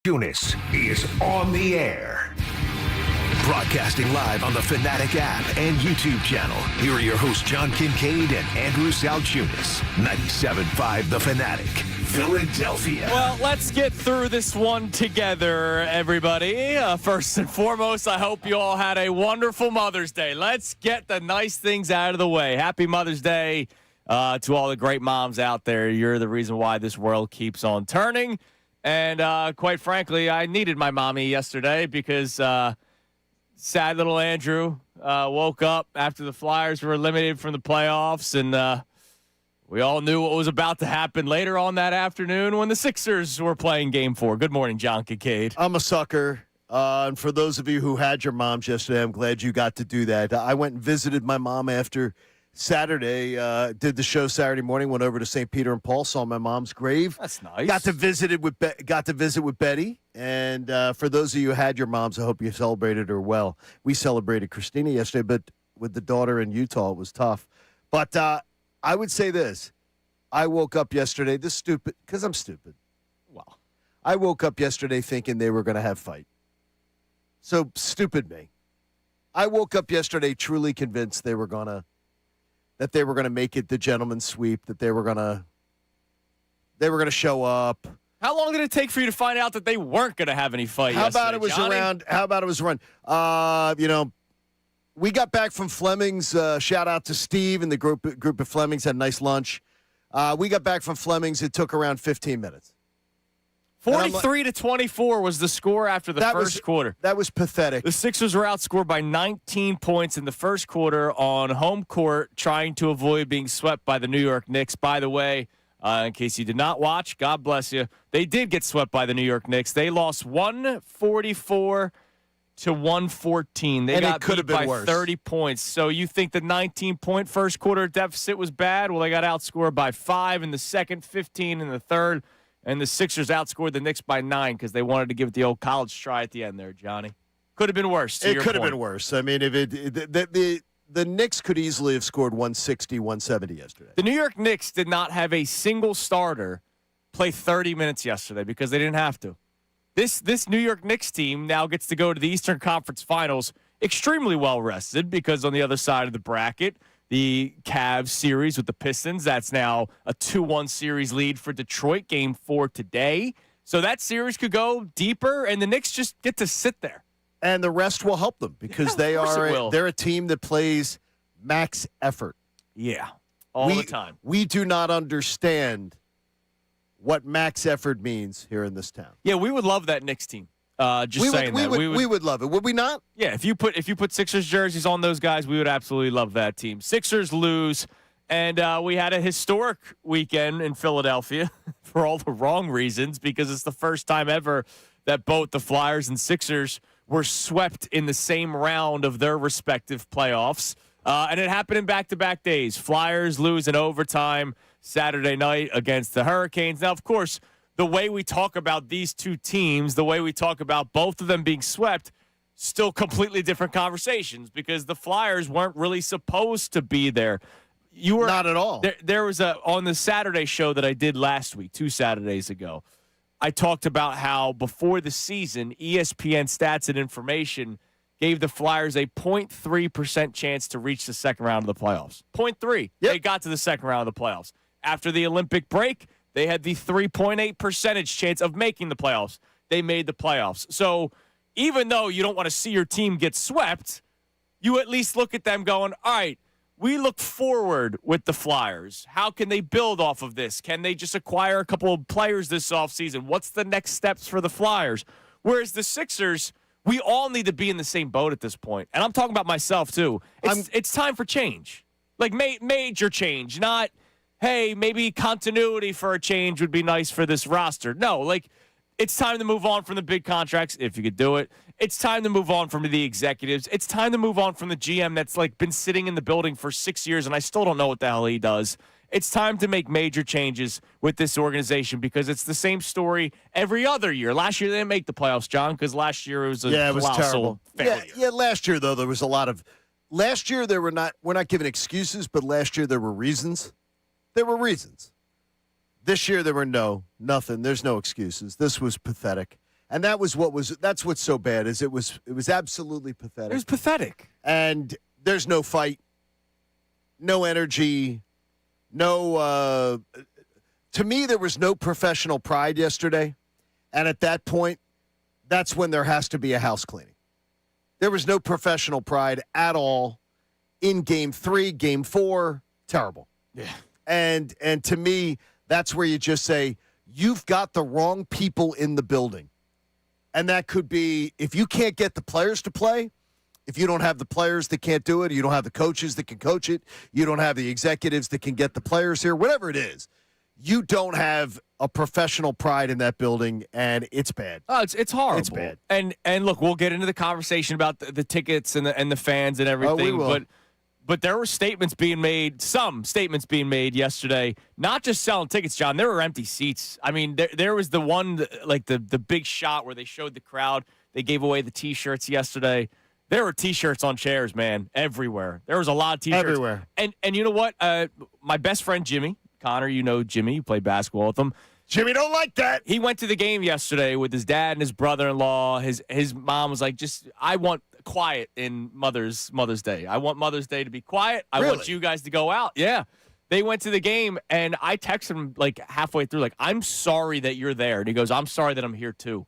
Salciunas is on the air. Broadcasting live on the Fanatic app and YouTube channel. Here are your hosts, John Kincade and Andrew Salciunas. 97.5 The Fanatic, Philadelphia. Well, let's get through this one together, everybody. First and foremost, I hope you all had a wonderful Mother's Day. Let's get the nice things out of the way. Happy Mother's Day to all the great moms out there. You're the reason why this world keeps on turning. And quite frankly, I needed my mommy yesterday because sad little Andrew woke up after the Flyers were eliminated from the playoffs, and we all knew what was about to happen later on that afternoon when the Sixers were playing Game 4. Good morning, John Kincade. I'm a sucker, and for those of you who had your moms yesterday, I'm glad you got to do that. I went and visited my mom after Saturday, did the show Saturday morning, went over to St. Peter and Paul, saw my mom's grave. That's nice. Got to visit with Betty. And for those of you who had your moms, I hope you celebrated her well. We celebrated Christina yesterday, but with the daughter in Utah, it was tough. But I would say this. I woke up yesterday, because I'm stupid. Wow. I woke up yesterday thinking they were going to have fight. So stupid me. I woke up yesterday truly convinced they were going to make it the gentleman's sweep, that they were going to show up. How long did it take for you to find out that they weren't going to have any fight How yesterday, about it was Johnny? around? We got back from Fleming's. Shout out to Steve and the group of Flemings, had a nice lunch. We got back from Fleming's. It took around 15 minutes. 43-24 was the score after the first quarter. That was pathetic. The Sixers were outscored by 19 points in the first quarter on home court, trying to avoid being swept by the New York Knicks. By the way, in case you did not watch, God bless you, they did get swept by the New York Knicks. They lost 144 to 114. They got beat by 30 points. So you think the 19-point first quarter deficit was bad? Well, they got outscored by 5 in the second, 15 in the third. And the Sixers outscored the Knicks by 9 because they wanted to give it the old college try at the end there, Johnny. Could have been worse. It could have been worse. I mean, if the Knicks could easily have scored 160, 170 yesterday. The New York Knicks did not have a single starter play 30 minutes yesterday because they didn't have to. This New York Knicks team now gets to go to the Eastern Conference Finals extremely well rested because on the other side of the bracket, the Cavs series with the Pistons, that's now a 2-1 series lead for Detroit, Game 4 today. So that series could go deeper, and the Knicks just get to sit there. And the rest will help them because they're a team that plays max effort. Yeah, all the time. We do not understand what max effort means here in this town. Yeah, we would love that Knicks team. We would love it. Would we not? Yeah, if you put Sixers jerseys on those guys, we would absolutely love that team. Sixers lose, and we had a historic weekend in Philadelphia for all the wrong reasons because it's the first time ever that both the Flyers and Sixers were swept in the same round of their respective playoffs. And it happened in back-to-back days. Flyers lose in overtime Saturday night against the Hurricanes. Now, of course, the way we talk about these two teams, the way we talk about both of them being swept, still completely different conversations because the Flyers weren't really supposed to be there. You were not at all. There was on the Saturday show that I did last week, 2 Saturdays ago, I talked about how before the season, ESPN Stats and Information gave the Flyers a 0.3% chance to reach the second round of the playoffs. 0.3. Yep. They got to the second round of the playoffs. After the Olympic break, they had the 3.8 percentage chance of making the playoffs. They made the playoffs. So even though you don't want to see your team get swept, you at least look at them going, all right, we look forward with the Flyers. How can they build off of this? Can they just acquire a couple of players this offseason? What's the next steps for the Flyers? Whereas the Sixers, we all need to be in the same boat at this point. And I'm talking about myself, too. It's time for change. Like major change, not – hey, maybe continuity for a change would be nice for this roster. No, like, it's time to move on from the big contracts, if you could do it. It's time to move on from the executives. It's time to move on from the GM that's, like, been sitting in the building for 6 years, and I still don't know what the hell he does. It's time to make major changes with this organization because it's the same story every other year. Last year, they didn't make the playoffs, John, because last year it was a colossal failure. Yeah, last year, though, there was a lot of – last year, we're not giving excuses, but last year there were reasons. There were reasons. This year there were nothing. There's no excuses. This was pathetic. And that's what's so bad is it was absolutely pathetic. It was pathetic. And there's no fight, no energy, no to me there was no professional pride yesterday. And at that point, that's when there has to be a house cleaning. There was no professional pride at all in game 3, game 4, terrible. Yeah. And to me, that's where you just say, you've got the wrong people in the building. And that could be, if you can't get the players to play, if you don't have the players that can't do it, you don't have the coaches that can coach it, you don't have the executives that can get the players here, whatever it is, you don't have a professional pride in that building, and it's bad. Oh, it's horrible. It's bad. And look, we'll get into the conversation about the tickets and the fans and everything. Oh, we will. But there were statements being made, some statements being made yesterday, not just selling tickets, John. There were empty seats. I mean, there was the one, like the big shot where they showed the crowd. They gave away the T-shirts yesterday. There were T-shirts on chairs, man, everywhere. There was a lot of T-shirts. Everywhere. And you know what? My best friend, Jimmy, Connor, you know Jimmy. You played basketball with him. Jimmy don't like that. He went to the game yesterday with his dad and his brother-in-law. His mom was like, I want quiet in Mother's Day. I want Mother's Day to be quiet. I want you guys to go out. Yeah. They went to the game, and I texted him like halfway through, like, I'm sorry that you're there. And he goes, I'm sorry that I'm here too.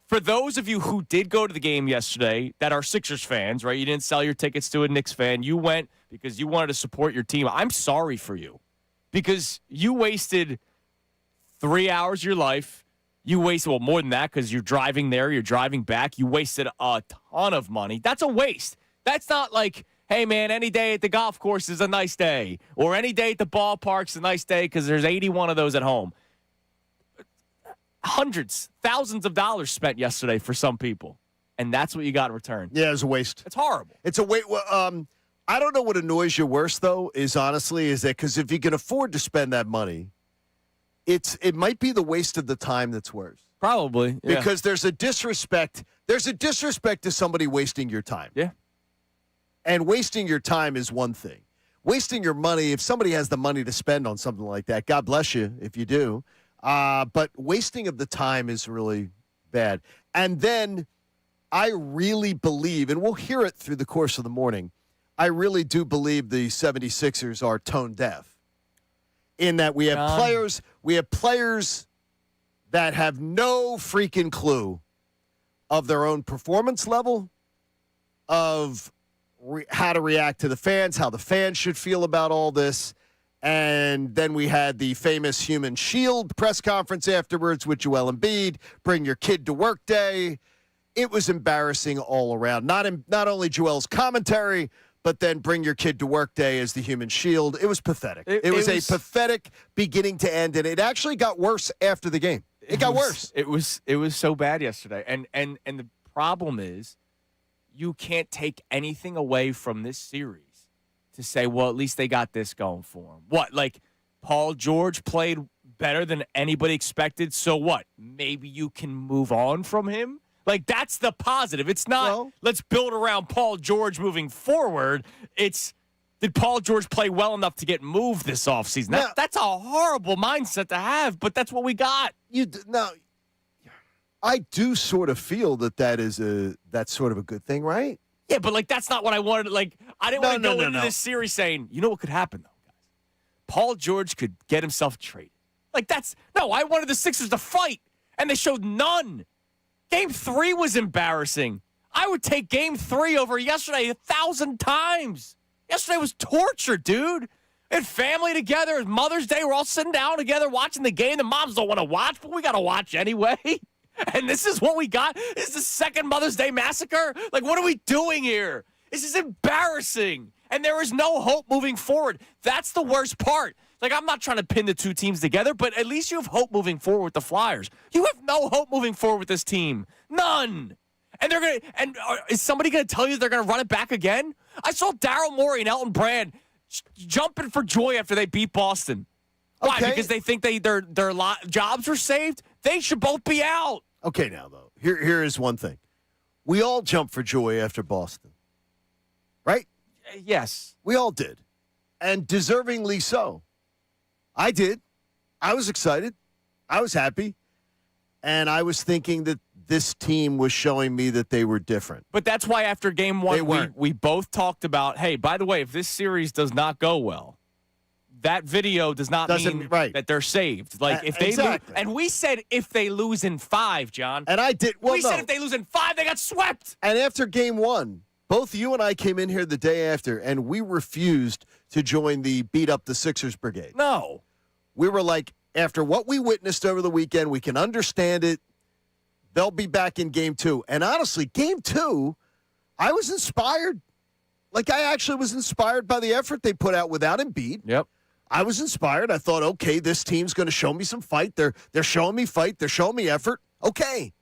For those of you who did go to the game yesterday that are Sixers fans, right? You didn't sell your tickets to a Knicks fan. You went because you wanted to support your team. I'm sorry for you because you wasted 3 hours of your life. You wasted, well, more than that because you're driving there, you're driving back. You wasted a ton of money. That's a waste. That's not like, hey, man, any day at the golf course is a nice day, or any day at the ballpark's a nice day because there's 81 of those at home. Hundreds, thousands of dollars spent yesterday for some people, and that's what you got in return. Yeah, it was a waste. It's horrible. It's a waste. I don't know what annoys you worse, though, is that because if you can afford to spend that money, it might be the waste of the time that's worse. Probably. Yeah. Because there's a disrespect. There's a disrespect to somebody wasting your time. Yeah. And wasting your time is one thing. Wasting your money, if somebody has the money to spend on something like that, God bless you if you do. But wasting of the time is really bad. And then I really believe, and we'll hear it through the course of the morning, I really do believe the 76ers are tone deaf. In that we have players that have no freaking clue of their own performance level, of how to react to the fans, how the fans should feel about all this. And then we had the famous Human Shield press conference afterwards with Joel Embiid, bring your kid to work day. It was embarrassing all around. Not only Joel's commentary, but then bring your kid to work day as the Human Shield. It was pathetic. It was a pathetic beginning to end, and it actually got worse after the game. It got worse. It was so bad yesterday. And the problem is you can't take anything away from this series to say, well, at least they got this going for them. What, like Paul George played better than anybody expected, so what? Maybe you can move on from him? Like, that's the positive. It's not, let's build around Paul George moving forward. It's, did Paul George play well enough to get moved this offseason? That's a horrible mindset to have, but that's what we got. I do sort of feel that's sort of a good thing, right? Yeah, but, like, that's not what I wanted. Like, I didn't want to go into this series saying, you know what could happen, though, guys? Paul George could get himself traded. Like, I wanted the Sixers to fight, and they showed none. Game 3 was embarrassing. I would take Game 3 over yesterday 1,000 times. Yesterday was torture, dude. We had family together. It was Mother's Day. We're all sitting down together watching the game. The moms don't want to watch, but we got to watch anyway. And this is what we got? This is the second Mother's Day massacre? Like, what are we doing here? This is embarrassing. And there is no hope moving forward. That's the worst part. Like, I'm not trying to pin the two teams together, but at least you have hope moving forward with the Flyers. You have no hope moving forward with this team. None. And is somebody going to tell you they're going to run it back again? I saw Daryl Morey and Elton Brand jumping for joy after they beat Boston. Why? Okay. Because they think their jobs were saved? They should both be out. Okay, now, though, here is one thing. We all jumped for joy after Boston, right? Yes. We all did, and deservingly so. I did. I was excited. I was happy, and I was thinking that this team was showing me that they were different. But that's why after game They one, weren't. we both talked about, hey, by the way, if this series does not go well, that video does not mean that they're saved. Like if they exactly. and we said if they lose in 5, John. And I did. Well, we said if they lose in 5, they got swept. And after game one, both you and I came in here the day after, and we refused to join the beat up the Sixers brigade. No. We were like, after what we witnessed over the weekend, we can understand it. They'll be back in game 2. And honestly, game 2, I was inspired. Like, I actually was inspired by the effort they put out without Embiid. Yep. I was inspired. I thought, okay, this team's going to show me some fight. They're showing me fight. They're showing me effort. Okay.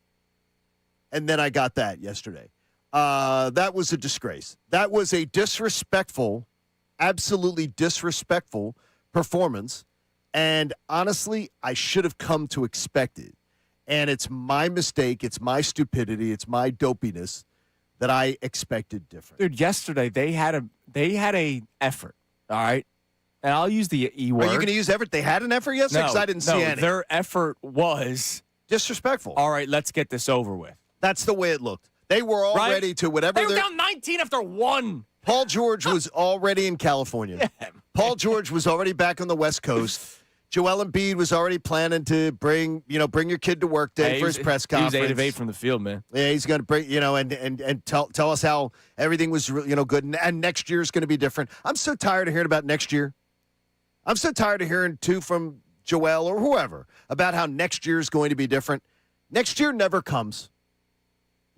And then I got that yesterday. That was a disgrace. That was a disrespectful, absolutely disrespectful performance. And honestly, I should have come to expect it. And it's my mistake. It's my stupidity. It's my dopiness that I expected different. Dude, yesterday they had a effort, all right? And I'll use the E word. Are you going to use effort? They had an effort yesterday? Because I didn't see any. Their effort was disrespectful. All right, let's get this over with. That's the way it looked. They were all ready to whatever. They were down 19 after 1. Paul George was already in California. Yeah. Paul George was already back on the West Coast. Joel Embiid was already planning to bring your kid to work day for his press conference. He was 8 of 8 from the field, man. Yeah, he's going to bring, and tell us how everything was, good. And next year is going to be different. I'm so tired of hearing about next year. I'm so tired of hearing, too, from Joel or whoever about how next year is going to be different. Next year never comes.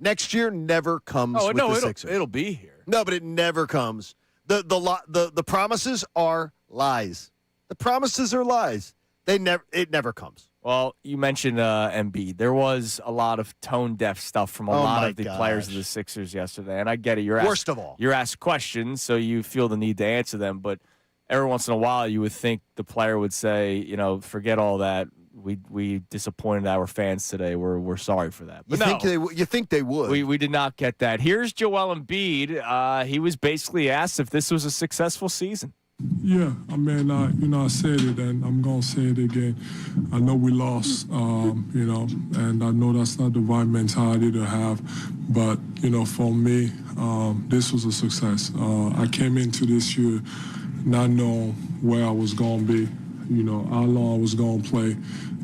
Next year never comes with the Sixers. It'll be here. No, but it never comes. The promises are lies. The promises are lies. It never comes. Well, you mentioned Embiid. There was a lot of tone-deaf stuff from a lot of the players of the Sixers yesterday, and I get it. You're asked questions, so you feel the need to answer them. But every once in a while, you would think the player would say, forget all that. We disappointed our fans today. We're sorry for that. But you think they would? We did not get that. Here's Joel Embiid. He was basically asked if this was a successful season. Yeah, I mean, I said it, and I'm going to say it again. I know we lost, and I know that's not the right mentality to have. But, for me, this was a success. I came into this year not knowing where I was going to be, how long I was going to play,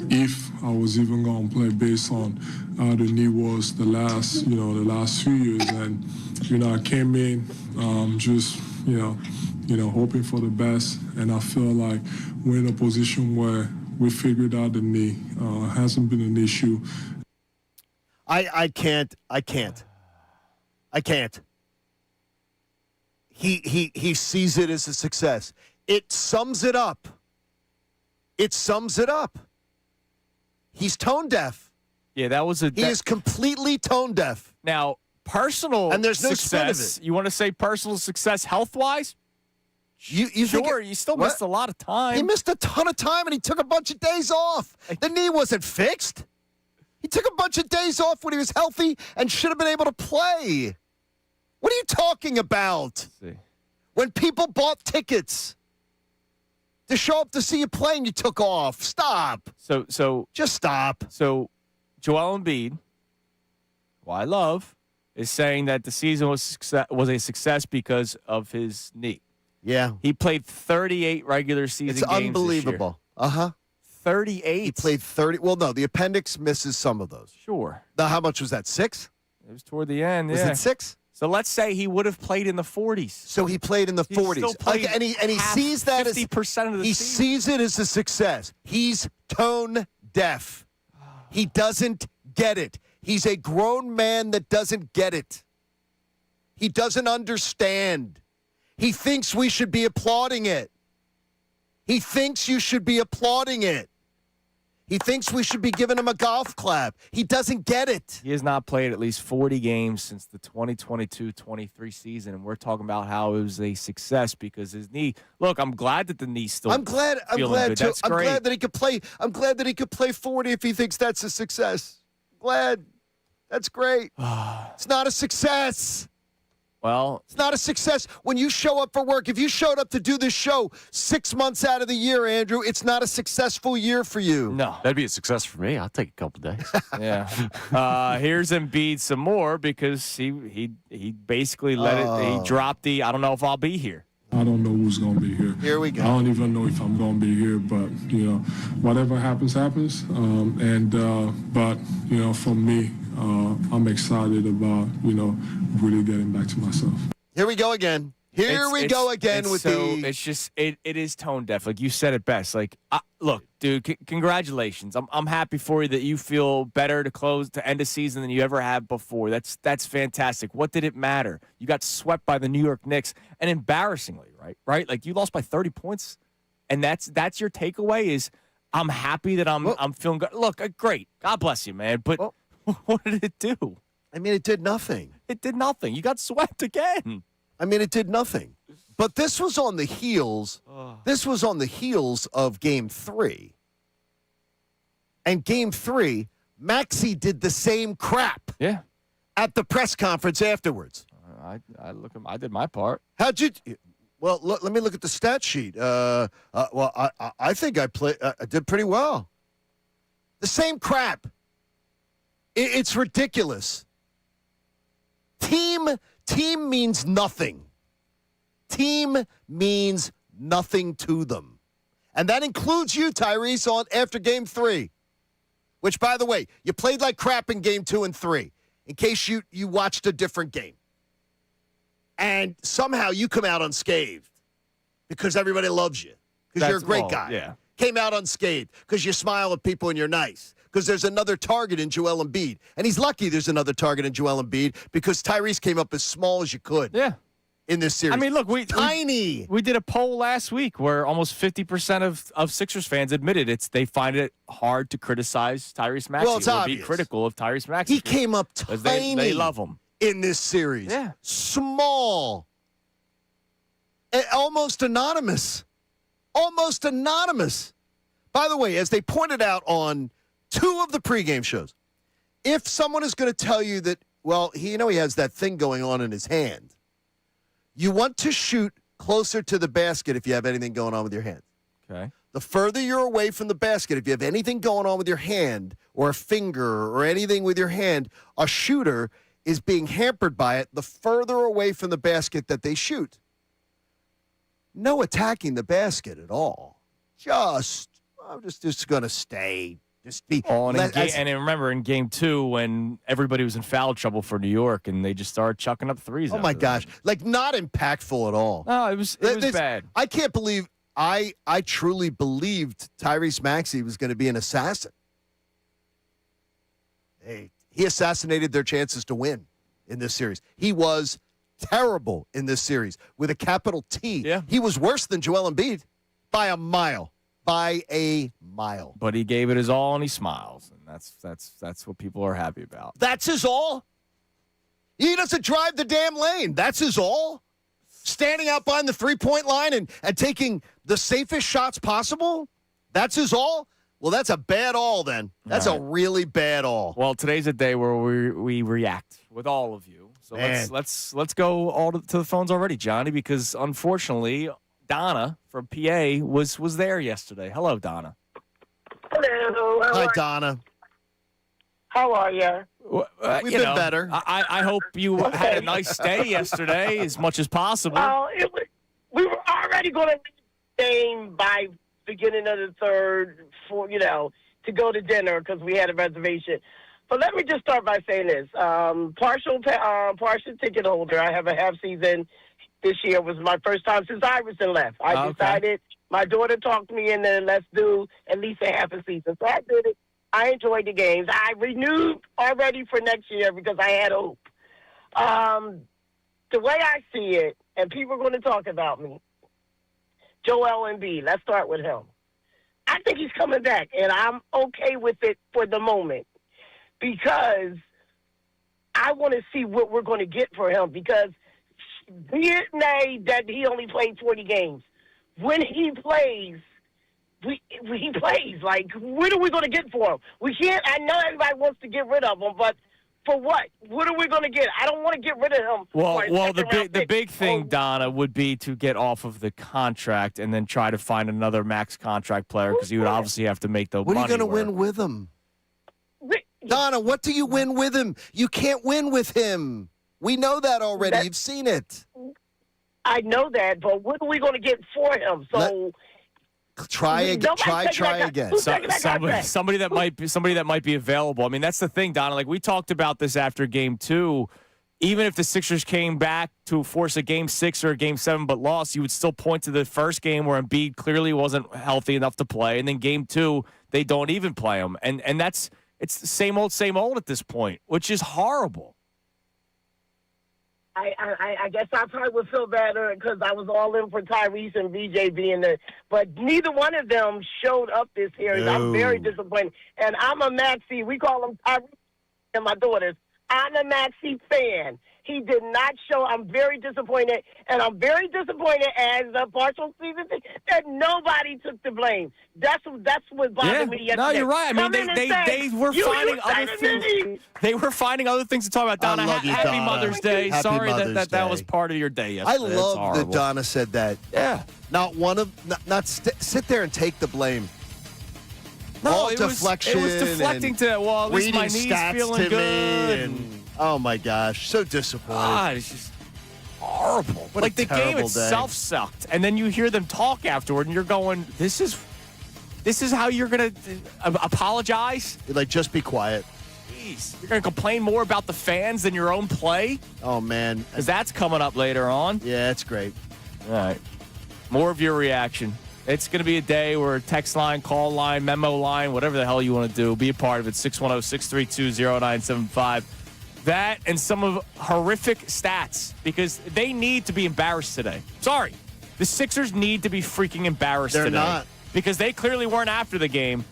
if I was even going to play based on how the knee was the last few years. And, I came in just, hoping for the best, and I feel like we're in a position where we figured out the knee. Hasn't been an issue. I can't. He sees it as a success. It sums it up. He's tone deaf. Yeah, he is completely tone deaf. Now, personal and there's no success. You want to say personal success health-wise? You sure, you still missed a lot of time. He missed a ton of time, and he took a bunch of days off. The knee wasn't fixed. He took a bunch of days off when he was healthy and should have been able to play. What are you talking about? When people bought tickets to show up to see you play and you took off. Stop. So just stop. So Joel Embiid, who I love, is saying that the season was a success because of his knee. Yeah. He played 38 regular season games. It's unbelievable. 38. He played 30. Well, no, the appendix misses some of those. Sure. Now, how much was that? 6? It was toward the end. Was it 6? So let's say he would have played in the 40s. So he played in the 40s. And he sees that 50% of the he season. sees it as a success. He's tone deaf. He doesn't get it. He's a grown man that doesn't get it. He doesn't understand. He thinks we should be applauding it. He thinks you should be applauding it. He thinks we should be giving him a golf clap. He doesn't get it. He has not played at least 40 games since the 2022-23 season, and we're talking about how it was a success because his knee. Look, I'm glad that the knee's still. I'm glad good. too. That's I'm great. glad that he could play. I'm glad that he could play 40 if he thinks that's a success. Glad. That's great. It's not a success. Well, It's not a success. When you show up for work, if you showed up to do this show 6 months out of the year, Andrew, it's not a successful year for you. no. That'd be a success for me. I'll take a couple days. Yeah. Here's Embiid some more because he basically let it. He dropped the. I don't know if I'll be here. I don't know who's going to be here. Here we go. I don't even know if I'm going to be here, but, whatever happens, happens. But, for me, I'm excited about, really getting back to myself. Here we go again. It's just it is tone deaf. Like you said it best. Like look, dude, congratulations. I'm happy for you that you feel better to end a season than you ever have before. That's fantastic. What did it matter? You got swept by the New York Knicks, and embarrassingly, right? Like you lost by 30 points, and that's your takeaway. Is I'm happy that I'm feeling good. Look, great. God bless you, man. But what did it do? I mean, it did nothing. It did nothing. You got swept again. I mean, it did nothing. But this was on the heels. This was on the heels of Game 3. And Game 3, Maxey did the same crap. Yeah. At the press conference afterwards. I did my part. How'd you? Well, let me look at the stat sheet. I think I did pretty well. The same crap. It's ridiculous. Team means nothing. Team means nothing to them. And that includes you, Tyrese, after Game 3. Which, by the way, you played like crap in Game 2 and 3. In case you watched a different game. And somehow you come out unscathed. Because everybody loves you. Because you're a great guy. Yeah. Came out unscathed. Because you smile at people and you're nice. Because there's another target in Joel Embiid. And he's lucky there's another target in Joel Embiid because Tyrese came up as small as you could in this series. I mean, look, we did a poll last week where almost 50% of Sixers fans admitted they find it hard to criticize Tyrese Maxey Well, it's or obvious. be critical of Tyrese Maxey. He came up tiny. They love him. In this series. Yeah. Small. Almost anonymous. Almost anonymous. By the way, as they pointed out on 2 of the pregame shows, if someone is going to tell you that, well, he has that thing going on in his hand, you want to shoot closer to the basket if you have anything going on with your hand. Okay. The further you're away from the basket, if you have anything going on with your hand or a finger or anything with your hand, a shooter is being hampered by it the further away from the basket that they shoot. No attacking the basket at all. I'm just going to stay. Just be. And remember in Game 2 when everybody was in foul trouble for New York and they just started chucking up threes. Oh my gosh! Like not impactful at all. No, it was bad. I can't believe I truly believed Tyrese Maxey was going to be an assassin. He assassinated their chances to win in this series. He was terrible in this series with a capital T. Yeah. He was worse than Joel Embiid by a mile. But he gave it his all and he smiles, and that's what people are happy about. That's his all? He doesn't drive the damn lane. That's his all? Standing out behind the three-point line and taking the safest shots possible? That's his all? Well, that's a bad all then. That's a really bad all. Well, today's a day where we react with all of you. So let's go all to the phones already, Johnny, because unfortunately Donna from PA was there yesterday. Hello, Donna. Hello. Hi, Donna. How are you? We've been better. I hope you had a nice day yesterday as much as possible. Well, we were already going to leave the game by beginning of the third to go to dinner because we had a reservation. But let me just start by saying this. Partial ticket holder. I have a half season. This year was my first time since Iverson left. I decided, my daughter talked me into let's do at least a half a season. So I did it. I enjoyed the games. I renewed already for next year because I had hope. The way I see it, and people are going to talk about me, Joel Embiid, let's start with him. I think he's coming back, and I'm okay with it for the moment because I want to see what we're going to get for him because that he only played 20 games. When he plays, he plays. Like, what are we going to get for him? We can't. I know everybody wants to get rid of him, but For what? What are we going to get? I don't want to get rid of him. Well, the big thing, Donna, would be to get off of the contract and then try to find another max contract player because you would obviously have to make the money. What are you going to win with him? Donna, what do you win with him? You can't win with him. We know that already. You've seen it. I know that, but what are we going to get for him? So try again. Try again. Somebody that might be available. I mean, that's the thing, Donna. Like we talked about this after Game 2. Even if the Sixers came back to force a Game 6 or a Game 7 but lost, you would still point to the first game where Embiid clearly wasn't healthy enough to play, and then Game 2 they don't even play him, and it's the same old at this point, which is horrible. I guess I probably would feel better because I was all in for Tyrese and VJ being there. But neither one of them showed up this series. No. I'm very disappointed. And I'm a Maxey. We call him Tyrese and my daughters. I'm a Maxey fan. He did not show. I'm very disappointed. And I'm very disappointed as a partial season thing that nobody took the blame. That's what bothered me yesterday. No, you're right. I mean, they were finding other things. They were finding other things to talk about. Donna, happy Donna. Mother's Day. Happy Sorry Mother's that Day. was part of your day yesterday. I love that Donna said that. Yeah. Sit there and take the blame. No, all it deflection. It was deflecting to, well, at least my knee's feeling good. Oh, my gosh. So disappointed. God, it's just horrible. What like a the game terrible itself sucked. And then you hear them talk afterward, and you're going, this is how you're going to apologize? Like, just be quiet. Jeez. You're going to complain more about the fans than your own play? Oh, man. Because that's coming up later on. Yeah, it's great. All right. More of your reaction. It's going to be a day where text line, call line, memo line, whatever the hell you want to do, be a part of it. 610-632-0975. That and some of horrific stats because they need to be embarrassed today. Sorry. The Sixers need to be freaking embarrassed today. They're not. Because they clearly weren't after the game.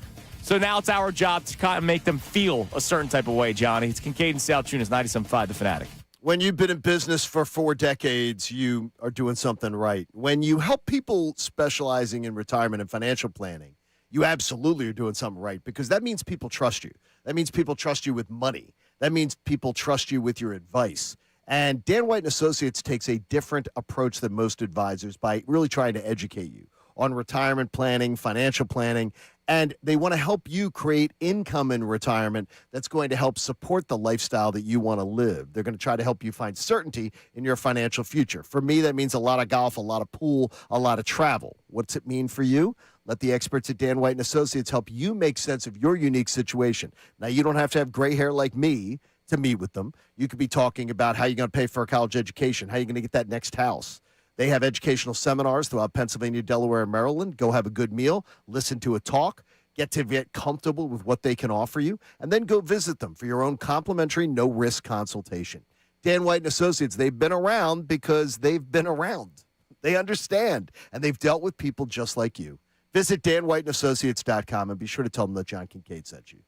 So now it's our job to kind of make them feel a certain type of way, Johnny. It's Kincade and Salciunas, 97.5 The Fanatic. When you've been in business for 4 decades, you are doing something right. When you help people specializing in retirement and financial planning, you absolutely are doing something right because that means people trust you. That means people trust you with money. That means people trust you with your advice. And Dan White & Associates takes a different approach than most advisors by really trying to educate you on retirement planning, financial planning, and they want to help you create income in retirement that's going to help support the lifestyle that you want to live. They're going to try to help you find certainty in your financial future. For me, that means a lot of golf, a lot of pool, a lot of travel. What's it mean for you? Let the experts at Dan White & Associates help you make sense of your unique situation. Now, you don't have to have gray hair like me to meet with them. You could be talking about how you're going to pay for a college education, how you're going to get that next house. They have educational seminars throughout Pennsylvania, Delaware, and Maryland. Go have a good meal, listen to a talk, get to get comfortable with what they can offer you, and then go visit them for your own complimentary, no-risk consultation. Dan White & Associates, they've been around because they've been around. They understand, and they've dealt with people just like you. Visit danwhiteandassociates.com and be sure to tell them that John Kincade sent you.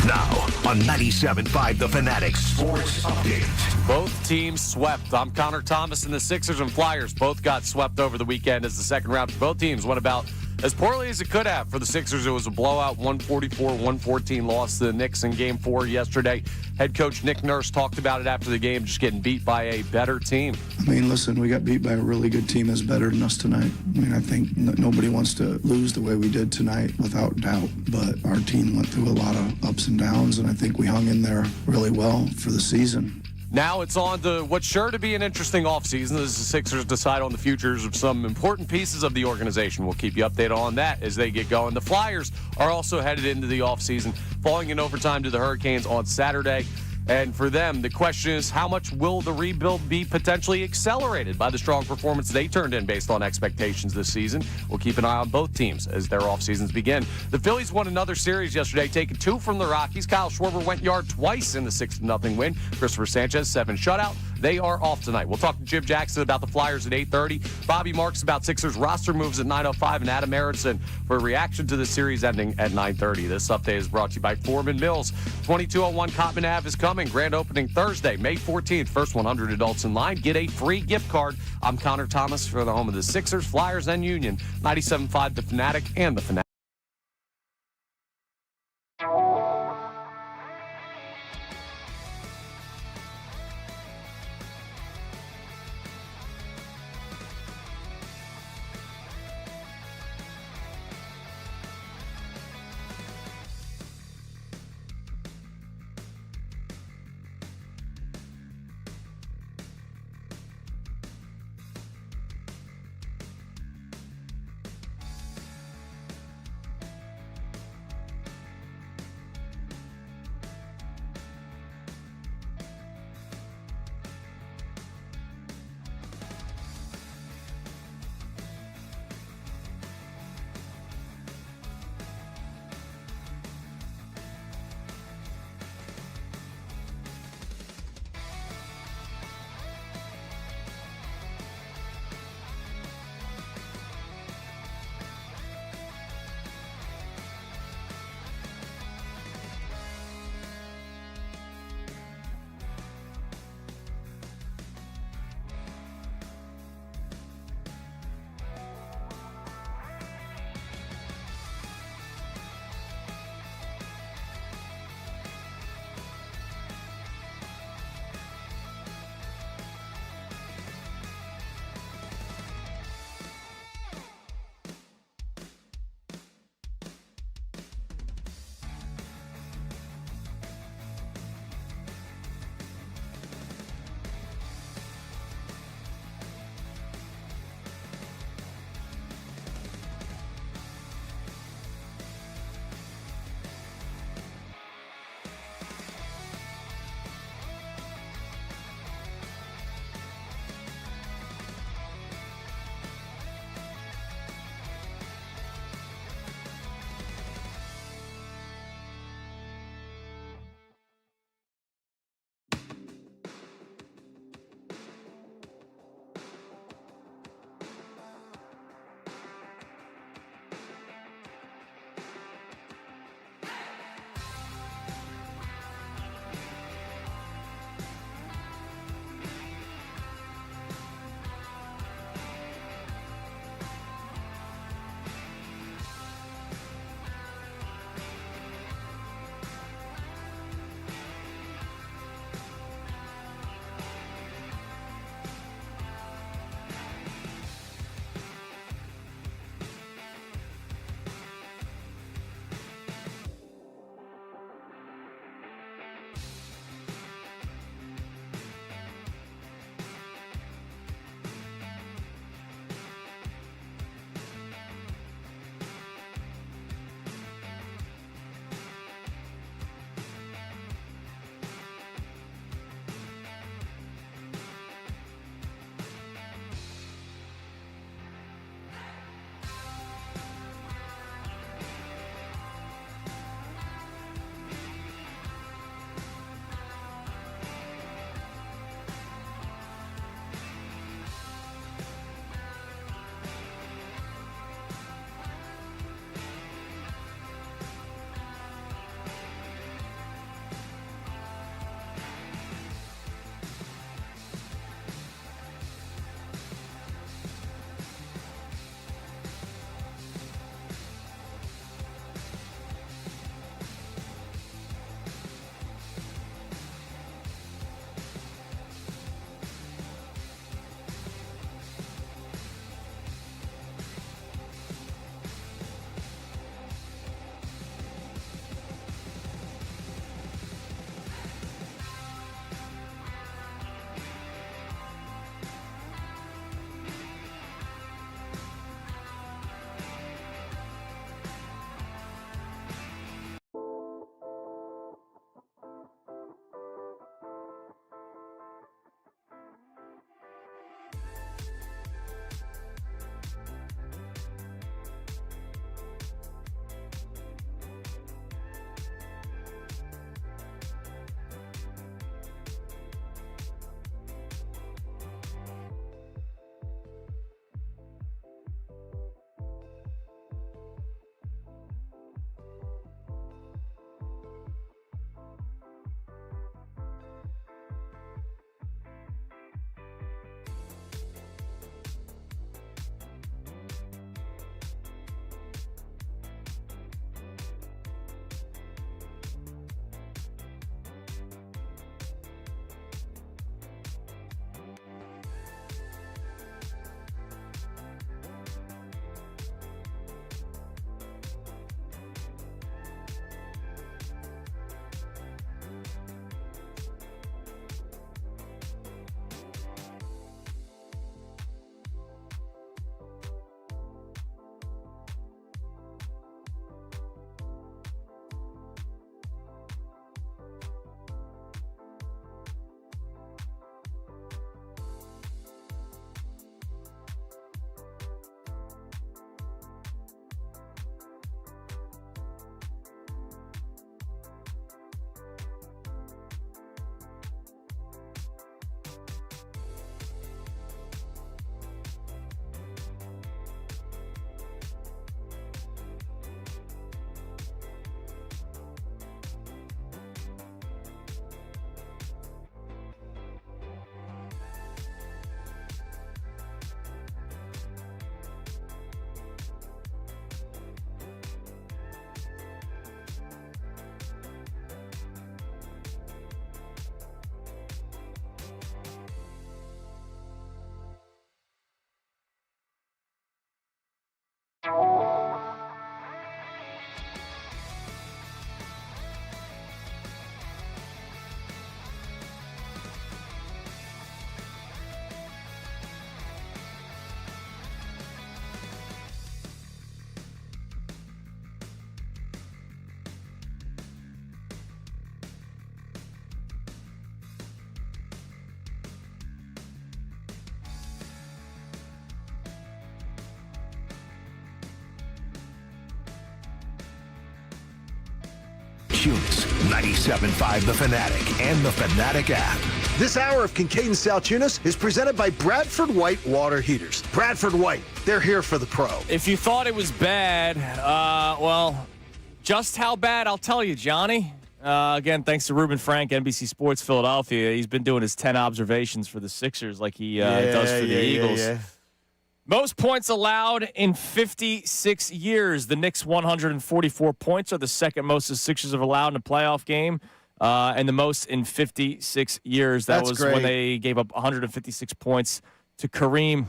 Now, on 97.5 The Fanatic Sports Update. Both teams swept. I'm Connor Thomas, and the Sixers and Flyers both got swept over the weekend as the second round for both teams went about as poorly as it could have. For the Sixers, it was a blowout 144-114 loss to the Knicks in Game 4 yesterday. Head coach Nick Nurse talked about it after the game, just getting beat by a better team. I mean, listen, we got beat by a really good team that's better than us tonight. I mean, I think nobody wants to lose the way we did tonight, without doubt. But our team went through a lot of ups and downs, and I think we hung in there really well for the season. Now it's on to what's sure to be an interesting offseason as the Sixers decide on the futures of some important pieces of the organization. We'll keep you updated on that as they get going. The Flyers are also headed into the offseason, falling in overtime to the Hurricanes on Saturday. And for them, the question is, how much will the rebuild be potentially accelerated by the strong performance they turned in based on expectations this season? We'll keep an eye on both teams as their off seasons begin. The Phillies won another series yesterday, taking 2 from the Rockies. Kyle Schwarber went yard twice in the 6-0 win. Christopher Sanchez, 7 shutout. They are off tonight. We'll talk to Jim Jackson about the Flyers at 8:30. Bobby Marks about Sixers roster moves at 9:05, and Adam Aronson for a reaction to the series ending at 9:30. This update is brought to you by Foreman Mills. 2201 Cotman Ave is coming. Grand opening Thursday, May 14th. First 100 adults in line get a free gift card. I'm Connor Thomas for the home of the Sixers, Flyers, and Union. 97.5 The Fanatic and The Fanatic. Salciunas, 97.5 The Fanatic and the Fanatic app. This hour of Kincade Salciunas is presented by Bradford White Water Heaters. Bradford White, they're here for the pro. If you thought it was bad, well, just how bad, I'll tell you, Johnny. Again, thanks to Ruben Frank, NBC Sports Philadelphia. He's been doing his 10 observations for the Sixers like he does for the Eagles. Yeah. Most points allowed in 56 years. The Knicks' 144 points are the second most the Sixers have allowed in a playoff game, and the most in 56 years. That was when they gave up 156 points to Kareem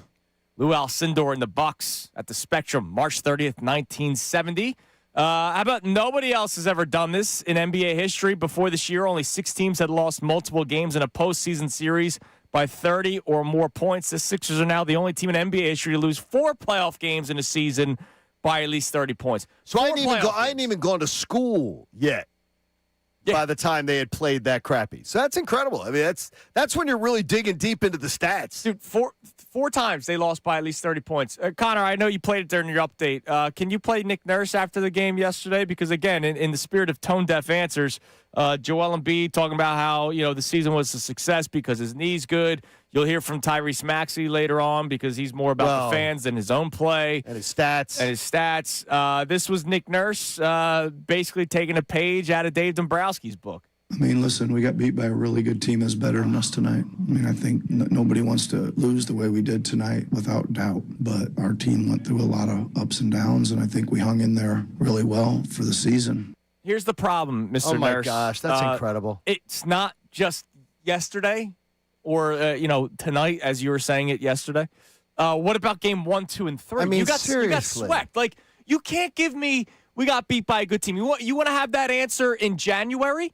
Lou Alcindor and the Bucks at the Spectrum, March 30th, 1970. How about nobody else has ever done this in NBA history? Before this year, only 6 teams had lost multiple games in a postseason series by 30 or more points. The Sixers are now the only team in NBA history to lose 4 playoff games in a season by at least 30 points. So I ain't even gone to school yet by the time they had played that crappy. So that's incredible. I mean, that's when you're really digging deep into the stats. Dude, four times they lost by at least 30 points. Connor, I know you played it during your update. Can you play Nick Nurse after the game yesterday? Because, again, in the spirit of tone-deaf answers, Joel Embiid talking about how, the season was a success because his knee's good. You'll hear from Tyrese Maxey later on because he's more about the fans than his own play. And his stats. This was Nick Nurse basically taking a page out of Dave Dombrowski's book. I mean, listen, we got beat by a really good team that's better than us tonight. I mean, I think nobody wants to lose the way we did tonight, without doubt. But our team went through a lot of ups and downs, and I think we hung in there really well for the season. Here's the problem, Mr. Nurse. Oh, my gosh, that's incredible. It's not just yesterday or, tonight, as you were saying it yesterday. What about game 1, 2, and 3? I mean, you got seriously. swept. Like, you can't give me we got beat by a good team. You want to have that answer in January?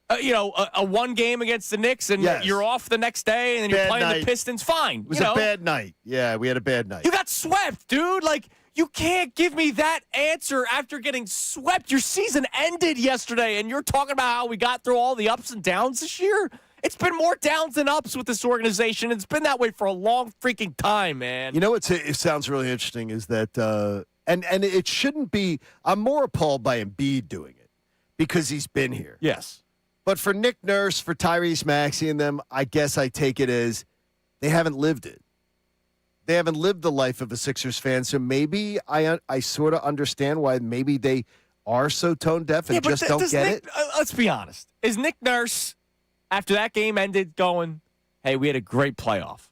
A one game against the Knicks, and you're off the next day, and then you're playing the Pistons. Fine. It was a bad night. Yeah, we had a bad night. You got swept, dude. Like, you can't give me that answer after getting swept. Your season ended yesterday, and you're talking about how we got through all the ups and downs this year. It's been more downs than ups with this organization. It's been that way for a long freaking time, man. You know what? It sounds really interesting is that, and it shouldn't be. I'm more appalled by Embiid doing it because he's been here. Yes. But for Nick Nurse, for Tyrese Maxey and them, I guess I take it as they haven't lived it. They haven't lived the life of a Sixers fan, so maybe I sort of understand why maybe they are so tone deaf and just don't get it. Let's be honest. Is Nick Nurse, after that game ended, going, hey, we had a great playoff?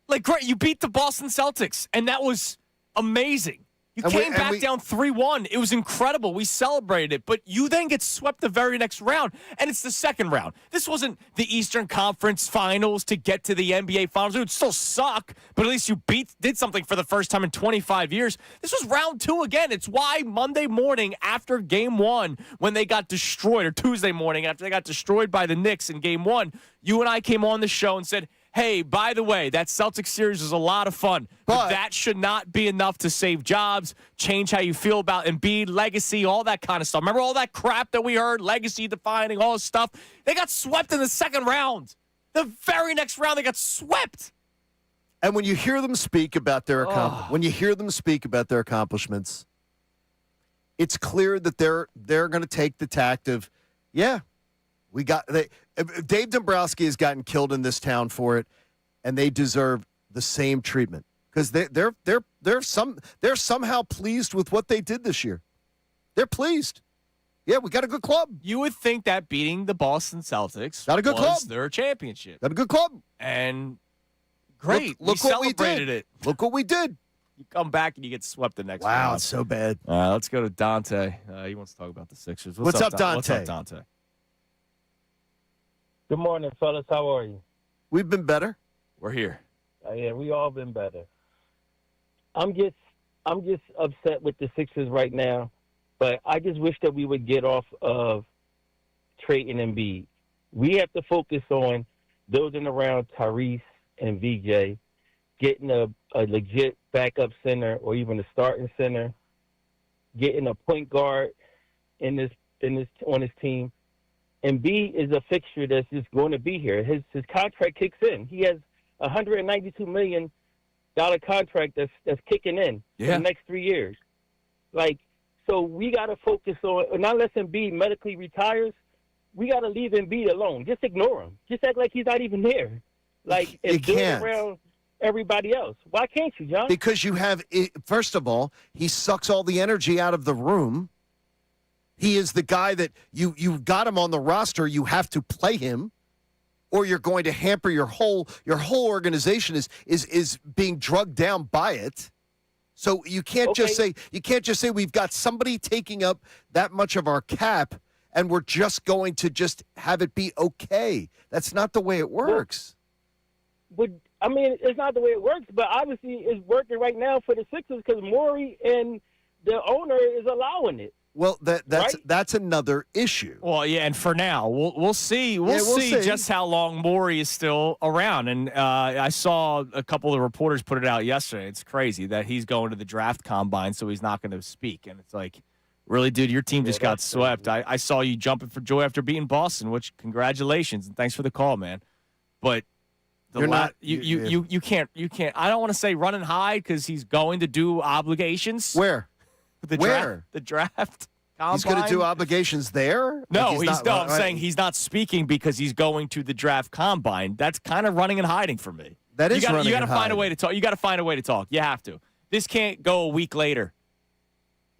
Like, great, you beat the Boston Celtics, and that was amazing. You came back down 3-1. It was incredible. We celebrated it. But you then get swept the very next round, and it's the second round. This wasn't the Eastern Conference Finals to get to the NBA Finals. It would still suck, but at least you did something for the first time in 25 years. This was round 2 again. It's why Monday morning after Game 1, when they got destroyed, or Tuesday morning after they got destroyed by the Knicks in Game 1, you and I came on the show and said, hey, by the way, that Celtics series was a lot of fun, but that should not be enough to save jobs, change how you feel about Embiid, legacy, all that kind of stuff. Remember all that crap that we heard, legacy defining, all this stuff? They got swept in the second round. The very next round, they got swept. And when you hear them speak about their accomplishments, it's clear that they're going to take the tact of, Dave Dombrowski has gotten killed in this town for it, and they deserve the same treatment because they're somehow pleased with what they did this year. They're pleased. Yeah, we got a good club. You would think that beating the Boston Celtics was their championship. Got a good club. And great. Look we what we celebrated did. it. Look what we did. You come back and you get swept the next round. round. It's so bad. Let's go to Dante. He wants to talk about the Sixers. What's up, Dante? What's up, Dante? Good morning, fellas. How are you? We've been better. We're here. Yeah, we all been better. I'm just upset with the Sixers right now, but I just wish that we would get off of trading Embiid. We have to focus on building around Tyrese and VJ, getting a legit backup center or even a starting center, getting a point guard on his team. Embiid is a fixture that's just going to be here. His contract kicks in. He has a $192 million contract that's kicking in for the next 3 years. Like, So we got to focus on, not unless Embiid medically retires, we got to leave Embiid alone. Just ignore him. Just act like he's not even there. Like, You and build can't. around everybody else. Why can't you, John? Because you have, first of all, he sucks all the energy out of the room. He is the guy that you've got him on the roster. You have to play him, or you're going to hamper your whole organization is being drugged down by it. So you can't just say we've got somebody taking up that much of our cap and we're just going to just have it be okay. That's not the way it works. But I mean, it's not the way it works, but obviously it's working right now for the Sixers because Morey and the owner is allowing it. Well, that's another issue. Well, yeah, and for now, we'll see. We'll see just how long Morey is still around. And I saw a couple of reporters put it out yesterday. It's crazy that he's going to the draft combine, so he's not going to speak. And it's like, really, dude, your team just got swept. I saw you jumping for joy after beating Boston, which congratulations and thanks for the call, man. But you can't. I don't want to say run and hide because he's going to do obligations. Where? The draft. Combine? He's going to do obligations there? No, I'm saying he's not speaking because he's going to the draft combine. That's kind of running and hiding for me. That is running and hiding. You got to find a way to talk. You got to find a way to talk. You have to. This can't go a week later.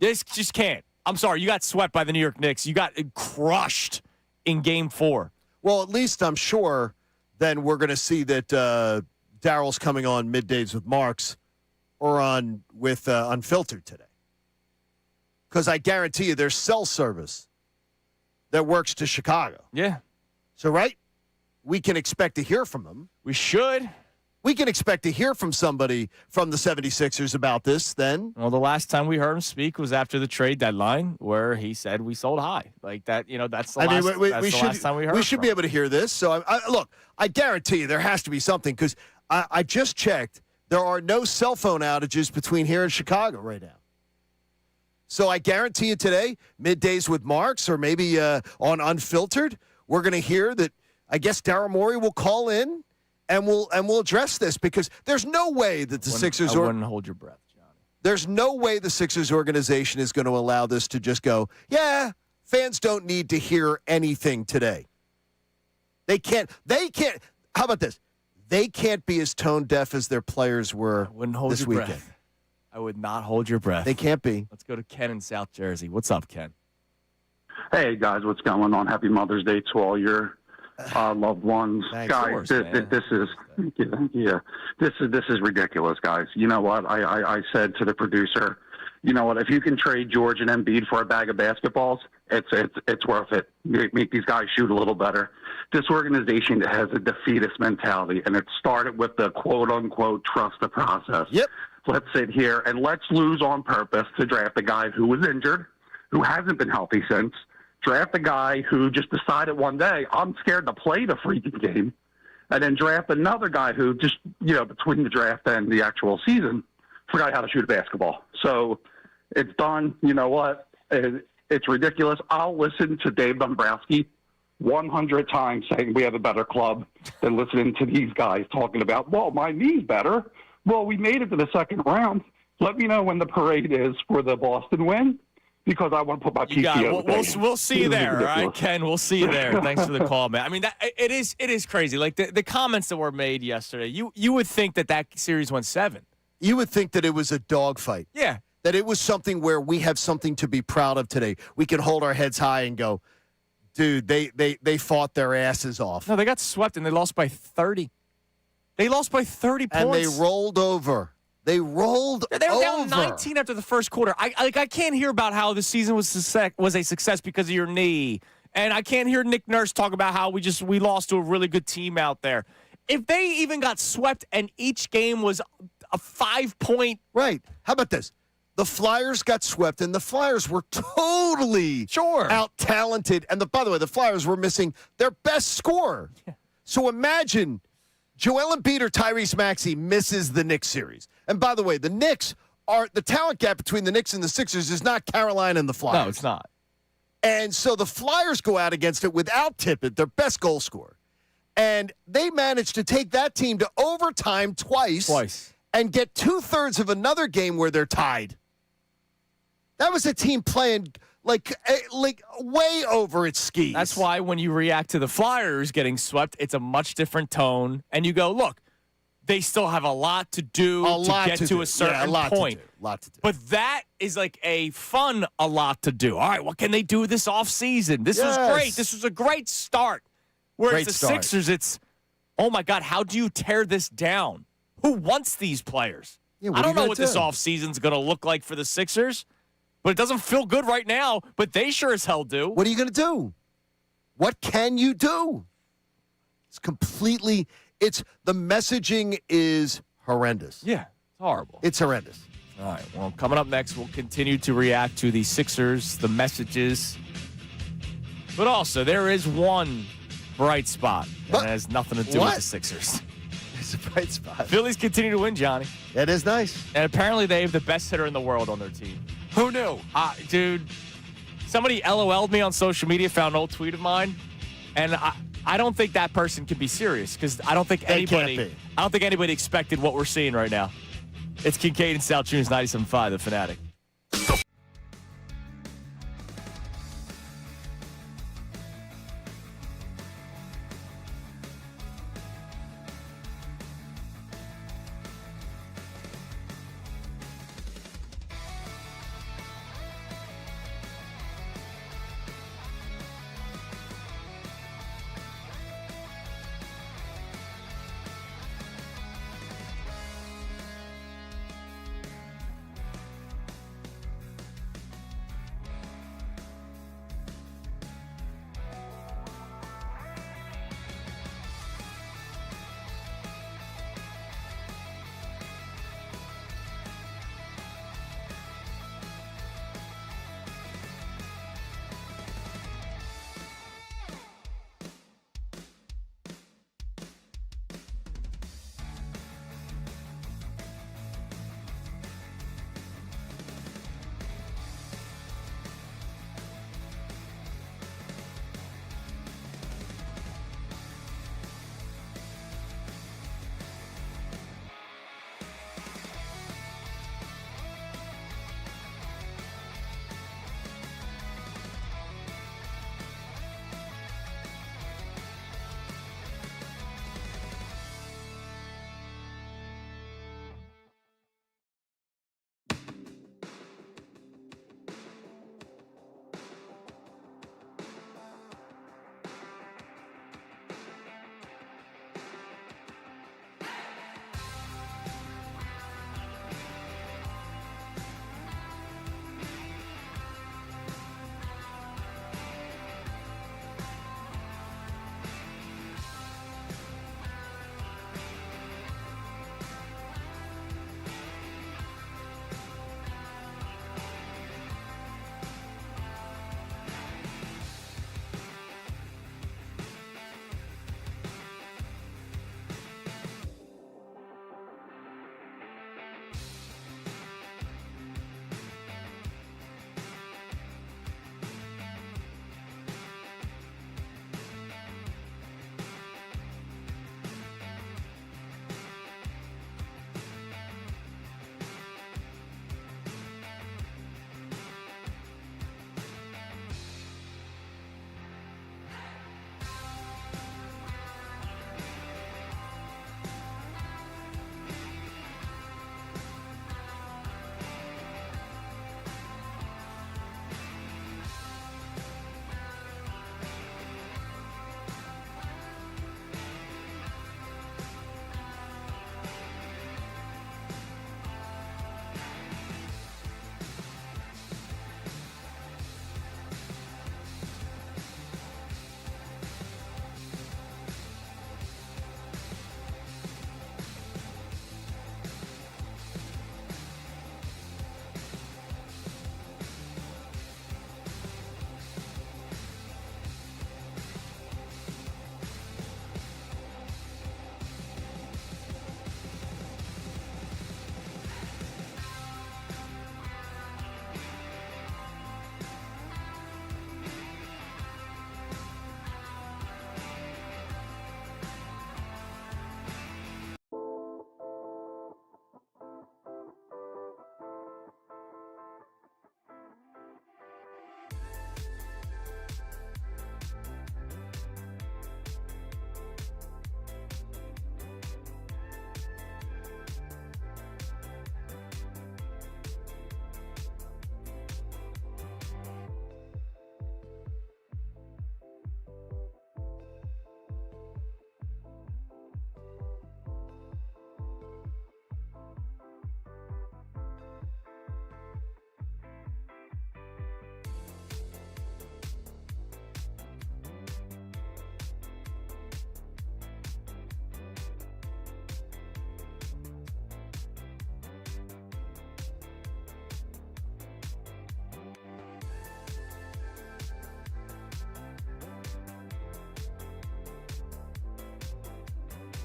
This just can't. I'm sorry. You got swept by the New York Knicks. You got crushed in Game 4. Well, at least I'm sure then we're going to see that Daryl's coming on Middays with Marks or on with Unfiltered today. Because I guarantee you there's cell service that works to Chicago. Yeah. So, right? We can expect to hear from him. We should. We can expect to hear from somebody from the 76ers about this then. Well, the last time we heard him speak was after the trade deadline where he said we sold high. Like that, that's the last time we heard We should be able to hear this. So, look, I guarantee you there has to be something because I just checked. There are no cell phone outages between here and Chicago right now. So I guarantee you today, Middays with Marks or maybe on Unfiltered, we're going to hear that I guess Daryl Morey will call in and we'll address this because there's no way that the Sixers... I wouldn't hold your breath, Johnny. There's no way the Sixers organization is going to allow this to just go, yeah, fans don't need to hear anything today. They can't. How about this? They can't be as tone deaf as their players were this weekend. Breath. I would not hold your breath. They can't be. Let's go to Ken in South Jersey. What's up, Ken? Hey, guys, what's going on? Happy Mother's Day to all your loved ones. Thanks. Guys, this is ridiculous, guys. You know what? I said to the producer, you know what? If you can trade George and Embiid for a bag of basketballs, it's worth it. Make these guys shoot a little better. This organization has a defeatist mentality, and it started with the quote-unquote trust the process. Yep. Let's sit here and let's lose on purpose to draft a guy who was injured, who hasn't been healthy since, draft a guy who just decided one day, I'm scared to play the freaking game, and then draft another guy who just, between the draft and the actual season, forgot how to shoot a basketball. So it's done. You know what? It's ridiculous. I'll listen to Dave Dombrowski 100 times saying we have a better club than listening to these guys talking about, well, my knee's better. Well, we made it to the second round. Let me know when the parade is for the Boston win because I want to put my PTO. We'll see you there, all right, Ken? We'll see you there. Thanks for the call, man. I mean, it is crazy. Like the comments that were made yesterday, you would think that series went 7. You would think that it was a dogfight. Yeah. That it was something where we have something to be proud of today. We can hold our heads high and go, dude, they fought their asses off. No, they got swept and they lost by 30. They lost by 30 points. And they rolled over. They were down 19 after the first quarter. I can't hear about how the season was a success because of your knee. And I can't hear Nick Nurse talk about how we lost to a really good team out there. If they even got swept and each game was a 5-point. Right. How about this? The Flyers got swept, and the Flyers were totally out-talented. And by the way, the Flyers were missing their best scorer. Yeah. So imagine Joel Embiid or Tyrese Maxey misses the Knicks series. And by the way, the Knicks the talent gap between the Knicks and the Sixers is not Carolina and the Flyers. No, it's not. And so the Flyers go out against it without Tippett, their best goal scorer. And they managed to take that team to overtime twice. And get 2/3 of another game where they're tied. That was a team playing like way over its skis. That's why when you react to the Flyers getting swept, it's a much different tone. And you go, look, they still have a lot to do to get to a certain point. A lot to do. But that is like a lot to do. All right, what can they do this offseason? This was great. This was a great start. Whereas the Sixers, it's, oh, my God, how do you tear this down? Who wants these players? Yeah, I don't know what this offseason's going to look like for the Sixers, but it doesn't feel good right now, but they sure as hell do. What are you going to do? What can you do? The messaging is horrendous. Yeah, it's horrible. It's horrendous. All right, well, coming up next, we'll continue to react to the Sixers, the messages. But also, there is one bright spot, and it has nothing to do with the Sixers. It's a bright spot. Phillies continue to win, Johnny. That is nice. And apparently they have the best hitter in the world on their team. Who knew? Dude, somebody LOL'd me on social media, found an old tweet of mine, and I don't think that person can be serious because I don't think anybody expected what we're seeing right now. It's Kincade and Salciunas, 97.5, The Fanatic.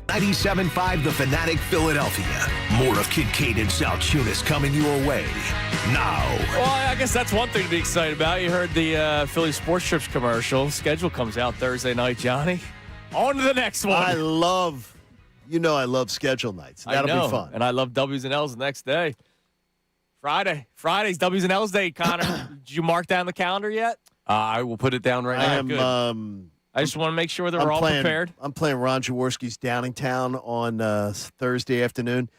97.5 The Fanatic Philadelphia. More of Kincade and Salciunas coming your way now. Well, I guess that's one thing to be excited about. You heard the Philly Sports Trips commercial. Schedule comes out Thursday night, Johnny. On to the next one. I love schedule nights. That'll be fun. And I love W's and L's the next day. Friday's W's and L's day, Connor. Did you mark down the calendar yet? I will put it down right now. Good. I just want to make sure that we're all prepared. I'm playing Ron Jaworski's Downingtown on Thursday afternoon,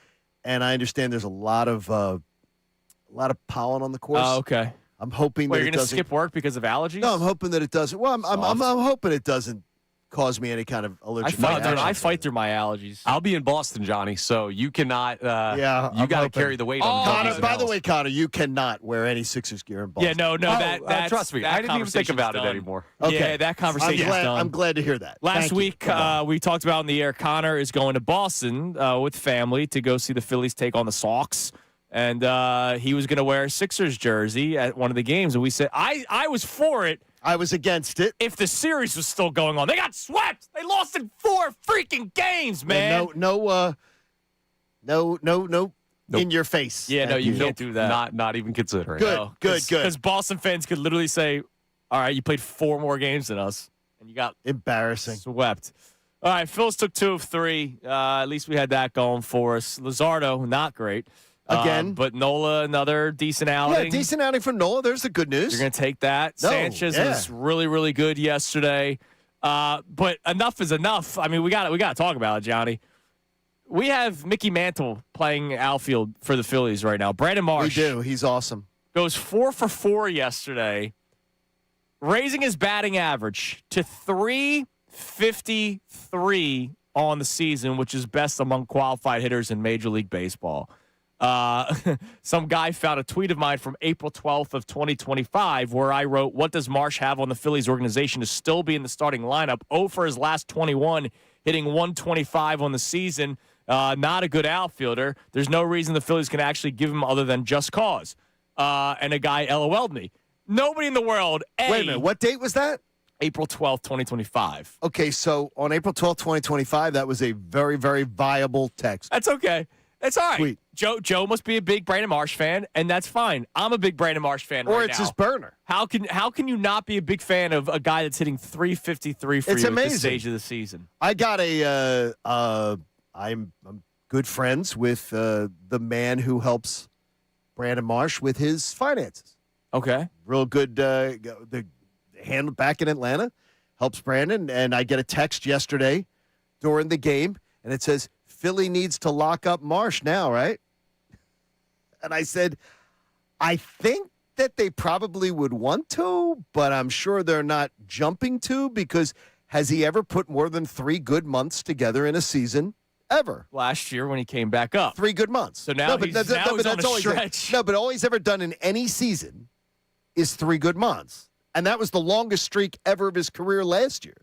and I understand there's a lot of pollen on the course. Oh, okay. I'm hoping Wait, that you're going to skip work because of allergies? No, I'm hoping that it doesn't. Well, I'm hoping it doesn't cause me any kind of allergic reaction. I fight through my allergies. I'll be in Boston, Johnny, so you cannot. You got to carry the weight on the Connor, by the way, Connor, you cannot wear any Sixers gear in Boston. Yeah, no, trust me, I didn't even think about it anymore. Okay. Yeah, that conversation's done. I'm glad to hear that. Last week, we talked about in the air, Connor is going to Boston with family to go see the Phillies take on the Sox. And he was going to wear a Sixers jersey at one of the games. And we said, I was for it. I was against it. If the series was still going on. They got swept. They lost in 4 freaking games, man. No, in your face. Yeah, no, you can't do that. Not even considering. Good. Because Boston fans could literally say, all right, you played 4 more games than us, and you got embarrassing swept. All right, Phil's took 2 of 3. At least we had that going for us. Luzardo, not great. Again. But Nola, another decent outing. Yeah, decent outing from Nola. There's the good news. You're going to take that. Sanchez was really, really good yesterday. But enough is enough. I mean, we got to talk about it, Johnny. We have Mickey Mantle playing outfield for the Phillies right now. Brandon Marsh. We do. He's awesome. Goes 4 for 4 yesterday, raising his batting average to .353 on the season, which is best among qualified hitters in Major League Baseball. Some guy found a tweet of mine from April 12th of 2025 where I wrote, what does Marsh have on the Phillies organization to still be in the starting lineup? 0 for his last 21, hitting 125 on the season. Not a good outfielder. There's no reason the Phillies can actually give him other than just cause. And a guy LOL'd me. Nobody in the world. Wait a minute. What date was that? April 12th, 2025. Okay, so on April 12th, 2025, that was a very, very viable text. That's okay. It's all right. Sweet. Joe must be a big Brandon Marsh fan, and that's fine. I'm a big Brandon Marsh fan right now. Or it's his burner. How can you not be a big fan of a guy that's hitting .353 for it's you amazing. at this stage of the season? I got I'm good friends with the man who helps Brandon Marsh with his finances. Okay. Real good the hand back in Atlanta, helps Brandon, and I get a text yesterday during the game, and it says, Philly needs to lock up Marsh now, right? And I said, I think that they probably would want to, but I'm sure they're not jumping to, because has he ever put more than 3 good months together in a season? Ever. Last year when he came back up. 3 good months. So now he's on a stretch. No, but all he's ever done in any season is 3 good months. And that was the longest streak ever of his career last year.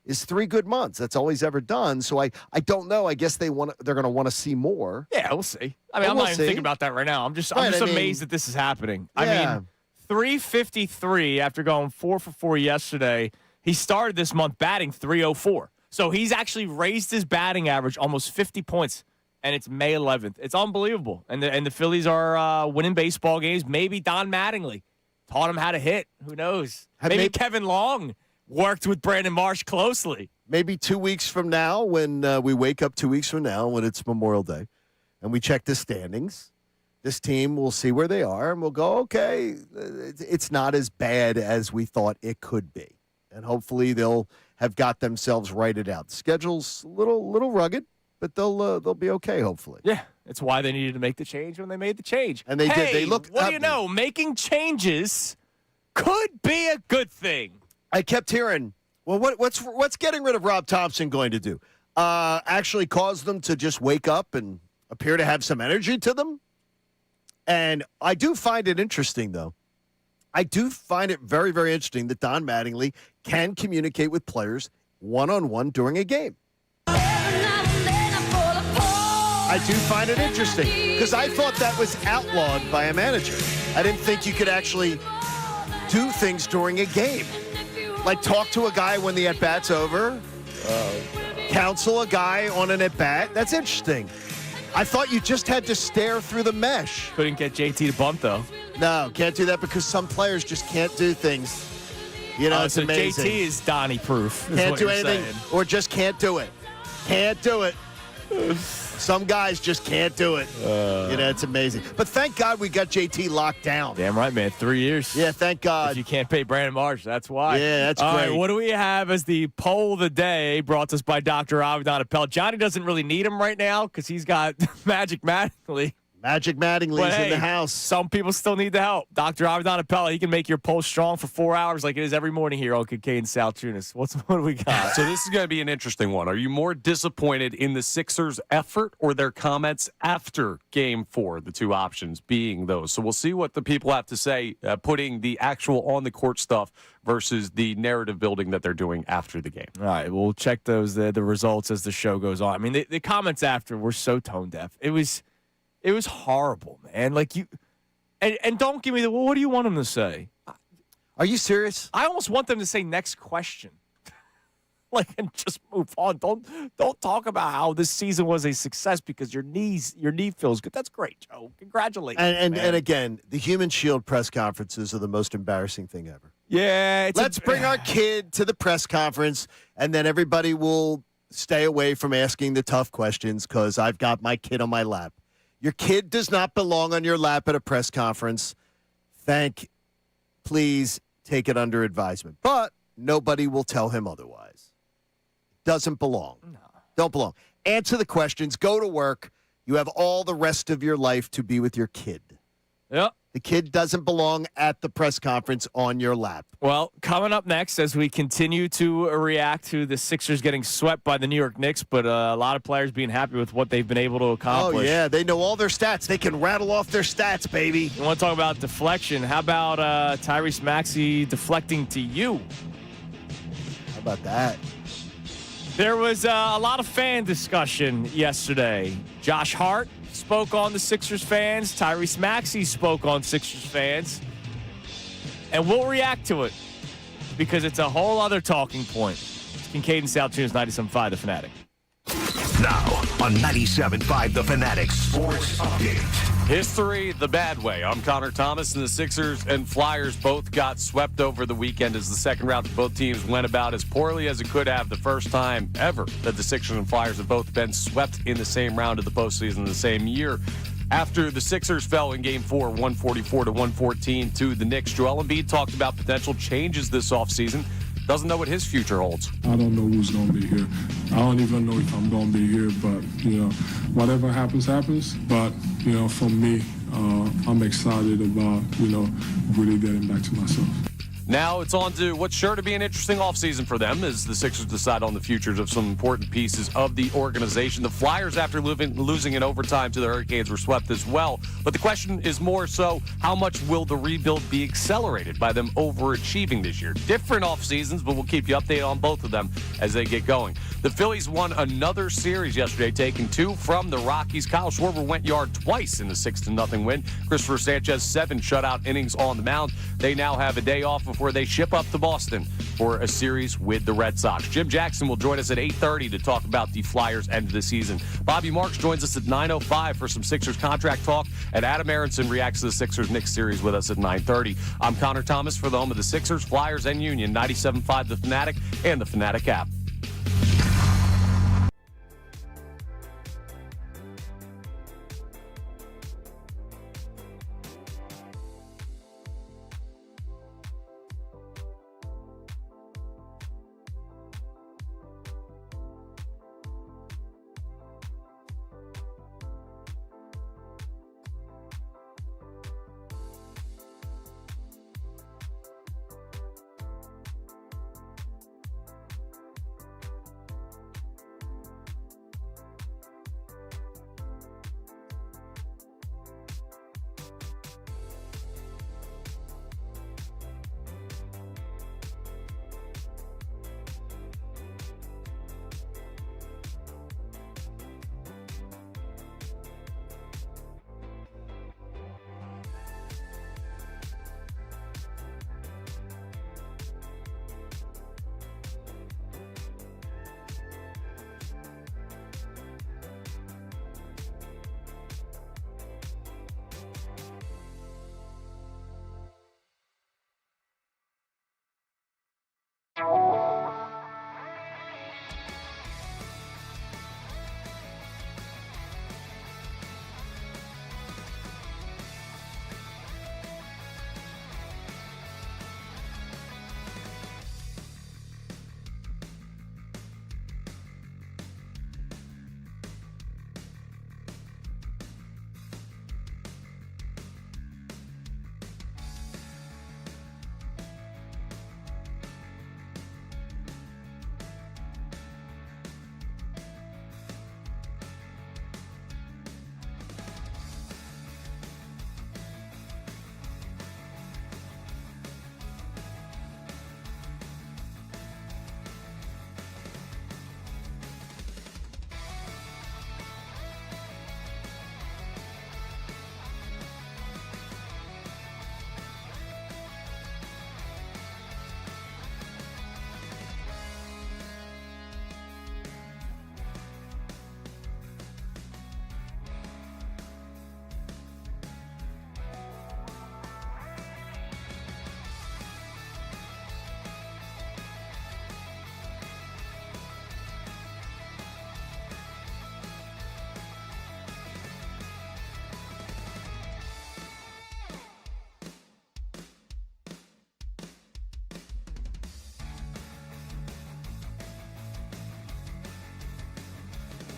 Is 3 good months. That's all he's ever done. So I don't know. I guess they're going to want to see more. Yeah, we'll see. I mean, I'm not even thinking about that right now. I'm just amazed that this is happening. Yeah. I mean, 353 after going 4 for 4 yesterday. He started this month batting 304. So he's actually raised his batting average almost 50 points, and it's May 11th. It's unbelievable. And the Phillies are winning baseball games. Maybe Don Mattingly taught him how to hit. Who knows? Maybe Kevin Long worked with Brandon Marsh closely. Maybe 2 weeks from now, when we wake up 2 weeks from now, when it's Memorial Day, and we check the standings, this team will see where they are, and we'll go, okay, it's not as bad as we thought it could be. And hopefully they'll have got themselves righted out. The schedule's a little rugged, but they'll be okay, hopefully. Yeah, it's why they needed to make the change when they made the change. And they did. They looked. What do you know? Making changes could be a good thing. I kept hearing, well, what's getting rid of Rob Thompson going to do? Actually cause them to just wake up and appear to have some energy to them? And I do find it interesting, though. I do find it very, very interesting that Don Mattingly can communicate with players one-on-one during a game. I do find it interesting because I thought that was outlawed by a manager. I didn't think you could actually do things during a game. Like talk to a guy when the at-bat's over. counsel a guy on an at-bat. That's interesting. I thought you just had to stare through the mesh. Couldn't get JT to bunt, though. No, can't do that because some players just can't do things. It's so amazing. JT is Donnie proof. Can't do anything or just can't do it. Can't do it. Some guys just can't do it. It's amazing. But thank God we got JT locked down. Damn right, man. 3 years. Yeah, thank God. If you can't pay Brandon Marsh, that's why. Yeah, that's All great. right, what do we have as the poll of the day brought to us by Dr. Avedon Appel? Johnny doesn't really need him right now because he's got Magic Mattingly. Magic Mattingly's in the house. Some people still need the help. Dr. Avedon Appel, he can make your poll strong for 4 hours like it is every morning here on Kincade Salciunas. What do we got? So this is going to be an interesting one. Are you more disappointed in the Sixers' effort or their comments after Game 4? The two options being those. So we'll see what the people have to say, putting the actual on-the-court stuff versus the narrative building that they're doing after the game. All right, we'll check those the results as the show goes on. I mean, the comments after were so tone-deaf. It was horrible, man. Like and don't give me well, what do you want them to say? Are you serious? I almost want them to say next question. And just move on. Don't talk about how this season was a success because your knee feels good. That's great, Joe. Congratulations. And again, the Human Shield press conferences are the most embarrassing thing ever. Yeah, let's bring our kid to the press conference, and then everybody will stay away from asking the tough questions because I've got my kid on my lap. Your kid does not belong on your lap at a press conference. Please take it under advisement. But nobody will tell him otherwise. Doesn't belong. No. Don't belong. Answer the questions. Go to work. You have all the rest of your life to be with your kid. Yep. The kid doesn't belong at the press conference on your lap. Well, coming up next, as we continue to react to the Sixers getting swept by the New York Knicks, but a lot of players being happy with what they've been able to accomplish. Oh, yeah. They know all their stats. They can rattle off their stats, baby. You want to talk about deflection? How about Tyrese Maxey deflecting to you? How about that? There was a lot of fan discussion yesterday. Josh Hart spoke on the Sixers fans. Tyrese Maxey spoke on Sixers fans. And we'll react to it because it's a whole other talking point. It's Kincade and Salciunas, 97.5 The Fanatic. Now on 97.5 The Fanatic Sports Update. History the bad way. I'm Connor Thomas, and the Sixers and Flyers both got swept over the weekend as the second round for both teams went about as poorly as it could have. The first time ever that the Sixers and Flyers have both been swept in the same round of the postseason the same year. After the Sixers fell in Game 4, 144-114 to the Knicks, Joel Embiid talked about potential changes this offseason. Doesn't know what his future holds. I don't know who's going to be here. I don't even know if I'm going to be here, but, whatever happens, happens. But, for me, I'm excited about, really getting back to myself. Now it's on to what's sure to be an interesting offseason for them as the Sixers decide on the futures of some important pieces of the organization. The Flyers, after losing in overtime to the Hurricanes, were swept as well. But the question is more so, how much will the rebuild be accelerated by them overachieving this year? Different offseasons, but we'll keep you updated on both of them as they get going. The Phillies won another series yesterday, taking 2 from the Rockies. Kyle Schwarber went yard twice in the 6-0 win. Christopher Sanchez, 7 shutout innings on the mound. They now have a day off before they ship up to Boston for a series with the Red Sox. Jim Jackson will join us at 8:30 to talk about the Flyers' end of the season. Bobby Marks joins us at 9:05 for some Sixers contract talk, and Adam Aronson reacts to the Sixers-Knicks series with us at 9:30. I'm Connor Thomas for the home of the Sixers, Flyers, and Union, 97.5 The Fanatic and the Fanatic app.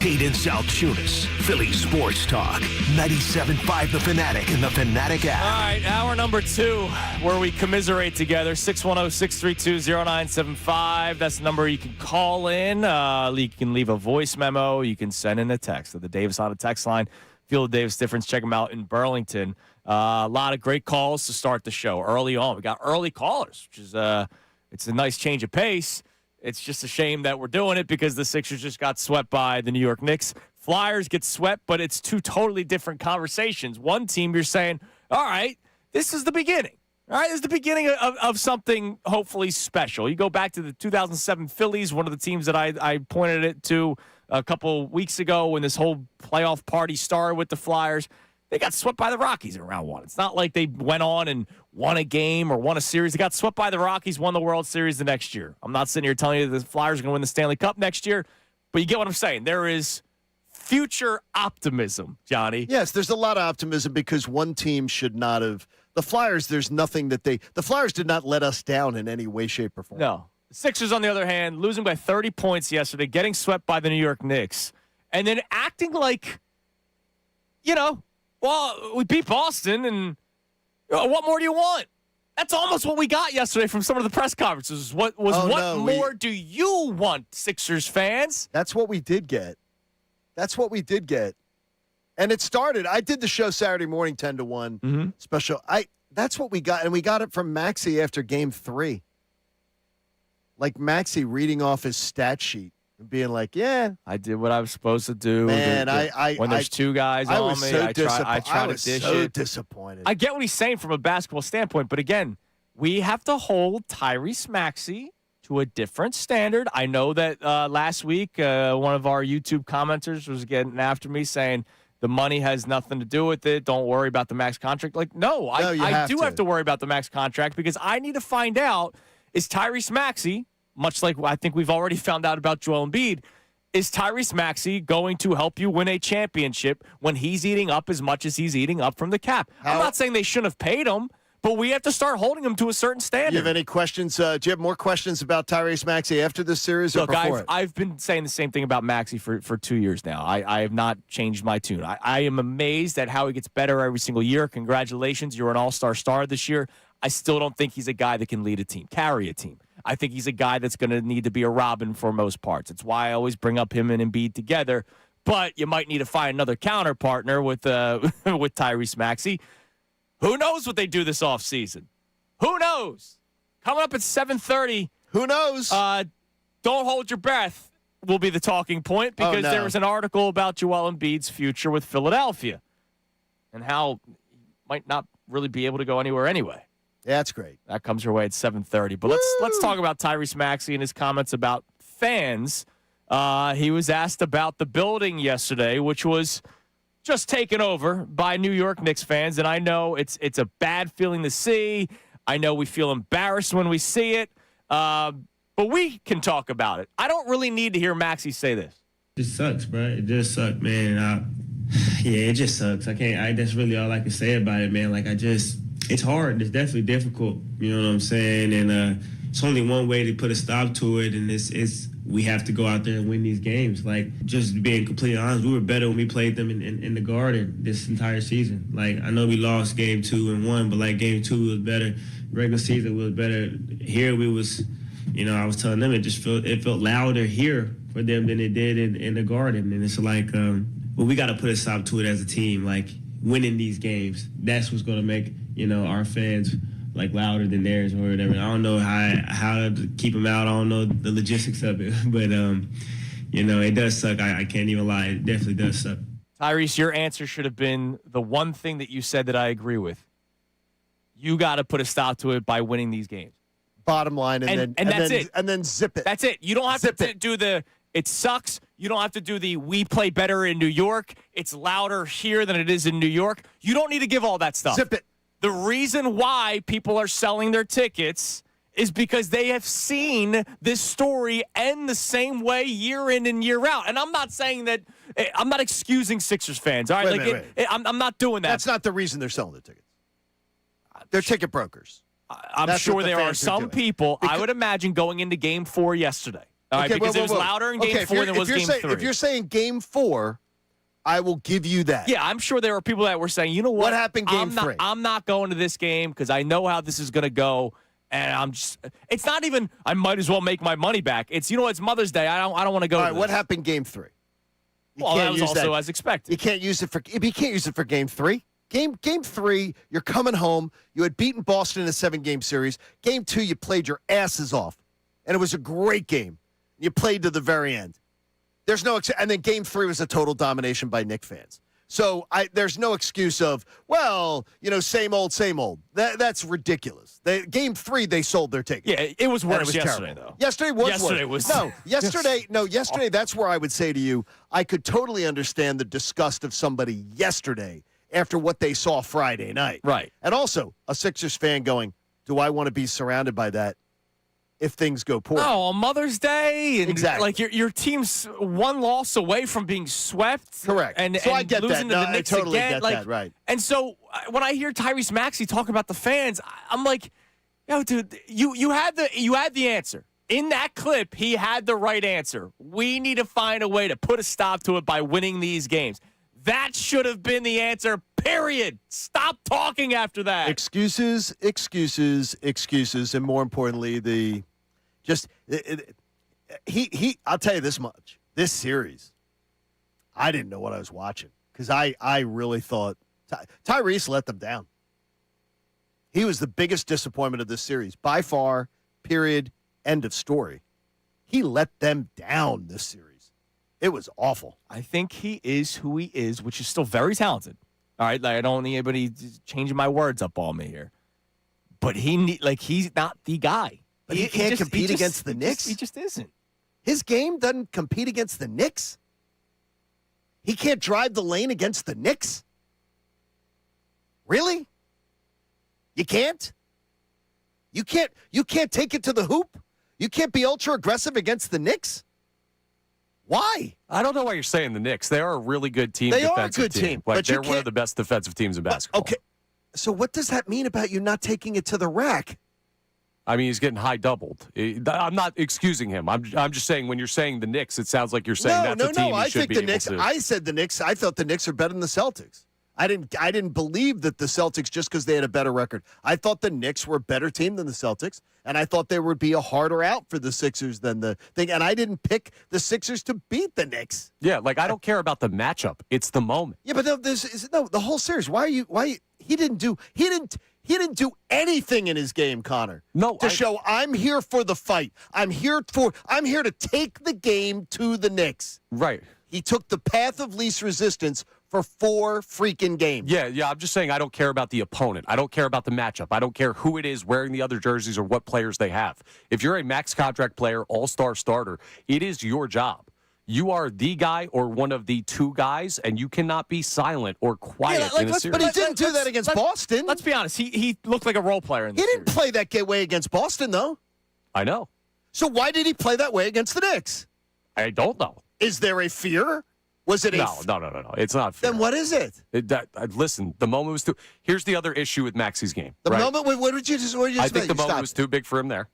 Kincade Salciunas, Phillies Sports Talk, 97.5 The Fanatic and the Fanatic app. All right, hour number 2, where we commiserate together. 610-632-0975. That's the number you can call in. You can leave a voice memo. You can send in a text at the Davis on a text line. Feel the Davis difference. Check them out in Burlington. A lot of great calls to start the show early on. We got early callers, which is it's a nice change of pace. It's just a shame that we're doing it because the Sixers just got swept by the New York Knicks. Flyers get swept, but it's two totally different conversations. One team, you're saying, all right, this is the beginning. All right, this is the beginning of something hopefully special. You go back to the 2007 Phillies, one of the teams that I pointed it to a couple weeks ago when this whole playoff party started with the Flyers. They got swept by the Rockies in round 1. It's not like they went on and won a game or won a series. They got swept by the Rockies, won the World Series the next year. I'm not sitting here telling you the Flyers are going to win the Stanley Cup next year, but you get what I'm saying. There is future optimism, Johnny. Yes, there's a lot of optimism because one team should not have. The Flyers, there's nothing that the Flyers did not let us down in any way, shape, or form. No. The Sixers, on the other hand, losing by 30 points yesterday, getting swept by the New York Knicks, and then acting like, well, we beat Boston, and what more do you want? That's almost what we got yesterday from some of the press conferences. What more do you want, Sixers fans? That's what we did get. And it started. I did the show Saturday morning, 10 to 1 special. That's what we got, and we got it from Maxey after Game 3. Like Maxey reading off his stat sheet. Being like, yeah, I did what I was supposed to do. Man, when there's two guys on me, I try to dish it. I was so disappointed. I get what he's saying from a basketball standpoint, but again, we have to hold Tyrese Maxey to a different standard. I know that last week one of our YouTube commenters was getting after me saying the money has nothing to do with it. Don't worry about the max contract. Like, no, I do have to worry about the max contract because I need to find out, is Tyrese Maxey, much like I think we've already found out about Joel Embiid, is Tyrese Maxey going to help you win a championship when he's eating up as much as he's eating up from the cap? I'm not saying they shouldn't have paid him, but we have to start holding him to a certain standard. Do you have any questions? Do you have more questions about Tyrese Maxey after this series or before it? I've been saying the same thing about Maxey for 2 years now. I have not changed my tune. I am amazed at how he gets better every single year. Congratulations. You're an all-star star this year. I still don't think he's a guy that can lead a team, carry a team. I think he's a guy that's going to need to be a Robin for most parts. It's why I always bring up him and Embiid together. But you might need to find another counterpartner with with Tyrese Maxey. Who knows what they do this offseason? Who knows? Coming up at 7:30. Who knows? Don't hold your breath will be the talking point because there was an article about Joel Embiid's future with Philadelphia and how he might not really be able to go anywhere anyway. Yeah, that's great. That comes your way at 7:30. But let's talk about Tyrese Maxey and his comments about fans. He was asked about the building yesterday, which was just taken over by New York Knicks fans. And I know it's a bad feeling to see. I know we feel embarrassed when we see it. But we can talk about it. I don't really need to hear Maxey say this. It sucks, bro. It just sucks, man. Yeah, it just sucks. That's really all I can say about it, man. It's hard. It's definitely difficult. You know what I'm saying? And it's only one way to put a stop to it, and it's we have to go out there and win these games. Like, just being completely honest, we were better when we played them in the Garden this entire season. Like, I know we lost game 2 and 1, but like game 2 was better. Regular season was better. Here we was, I was telling them it felt louder here for them than it did in the Garden. And it's like, but we got to put a stop to it as a team. Like, winning these games, that's what's going to make, our fans like louder than theirs or whatever. I don't know how to keep them out. I don't know the logistics of it, but it does suck. I can't even lie. It definitely does suck. Tyrese, your answer should have been the one thing that you said that I agree with. You got to put a stop to it by winning these games. Bottom line, and that's it. And then zip it. That's it. You don't have to do the it sucks. You don't have to do the we play better in New York. It's louder here than it is in New York. You don't need to give all that stuff. Zip it. The reason why people are selling their tickets is because they have seen this story end the same way year in and year out. And I'm not saying that – I'm not excusing Sixers fans. All right, wait. I'm not doing that. That's not the reason they're selling their tickets. They're ticket brokers. I'm sure there are some people, I would imagine, going into Game 4 yesterday. All right, because it was louder in Game 4 than it was Game 3. If you're saying Game 4, I will give you that. Yeah, I'm sure there were people that were saying, you know what? What happened Game 3? I'm not going to this game because I know how this is going to go. And it's not even, I might as well make my money back. It's, it's Mother's Day. I don't want to go. All to right, this. what happened Game 3? Well, that was also as expected. You can't use it for Game 3. Game 3, you're coming home. You had beaten Boston in a 7-game series. Game 2, you played your asses off. And it was a great game. You played to the very end. There's no and then Game 3 was a total domination by Knicks fans. So there's no excuse of, same old, same old. That's ridiculous. Game 3, they sold their ticket. Yeah, it was worse yesterday, though. Yesterday was worse. Yesterday, that's where I would say to you, I could totally understand the disgust of somebody yesterday after what they saw Friday night. Right. And also, a Sixers fan going, do I want to be surrounded by that if things go poorly? Oh, on Mother's Day. And exactly. Like your team's one loss away from being swept. Correct. And I get losing that. to the Knicks I totally again. get that, right. And so when I hear Tyrese Maxey talk about the fans, I'm like, dude, you had the answer. In that clip, he had the right answer. We need to find a way to put a stop to it by winning these games. That should have been the answer, period. Stop talking after that. Excuses, and more importantly, I'll tell you this much. This series, I didn't know what I was watching because I really thought Tyrese let them down. He was the biggest disappointment of this series, by far, period, end of story. He let them down this series. It was awful. I think he is who he is, which is still very talented. All right, I don't need anybody changing my words up on me here. But he's not the guy. But he can't compete against the Knicks? He just isn't. His game doesn't compete against the Knicks? He can't drive the lane against the Knicks? Really? You can't? You can't take it to the hoop? You can't be ultra aggressive against the Knicks? Why? I don't know why you're saying the Knicks. They are a really good team. They are a good team. But they're one of the best defensive teams in basketball. Okay. So what does that mean about you not taking it to the rack? I mean, he's getting high doubled. I'm not excusing him. I'm just saying when you're saying the Knicks, it sounds like you're saying that's a team he should be able to. I said the Knicks. I thought the Knicks are better than the Celtics. I didn't believe that the Celtics, just because they had a better record. I thought the Knicks were a better team than the Celtics, and I thought there would be a harder out for the Sixers than the thing. And I didn't pick the Sixers to beat the Knicks. Yeah, I don't care about the matchup. It's the moment. Yeah, but the whole series. Why he didn't do anything in his game, Connor. No, to show I'm here for the fight. I'm here to take the game to the Knicks. Right. He took the path of least resistance for 4 freaking games. Yeah. I'm just saying I don't care about the opponent. I don't care about the matchup. I don't care who it is wearing the other jerseys or what players they have. If you're a max contract player, all-star starter, it is your job. You are the guy or one of the 2 guys, and you cannot be silent or quiet in a series. But he didn't do that against Boston. Let's be honest. He looked like a role player in this He didn't play that way against Boston, though. I know. So why did he play that way against the Knicks? I don't know. Is there a fear? Was it No. It's not fair. Then what is it? Listen, the moment was too. Here's the other issue with Maxey's game. The moment. What did you just? I think the moment was too big for him there.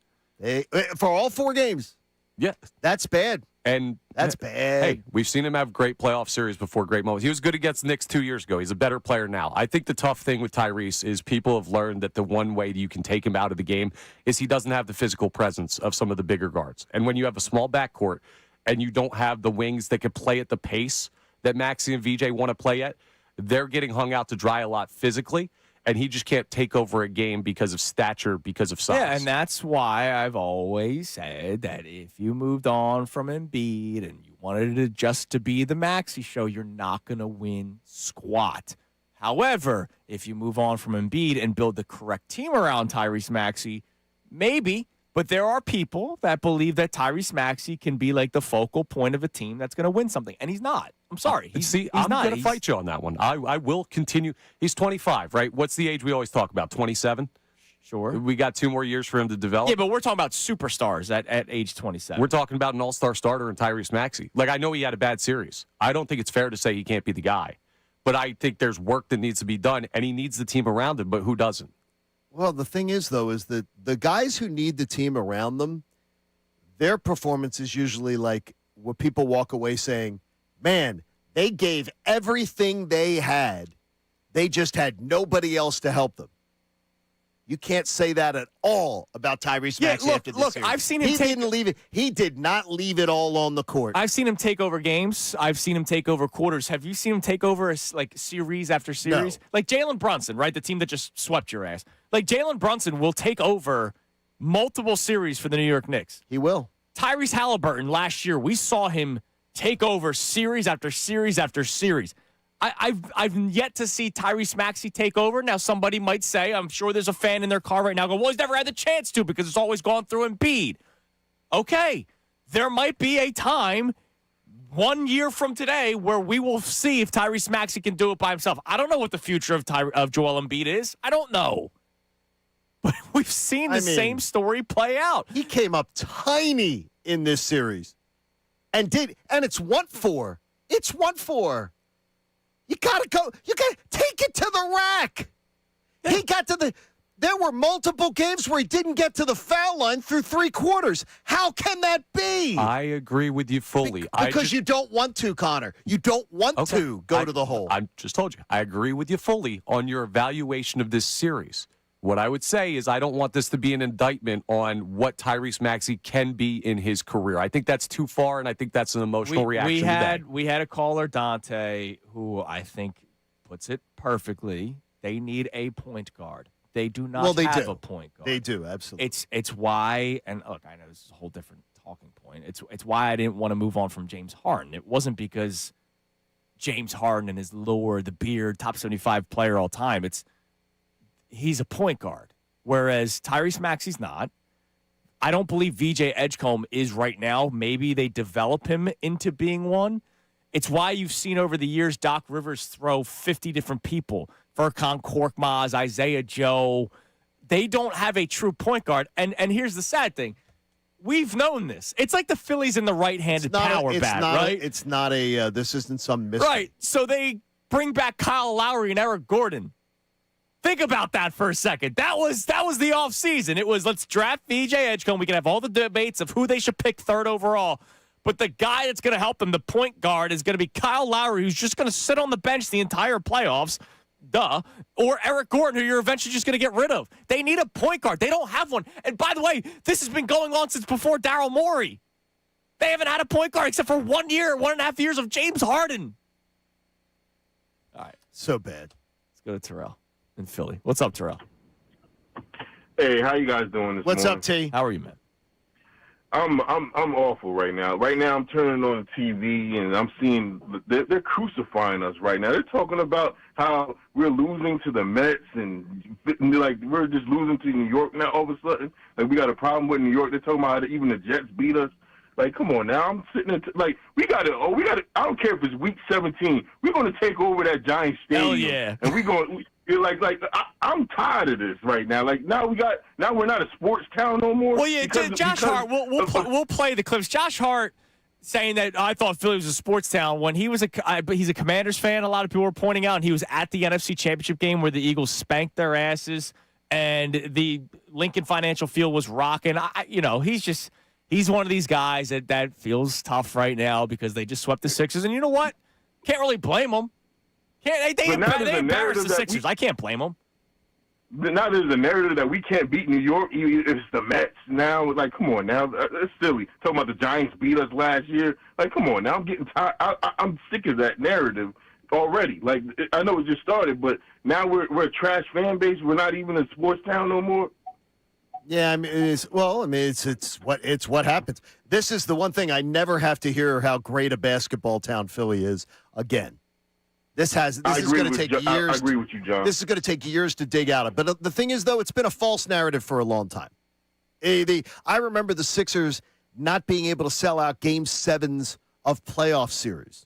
For all 4 games. Yeah, that's bad. And that's bad. Hey, we've seen him have great playoff series before, great moments. He was good against the Knicks 2 years ago. He's a better player now. I think the tough thing with Tyrese is people have learned that the one way you can take him out of the game is he doesn't have the physical presence of some of the bigger guards. And when you have a small backcourt and you don't have the wings that can play at the pace that Maxey and VJ want to play at, they're getting hung out to dry a lot physically, and he just can't take over a game because of stature, because of size. Yeah, and that's why I've always said that if you moved on from Embiid and you wanted it just to be the Maxey show, you're not going to win squat. However, if you move on from Embiid and build the correct team around Tyrese Maxey, maybe. But there are people that believe that Tyrese Maxey can be like the focal point of a team that's going to win something, and he's not. I'm sorry. I'm going to fight you on that one. I will continue. He's 25, right? What's the age we always talk about, 27? Sure. We got 2 more years for him to develop. Yeah, but we're talking about superstars at age 27. We're talking about an all-star starter in Tyrese Maxey. I know he had a bad series. I don't think it's fair to say he can't be the guy. But I think there's work that needs to be done, and he needs the team around him, but who doesn't? Well, the thing is, though, is that the guys who need the team around them, their performance is usually like what people walk away saying, man, they gave everything they had. They just had nobody else to help them. You can't say that at all about Tyrese Maxey after this series. I've seen him didn't leave it. He did not leave it all on the court. I've seen him take over games. I've seen him take over quarters. Have you seen him take over series after series? No. Like Jalen Brunson, right? The team that just swept your ass. Like Jalen Brunson will take over multiple series for the New York Knicks. He will. Tyrese Halliburton last year, we saw him take over series after series after series. I've yet to see Tyrese Maxey take over. Now, somebody might say, I'm sure there's a fan in their car right now going, well, he's never had the chance to because it's always gone through Embiid. Okay, there might be a time 1 year from today where we will see if Tyrese Maxey can do it by himself. I don't know what the future of Joel Embiid is. I don't know. But we've seen the same story play out. He came up tiny in this series and it's 1-4. It's 1-4. You got to go. You got to take it to the rack. He got to there were multiple games where he didn't get to the foul line through 3 quarters. How can that be? I agree with you fully. Because you don't want to, Connor. You don't want to go to the hole. I just told you. I agree with you fully on your evaluation of this series. What I would say is I don't want this to be an indictment on what Tyrese Maxey can be in his career. I think that's too far, and I think that's an emotional reaction. We had a caller, Dante, who I think puts it perfectly. They need a point guard. They do not have a point guard. They do, absolutely. It's why, and look, I know this is a whole different talking point. It's why I didn't want to move on from James Harden. It wasn't because James Harden and his lure, the beard, top 75 player all time. He's a point guard, whereas Tyrese Maxey's not. I don't believe VJ Edgecombe is right now. Maybe they develop him into being one. It's why you've seen over the years Doc Rivers throw 50 different people. Furkan Korkmaz, Isaiah Joe. They don't have a true point guard. And here's the sad thing. We've known this. It's like the Phillies in the right-handed power bat, right? It's not this isn't some mystery. Right. So they bring back Kyle Lowry and Eric Gordon. Think about that for a second. That was the offseason. It was, let's draft VJ Edgecombe. We can have all the debates of who they should pick third overall. But the guy that's going to help them, the point guard, is going to be Kyle Lowry, who's just going to sit on the bench the entire playoffs. Duh. Or Eric Gordon, who you're eventually just going to get rid of. They need a point guard. They don't have one. And by the way, this has been going on since before Daryl Morey. They haven't had a point guard except for 1 year, 1.5 years of James Harden. All right. So bad. Let's go to Terrell in Philly. What's up, Terrell? Hey, how you guys doing this What's morning? up, T? How are you, man? I'm awful right now. Right now, I'm turning on the TV and I'm seeing they're crucifying us right now. They're talking about how we're losing to the Mets and like we're just losing to New York now. All of a sudden, like we got a problem with New York. They're talking about how even the Jets beat us. Like, come on now. I'm sitting there like we got to. I don't care if it's week 17. We're going to take over that Giants stadium. Hell yeah! And we're going. I'm tired of this right now. Like now we're not a sports town no more. Well, yeah, Josh Hart. We'll play the clips. Josh Hart saying that I thought Philly was a sports town when he was he's a Commanders fan. A lot of people were pointing out, and he was at the NFC Championship game where the Eagles spanked their asses, and the Lincoln Financial Field was rocking. He's one of these guys that feels tough right now because they just swept the Sixers, and you know what? Can't really blame them. They embarrassed the Sixers. I can't blame them. Now there's a narrative that we can't beat New York. It's the Mets now. Like, come on now. It's silly. Talking about the Giants beat us last year. Like, come on now. I'm getting tired. I'm sick of that narrative already. Like, I know it just started, but now we're a trash fan base. We're not even a sports town no more. Yeah, it's what happens. This is the one thing I never have to hear how great a basketball town Philly is again. This is going to take years. I agree with you, John. This is going to take years to dig out of. But the thing is, though, it's been a false narrative for a long time. I remember the Sixers not being able to sell out Game 7s of playoff series.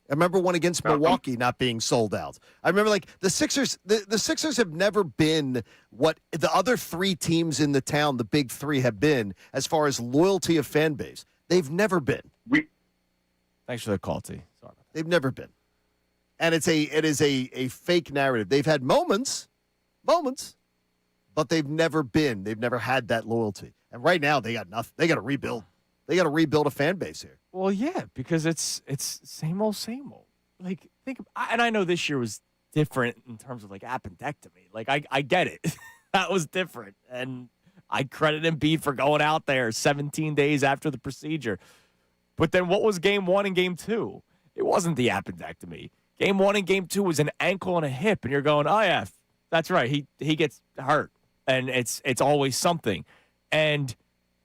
I remember one against Milwaukee not being sold out. I remember, like, the Sixers. The Sixers have never been what the other 3 teams in the town, the big 3, have been as far as loyalty of fan base. They've never been. Thanks for the call, T. Sorry about that. They've never been. And it is a fake narrative. They've had moments, but they've never had that loyalty. And right now they got nothing. They got to rebuild. They got to rebuild a fan base here. Well, yeah, because it's same old, same old. Like, and I know this year was different in terms of like appendectomy. Like, I get it. That was different. And I credit Embiid for going out there 17 days after the procedure. But then what was game 1 and game 2? It wasn't the appendectomy. Game 1 and game 2 was an ankle and a hip. And you're going, oh, yeah, that's right. He gets hurt. And it's always something. And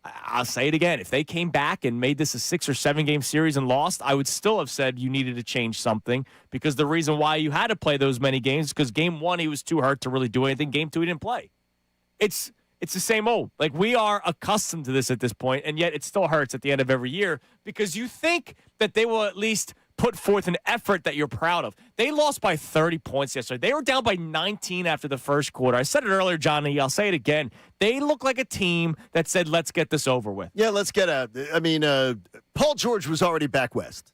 I'll say it again. If they came back and made this a 6 or 7 game series and lost, I would still have said you needed to change something, because the reason why you had to play those many games is because game 1 he was too hurt to really do anything. Game 2 he didn't play. It's the same old. Like, we are accustomed to this at this point, and yet it still hurts at the end of every year because you think that they will at least put forth an effort that you're proud of. They lost by 30 points yesterday. They were down by 19 after the first quarter. I said it earlier, Johnny. I'll say it again. They look like a team that said, let's get this over with. Yeah, let's get out. Paul George was already back west.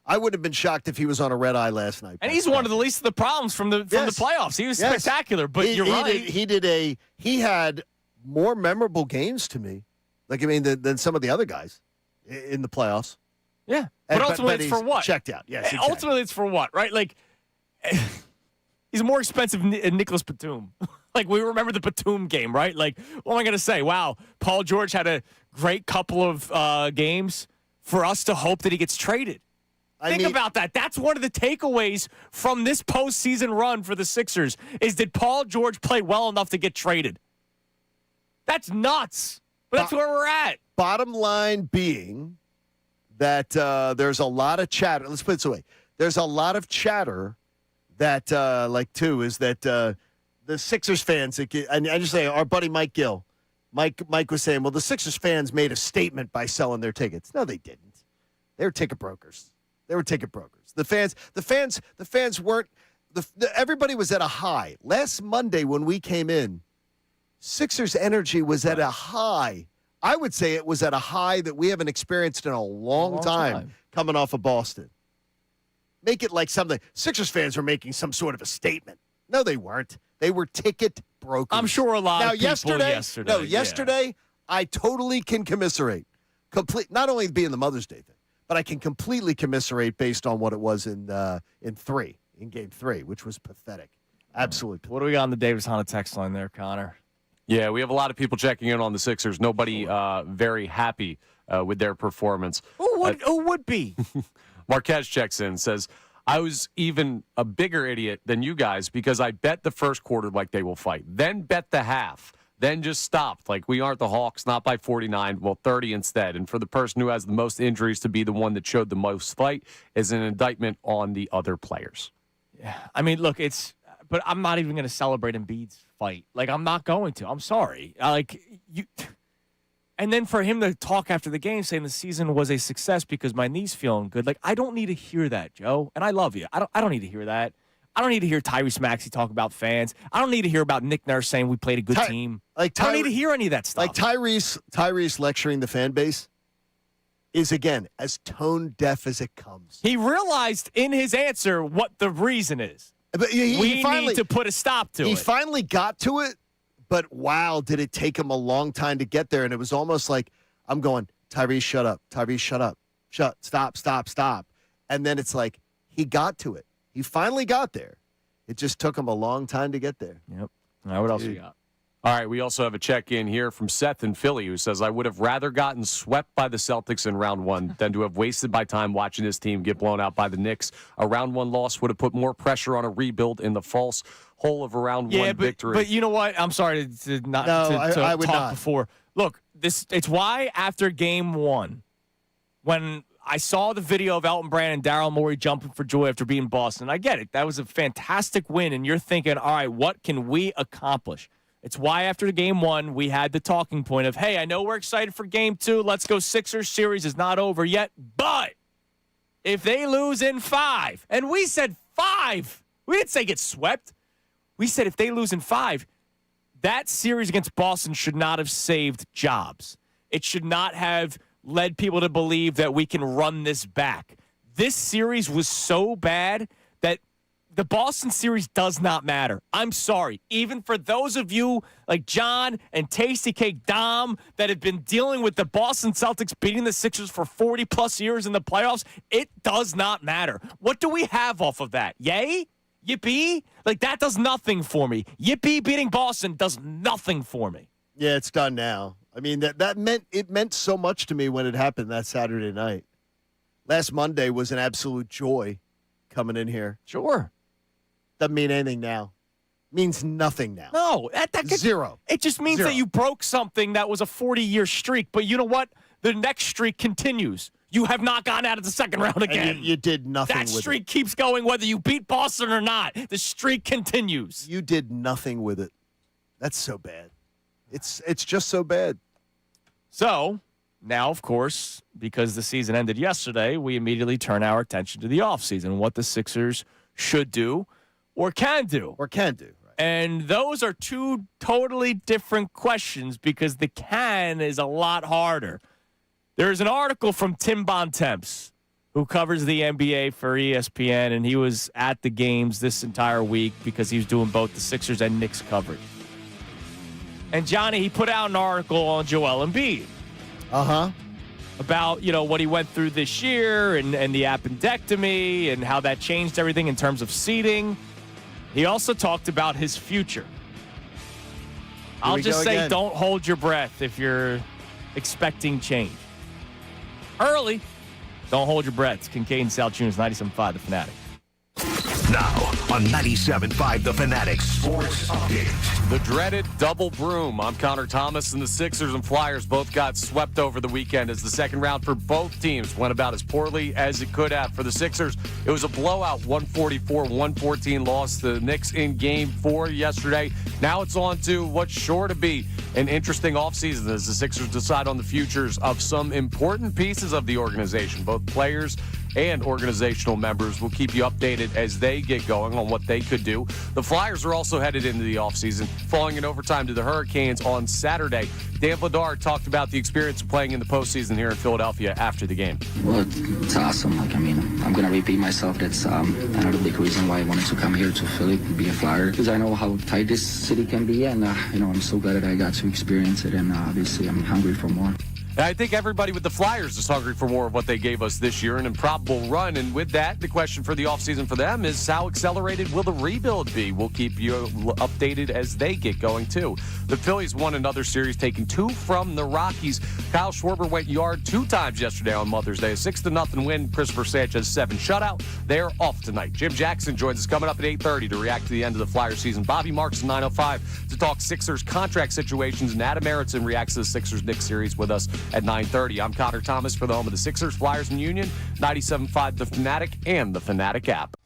I would have been shocked if he was on a red eye last night. And he's one of the least of the problems from the playoffs. He was spectacular, but you're right. He had more memorable games to me, than some of the other guys in the playoffs. Yeah, but ultimately it's for what? Checked out. Yes, exactly. Ultimately it's for what, right? Like, he's more expensive than Nicholas Batum. Like, we remember the Batum game, right? Like, what am I going to say? Wow, Paul George had a great couple of games for us to hope that he gets traded. Think about that. That's one of the takeaways from this postseason run for the Sixers is, did Paul George play well enough to get traded? That's nuts. But that's where we're at. Bottom line being that there's a lot of chatter. Let's put it this way. There's a lot of chatter that, the Sixers fans, and I just say our buddy Mike Gill, Mike was saying, well, the Sixers fans made a statement by selling their tickets. No, they didn't. They were ticket brokers. The fans weren't. Everybody was at a high. Last Monday when we came in, Sixers energy was at a high. I would say it was at a high that we haven't experienced in a long time coming off of Boston. Make it like something. Sixers fans were making some sort of a statement. No, they weren't. They were ticket brokers. I'm sure a lot of people yesterday, I totally can commiserate. Not only being the Mother's Day thing, but I can completely commiserate based on what it was in game 3, which was pathetic. Absolutely pathetic. What do we got on the Davis Honda text line there, Connor? Yeah, we have a lot of people checking in on the Sixers. Nobody very happy with their performance. Who would be? Marquez checks in, says, I was even a bigger idiot than you guys because I bet the first quarter like they will fight, then bet the half, then just stopped. Like, we aren't the Hawks, not by 49, well, 30 instead. And for the person who has the most injuries to be the one that showed the most fight is an indictment on the other players. Yeah, I mean, look, but I'm not even going to celebrate Embiid's fight. Like, I'm not going to. I'm sorry. And then for him to talk after the game saying the season was a success because my knee's feeling good. Like, I don't need to hear that, Joe. And I love you. I don't need to hear that. I don't need to hear Tyrese Maxey talk about fans. I don't need to hear about Nick Nurse saying we played a good team. I don't need to hear any of that stuff. Like Tyrese lecturing the fan base is, again, as tone deaf as it comes. He realized in his answer what the reason is. But we need to put a stop to it. He finally got to it, but wow, did it take him a long time to get there. And it was almost like I'm going, Tyrese, shut up. Tyrese, shut up. Stop. And then it's like he got to it. He finally got there. It just took him a long time to get there. Yep. All right, what else we got? All right, we also have a check-in here from Seth in Philly who says, I would have rather gotten swept by the Celtics in round one than to have wasted my time watching this team get blown out by the Knicks. A round one loss would have put more pressure on a rebuild in the false hole of a round one victory. But you know what? I'm sorry to I would talk not. Before. Look, it's why after game one, when I saw the video of Elton Brand and Daryl Morey jumping for joy after beating Boston, I get it. That was a fantastic win, and you're thinking, all right, what can we accomplish? It's why after game one, we had the talking point of, hey, I know we're excited for game two. Let's go. Sixers series is not over yet. But if they lose in 5, and we said 5, we didn't say get swept. We said if they lose in 5, that series against Boston should not have saved jobs. It should not have led people to believe that we can run this back. This series was so bad that the Boston series does not matter. I'm sorry. Even for those of you like John and Tasty Cake Dom that have been dealing with the Boston Celtics beating the Sixers for 40-plus years in the playoffs, it does not matter. What do we have off of that? Yay? Yippee? Like, that does nothing for me. Yippee beating Boston does nothing for me. Yeah, it's done now. I mean, that meant so much to me when it happened that Saturday night. Last Monday was an absolute joy coming in here. Sure. Doesn't mean anything now. Means nothing now. No. Zero. It just means that you broke something that was a 40-year streak. But you know what? The next streak continues. You have not gotten out of the second round again. And you did nothing with it. That streak keeps going whether you beat Boston or not. The streak continues. You did nothing with it. That's so bad. It's just so bad. So, now, of course, because the season ended yesterday, we immediately turn our attention to the offseason, what the Sixers should do or can do. Right. And those are two totally different questions because the can is a lot harder. There's an article from Tim Bontemps, who covers the NBA for ESPN, and he was at the games this entire week because he was doing both the Sixers and Knicks coverage. And Johnny, he put out an article on Joel Embiid. About, what he went through this year and the appendectomy and how that changed everything in terms of seeding. He also talked about his future. I'll just say again. Don't hold your breath if you're expecting change. Early, don't hold your breath. Kincade Salciunas, 97.5, The Fanatic. Now on 97.5 The Fanatic Sports Update. The dreaded double broom. I'm Connor Thomas, and the Sixers and Flyers both got swept over the weekend as the second round for both teams went about as poorly as it could have. For the Sixers, it was a blowout 144-114 loss to the Knicks in Game 4 yesterday. Now it's on to what's sure to be an interesting offseason as the Sixers decide on the futures of some important pieces of the organization. Both players and organizational members will keep you updated as they get going on what they could do. The Flyers are also headed into the offseason, falling in overtime to the Hurricanes on Saturday. Dan Vladar talked about the experience of playing in the postseason here in Philadelphia after the game. Well, it's awesome. I'm going to repeat myself. That's another big reason why I wanted to come here to Philly, be a Flyer, because I know how tight this city can be, and I'm so glad that I got to experience it, and obviously I'm hungry for more. And I think everybody with the Flyers is hungry for more of what they gave us this year, an improbable run. And with that, the question for the offseason for them is how accelerated will the rebuild be? We'll keep you updated as they get going, too. The Phillies won another series, taking 2 from the Rockies. Kyle Schwarber went yard 2 times yesterday on Mother's Day. A 6-0 win. Christopher Sanchez 7 shutout. They're off tonight. Jim Jackson joins us coming up at 8:30 to react to the end of the Flyers season. Bobby Marks at 9:05 to talk Sixers contract situations. And Adam Erickson reacts to the Sixers-Knicks series with us at 9:30. I'm Connor Thomas for the home of the Sixers, Flyers, and Union, 97.5 The Fanatic and the Fanatic app.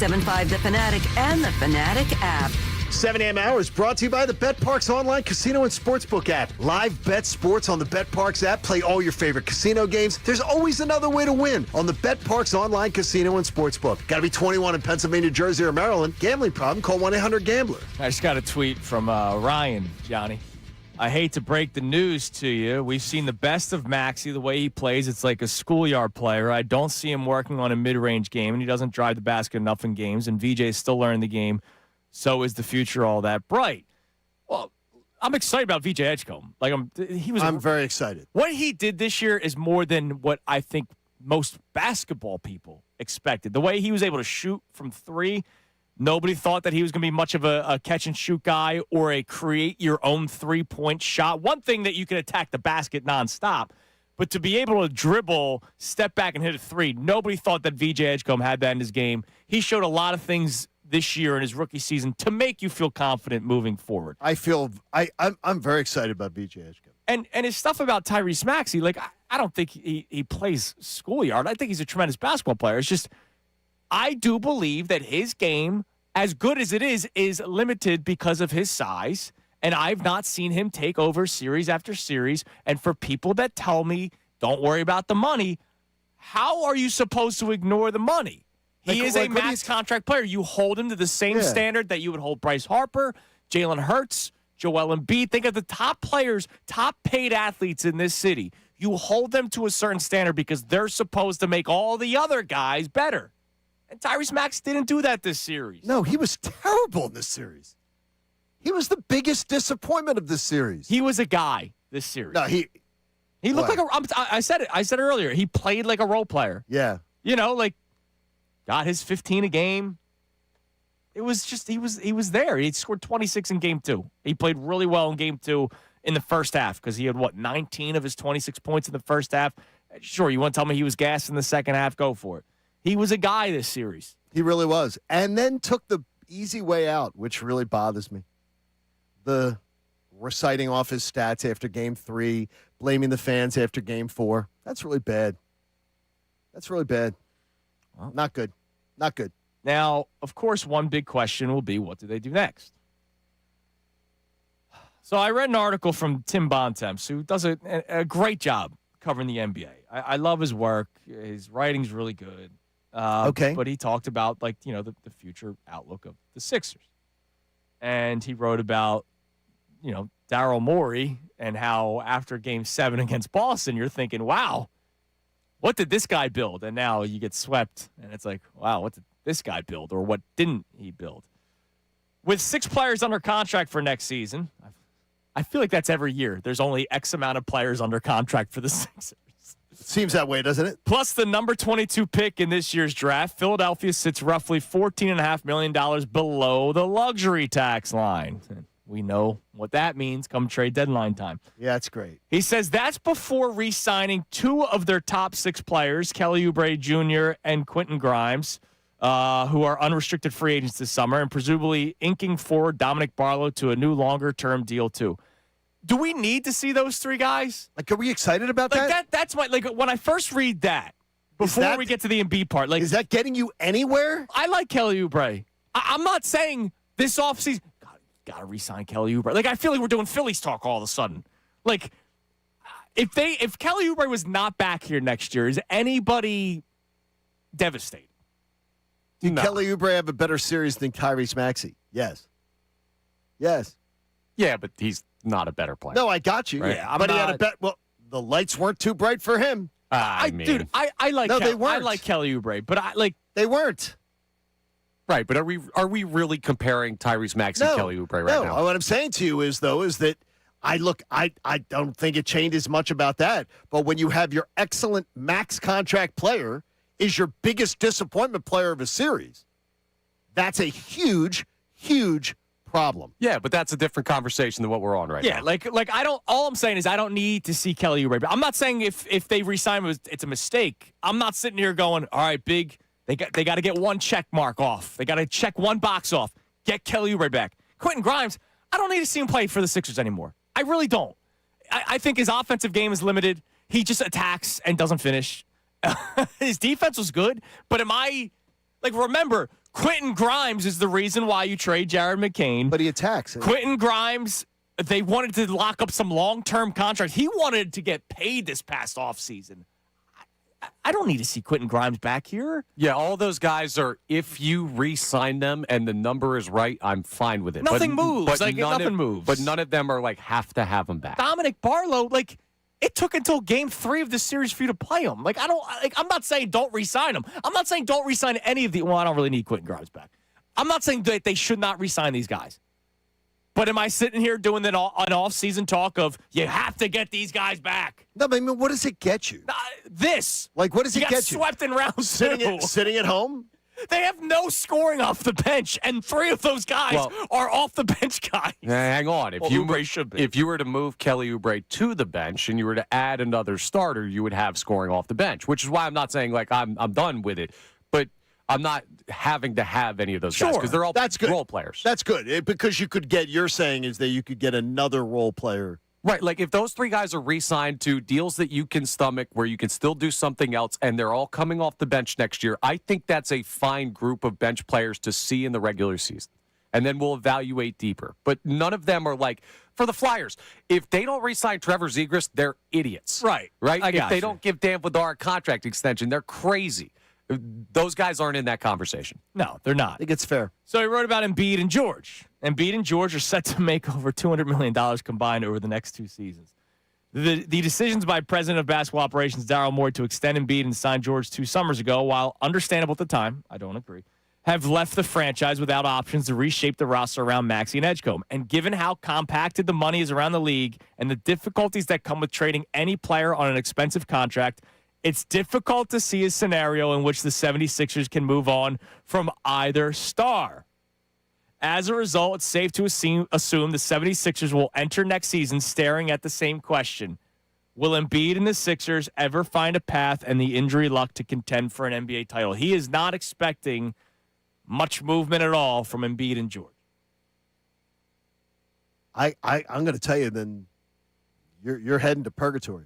97.5 The Fanatic and the Fanatic app. 7 a.m. hour is brought to you by the BetParks online casino and sportsbook app. Live bet sports on the BetParks app. Play all your favorite casino games. There's always another way to win on the BetParks online casino and sportsbook. Got to be 21 in Pennsylvania, Jersey, or Maryland. Gambling problem? Call 1-800-GAMBLER. I just got a tweet from Ryan, Johnny. I hate to break the news to you. We've seen the best of Maxey, the way he plays. It's like a schoolyard player. I don't see him working on a mid-range game, and he doesn't drive the basket enough in games, and VJ is still learning the game. So is the future all that bright? Well, I'm excited about VJ Edgecombe. I'm very excited. What he did this year is more than what I think most basketball people expected. The way he was able to shoot from three, nobody thought that he was going to be much of a catch-and-shoot guy or a create-your-own three-point shot. One thing that you can attack the basket nonstop, but to be able to dribble, step back, and hit a three, nobody thought that VJ Edgecombe had that in his game. He showed a lot of things this year in his rookie season to make you feel confident moving forward. I'm very excited about VJ Edgecombe. And his stuff about Tyrese Maxey, I don't think he plays schoolyard. I think he's a tremendous basketball player. It's just I do believe that his game, as good as it is limited because of his size, and I've not seen him take over series after series. And for people that tell me, don't worry about the money, how are you supposed to ignore the money? He is a max contract player. You hold him to the same standard that you would hold Bryce Harper, Jalen Hurts, Joel Embiid. Think of the top players, top paid athletes in this city. You hold them to a certain standard because they're supposed to make all the other guys better. And Tyrese Maxey didn't do that this series. No, he was terrible in this series. He was the biggest disappointment of this series. He was a guy this series. No, he looked like I said it. I said it earlier. He played like a role player. Yeah. Got his 15 a game. It was just he was there. He scored 26 in game 2. He played really well in game 2 in the first half because he had 19 of his 26 points in the first half. Sure, you want to tell me he was gassed in the second half? Go for it. He was a guy this series. He really was. And then took the easy way out, which really bothers me. The reciting off his stats after game 3, blaming the fans after game 4. That's really bad. Well, not good. Not good. Now, of course, one big question will be, what do they do next? So I read an article from Tim Bontemps, who does a great job covering the NBA. I love his work. His writing's really good. Okay. But he talked about, the future outlook of the Sixers. And he wrote about, Daryl Morey and how after Game 7 against Boston, you're thinking, wow, what did this guy build? And now you get swept, and it's like, wow, what did this guy build, or what didn't he build? With 6 players under contract for next season, I feel like that's every year. There's only X amount of players under contract for the Sixers. It seems that way, doesn't it? Plus the number 22 pick in this year's draft, Philadelphia sits roughly $14.5 million below the luxury tax line. We know what that means come trade deadline time. Yeah, that's great. He says that's before re-signing 2 of their top 6 players, Kelly Oubre Jr. and Quentin Grimes, who are unrestricted free agents this summer, and presumably inking forward Dominic Barlow to a new longer-term deal, too. Do we need to see those 3 guys? Are we excited about that? That's my, when I first read that, before we get to the Embiid part. Is that getting you anywhere? I like Kelly Oubre. I'm not saying this offseason, got to re-sign Kelly Oubre. I feel like we're doing Phillies talk all of a sudden. If Kelly Oubre was not back here next year, is anybody devastated? Did Kelly Oubre have a better series than Tyrese Maxey? Yes. Yeah, but he's not a better player. No, I got you. Right. Yeah, but he had a bet. Well, the lights weren't too bright for him. I like. No, they weren't. I like Kelly Oubre, but they weren't. Right, but are we really comparing Tyrese Maxey and Kelly Oubre right now? No, what I'm saying to you is that I don't think it changed as much about that. But when you have your excellent max contract player is your biggest disappointment player of a series, that's a huge, huge problem. Yeah, but that's a different conversation than what we're on right now. Yeah, all I'm saying is I don't need to see Kelly Oubre. I'm not saying if they re-sign him, it's a mistake. I'm not sitting here going, all right, big. They got to get one check mark off. They got to check one box off. Get Kelly Oubre back. Quentin Grimes, I don't need to see him play for the Sixers anymore. I really don't. I think his offensive game is limited. He just attacks and doesn't finish. His defense was good, but remember, Quentin Grimes is the reason why you trade Jared McCain. But he attacks. Quentin Grimes, they wanted to lock up some long-term contract. He wanted to get paid this past offseason. I don't need to see Quentin Grimes back here. Yeah, all those guys are, if you re-sign them and the number is right, I'm fine with it. Nothing moves. Nothing moves. But none of them are have to have him back. Dominic Barlow, it took until game 3 of the series for you to play him. I'm not saying don't re-sign him. I'm not saying don't re-sign any of the, well, I don't really need Quentin Grimes back. I'm not saying that they should not re-sign these guys. But am I sitting here doing an off-season talk of you have to get these guys back? No, but I mean, what does it get you? This. What does it get you? Swept in round 2. Sitting at home? They have no scoring off the bench, and 3 of those guys are off the bench guys. Hang on. If you were to move Kelly Oubre to the bench and you were to add another starter, you would have scoring off the bench, which is why I'm not saying I'm done with it. But I'm not having to have any of those guys because they're all role players. That's good because you're saying is that you could get another role player. Right, like if those 3 guys are re-signed to deals that you can stomach where you can still do something else and they're all coming off the bench next year, I think that's a fine group of bench players to see in the regular season. And then we'll evaluate deeper. But none of them are for the Flyers, if they don't re-sign Trevor Zegras, they're idiots. Right. If they don't give Dan Vladar a contract extension, they're crazy. Those guys aren't in that conversation. No, they're not. I think it's fair. So he wrote about Embiid and George. Embiid and George are set to make over $200 million combined over the next 2 seasons. The decisions by President of Basketball Operations Daryl Morey to extend Embiid and sign George 2 summers ago, while understandable at the time, I don't agree, have left the franchise without options to reshape the roster around Maxey and Edgecombe. And given how compacted the money is around the league and the difficulties that come with trading any player on an expensive contract, it's difficult to see a scenario in which the 76ers can move on from either star. As a result, it's safe to assume the 76ers will enter next season staring at the same question. Will Embiid and the Sixers ever find a path and the injury luck to contend for an NBA title? He is not expecting much movement at all from Embiid and George. I'm going to tell you then you're heading to purgatory.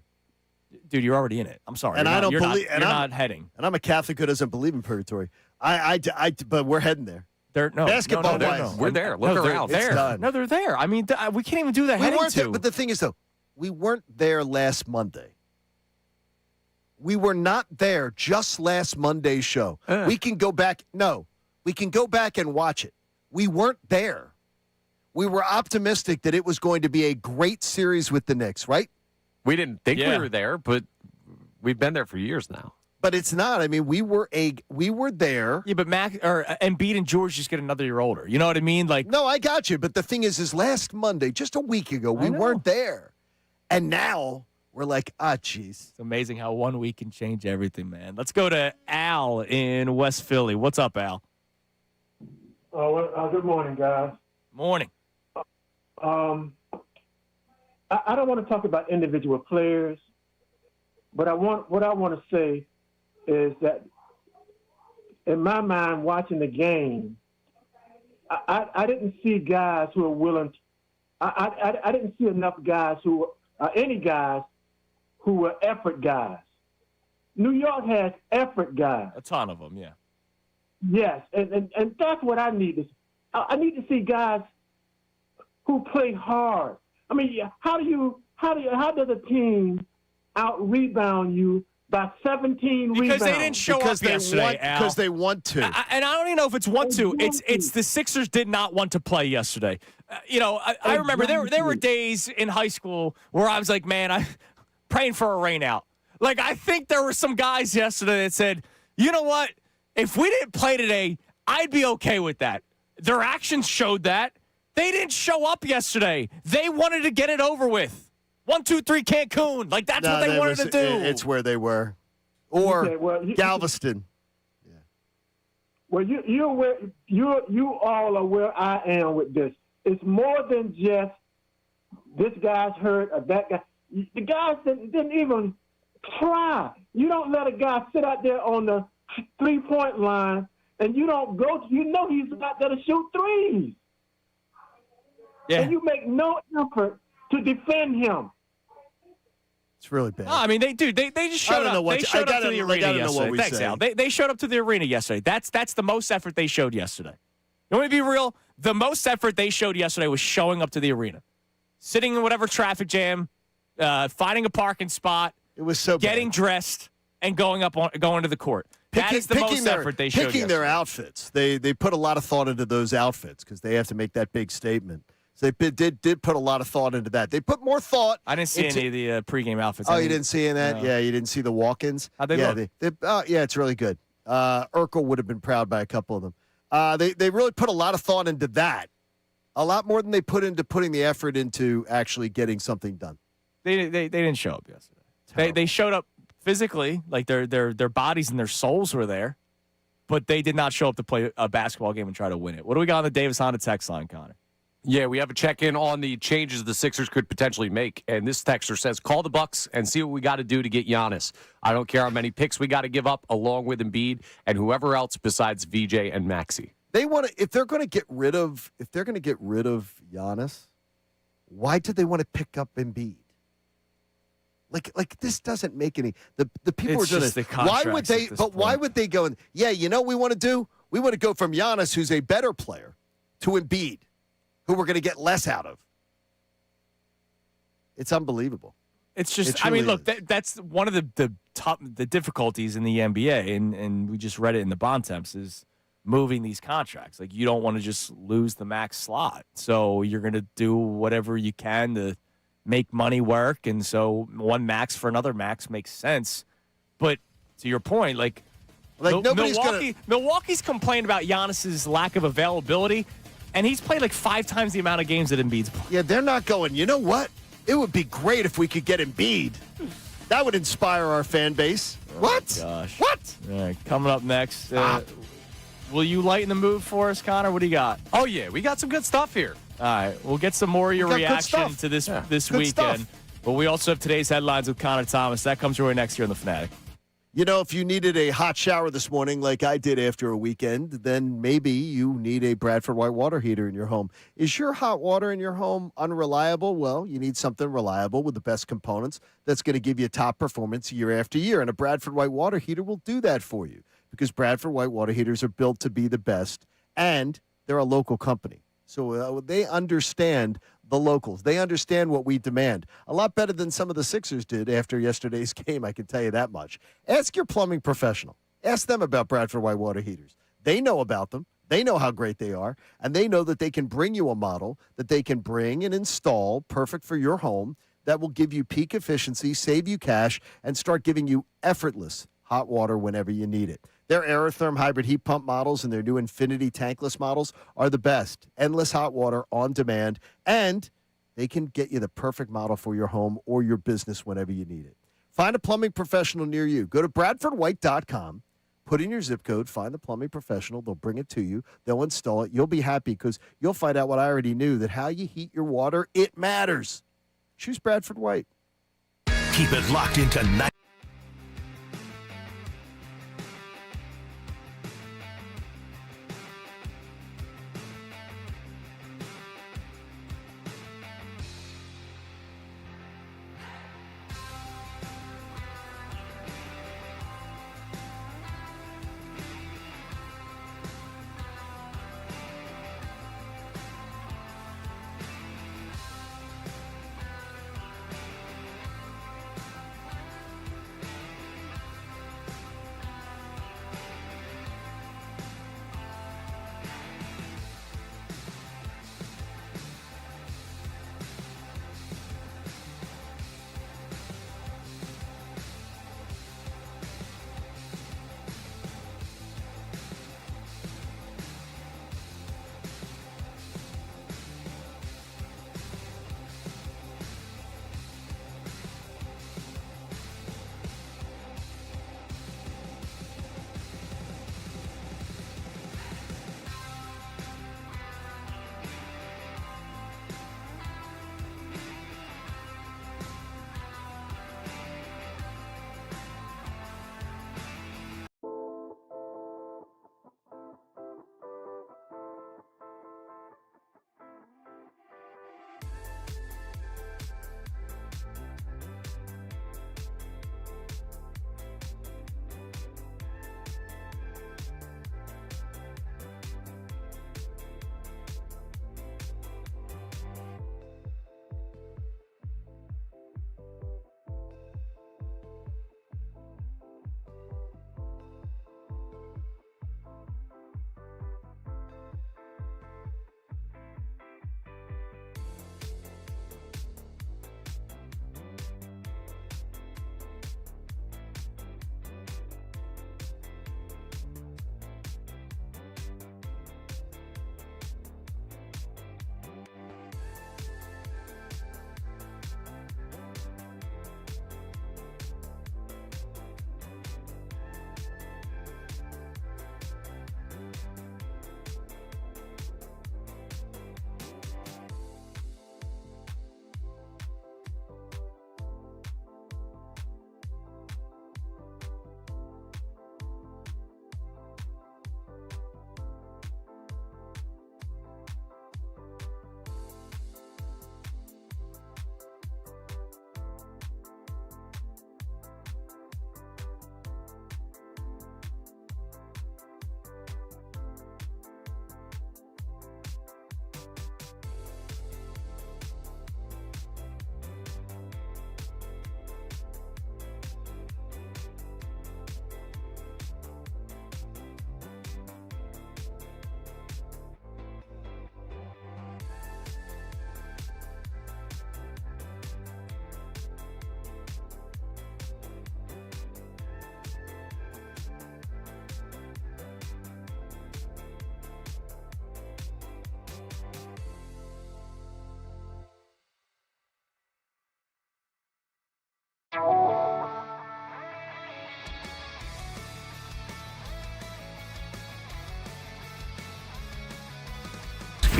Dude, you're already in it. I'm sorry. And I don't believe. You're not heading. And I'm a Catholic who doesn't believe in purgatory. But we're heading there. Basketball wise, we're there. Look around. There. No, they're there. I mean, we can't even do that. But the thing is, though, we weren't there last Monday. We were not there just last Monday's show. We can go back. No, we can go back and watch it. We weren't there. We were optimistic that it was going to be a great series with the Knicks, right? We didn't think we were there, but we've been there for years now. But it's not. I mean, we were there. Yeah, but Embiid and George just get another year older. You know what I mean? No, I got you. But the thing is last Monday, just a week ago, we weren't there, and now we're like, jeez. It's amazing how 1 week can change everything, man. Let's go to Al in West Philly. What's up, Al? Good morning, guys. Morning. I don't want to talk about individual players, but what I want to say is that in my mind, watching the game, I didn't see guys who are willing. I didn't see enough guys any guys who were effort guys. New York has effort guys. A ton of them, yeah. Yes, and that's what I need. I need to see guys who play hard. I mean, how does a team out-rebound you by 17 rebounds? Because they didn't show up yesterday, Al. Because they want to. And I don't even know if it's want to. It's the Sixers did not want to play yesterday. I remember there were days in high school where I was like, man, I'm praying for a rain out. I think there were some guys yesterday that said, you know what? If we didn't play today, I'd be okay with that. Their actions showed that. They didn't show up yesterday. They wanted to get it over with. 1, 2, 3 Cancun. That's what they wanted to do. It's where they were. Or Galveston. Yeah. Well, you all are where I am with this. It's more than just this guy's hurt or that guy. The guys didn't even try. You don't let a guy sit out there on the 3-point line and you don't go. You know he's not going to shoot threes. Yeah. And you make no effort to defend him. It's really bad. No, I mean, they just showed up. They showed up to the arena yesterday. Thanks, Al. They showed up to the arena yesterday. That's the most effort they showed yesterday. You want me to be real? The most effort they showed yesterday was showing up to the arena, sitting in whatever traffic jam, finding a parking spot. It was so getting bad. dressed and going to the court. That is the most effort they showed. Picking their outfits. They put a lot of thought into those outfits because they have to make that big statement. So they did put a lot of thought into that. They put more thought. I didn't see any of the pregame outfits. Oh, you didn't see any of that? No. Yeah, you didn't see the walk-ins? How'd they look? Yeah, it's really good. Urkel would have been proud by a couple of them. They really put a lot of thought into that. A lot more than they put into putting the effort into actually getting something done. They didn't show up yesterday. They showed up physically, like their bodies and their souls were there, but they did not show up to play a basketball game and try to win it. What do we got on the Davis Honda text line, Connor? Yeah, we have a check-in on the changes the Sixers could potentially make. And this texter says, call the Bucks and see what we got to do to get Giannis. I don't care how many picks we got to give up, along with Embiid and whoever else besides VJ and Maxey. They want to, if they're going to get rid of Giannis, why did they want to pick up Embiid? Like this doesn't make any. The people It's are just doing the it. Why would contracts they? at this But why point. would they go? Yeah, you know what we want to do? We want to go from Giannis, who's a better player, to Embiid, who we're going to get less out of. It's unbelievable. It's just, It I mean, truly look, that's one of the difficulties in the NBA, and we just read it in the bond temps, is moving these contracts. Like, you don't want to just lose the max slot. So you're going to do whatever you can to make money work. And so one max for another max makes sense. But to your point, like nobody's Milwaukee's complained about Giannis's lack of availability, and he's played like 5 times the amount of games that Embiid's played. Yeah, they're not going, you know what? It would be great if we could get Embiid. That would inspire our fan base. What? Gosh. What? All right, coming up next. Will you lighten the mood for us, Connor? What do you got? Oh, yeah, we got some good stuff here. All right, we'll get some more of your We got good reaction stuff. to this good weekend. stuff. But we also have today's headlines with Connor Thomas. That comes your way next year on the Fanatic. You know, if you needed a hot shower this morning like I did after a weekend, then maybe you need a Bradford White water heater in your home. Is your hot water in your home unreliable? Well, you need something reliable with the best components that's going to give you top performance year after year. And a Bradford White water heater will do that for you because Bradford White water heaters are built to be the best, and they're a local company. So they understand the locals. They understand what we demand. A lot better than some of the Sixers did after yesterday's game, I can tell you that much. Ask your plumbing professional. Ask them about Bradford White water heaters. They know about them. They know how great they are, and they know that they can bring you a model that they can bring and install perfect for your home that will give you peak efficiency, save you cash, and start giving you effortless hot water whenever you need it. Their Aerotherm hybrid heat pump models and their new Infinity tankless models are the best. Endless hot water on demand, and they can get you the perfect model for your home or your business whenever you need it. Find a plumbing professional near you. Go to BradfordWhite.com, put in your zip code, find the plumbing professional. They'll bring it to you. They'll install it. You'll be happy because you'll find out what I already knew, that how you heat your water, it matters. Choose Bradford White. Keep it locked into night.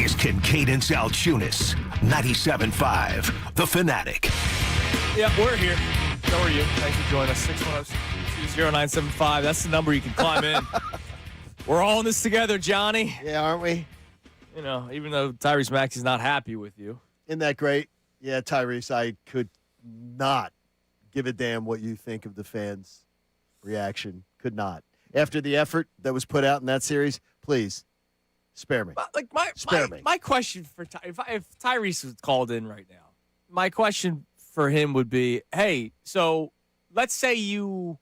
is Kincade and Salciunas, 97.5, The Fanatic. Yeah, we're here. So are you. Thanks for joining us. 610-20975. That's the number you can climb in. We're all in this together, Johnny. Yeah, aren't we? You know, even though Tyrese Maxey's not happy with you. Isn't that great? Yeah, Tyrese, I could not give a damn what you think of the fans' reaction. Could not. After the effort that was put out in that series, please, spare me. Like Spare me. my question for if Tyrese was called in right now, my question for him would be, hey, so let's say the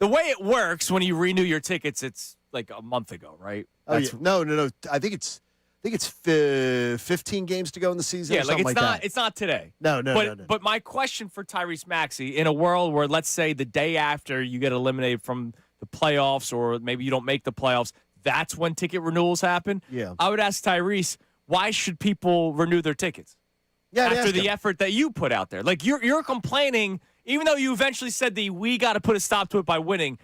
way it works when you renew your tickets, it's like a month ago, right? Oh, yeah. No. I think it's 15 games to go in the season. Yeah, or something it's not today. No. But my question for Tyrese Maxey, in a world where, let's say, the day after you get eliminated from the playoffs, or maybe you don't make the playoffs, that's when ticket renewals happen. Yeah. I would ask Tyrese, why should people renew their tickets? Yeah, after the effort that you put out there. Like, you're complaining, even though you eventually said we got to put a stop to it by winning.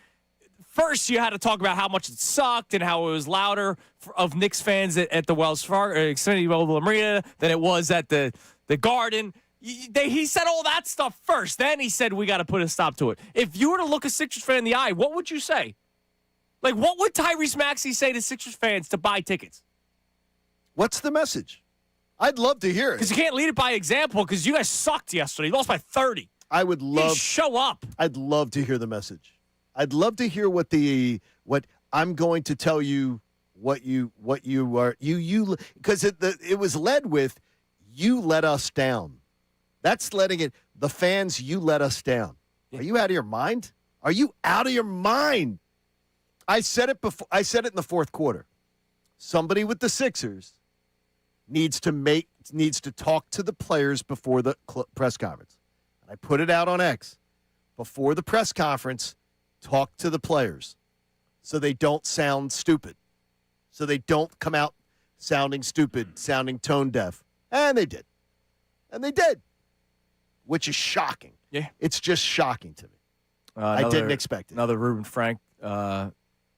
First, you had to talk about how much it sucked and how it was louder of Knicks fans at the Wells Fargo Xfinity Mobile Arena than it was at the Garden. He said all that stuff first. Then he said we got to put a stop to it. If you were to look a Sixers fan in the eye, what would you say? Like, what would Tyrese Maxey say to Sixers fans to buy tickets? What's the message? I'd love to hear it. Because you can't lead it by example, because you guys sucked yesterday. You lost by 30. I would love show up. I'd love to hear the message. I'd love to hear what I'm going to tell you what you are because it was led with you let us down. That's letting it the fans you let us down. Are you out of your mind? Are you out of your mind? I said it before. I said it in the fourth quarter. Somebody with the Sixers needs to talk to the players before the press conference. And I put it out on X before the press conference. Talk to the players so they don't sound stupid, so they don't come out sounding stupid, sounding tone deaf. And they did. Which is shocking. Yeah. It's just shocking to me. I didn't expect it. Another Reuben Frank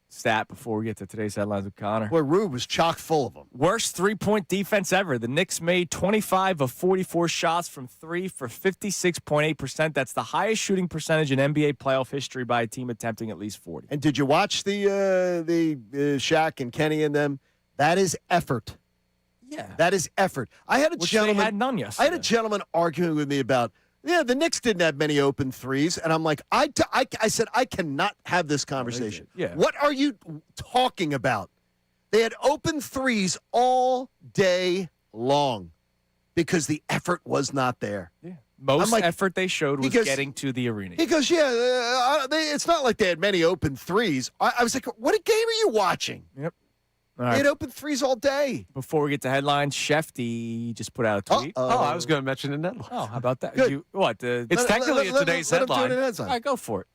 stat before we get to today's headlines with Connor. Boy, Rube was chock full of them. Worst three-point defense ever. The Knicks made 25 of 44 shots from three for 56.8%. That's the highest shooting percentage in NBA playoff history by a team attempting at least 40. And did you watch the Shaq and Kenny and them? That is effort. Yeah. That is effort. I had a gentleman. They had none yesterday. I had a gentleman arguing with me about, the Knicks didn't have many open threes. And I'm like, I said, I cannot have this conversation. Yeah. What are you talking about? They had open threes all day long because the effort was not there. Yeah. Most effort they showed was getting to the arena. He goes, it's not like they had many open threes. I was like, what game are you watching? Yep. They had open threes all day. Before we get to headlines, Shefty just put out a tweet. I was going to mention it. Oh, how about that? Good. It's technically today's headline. All right, go for it.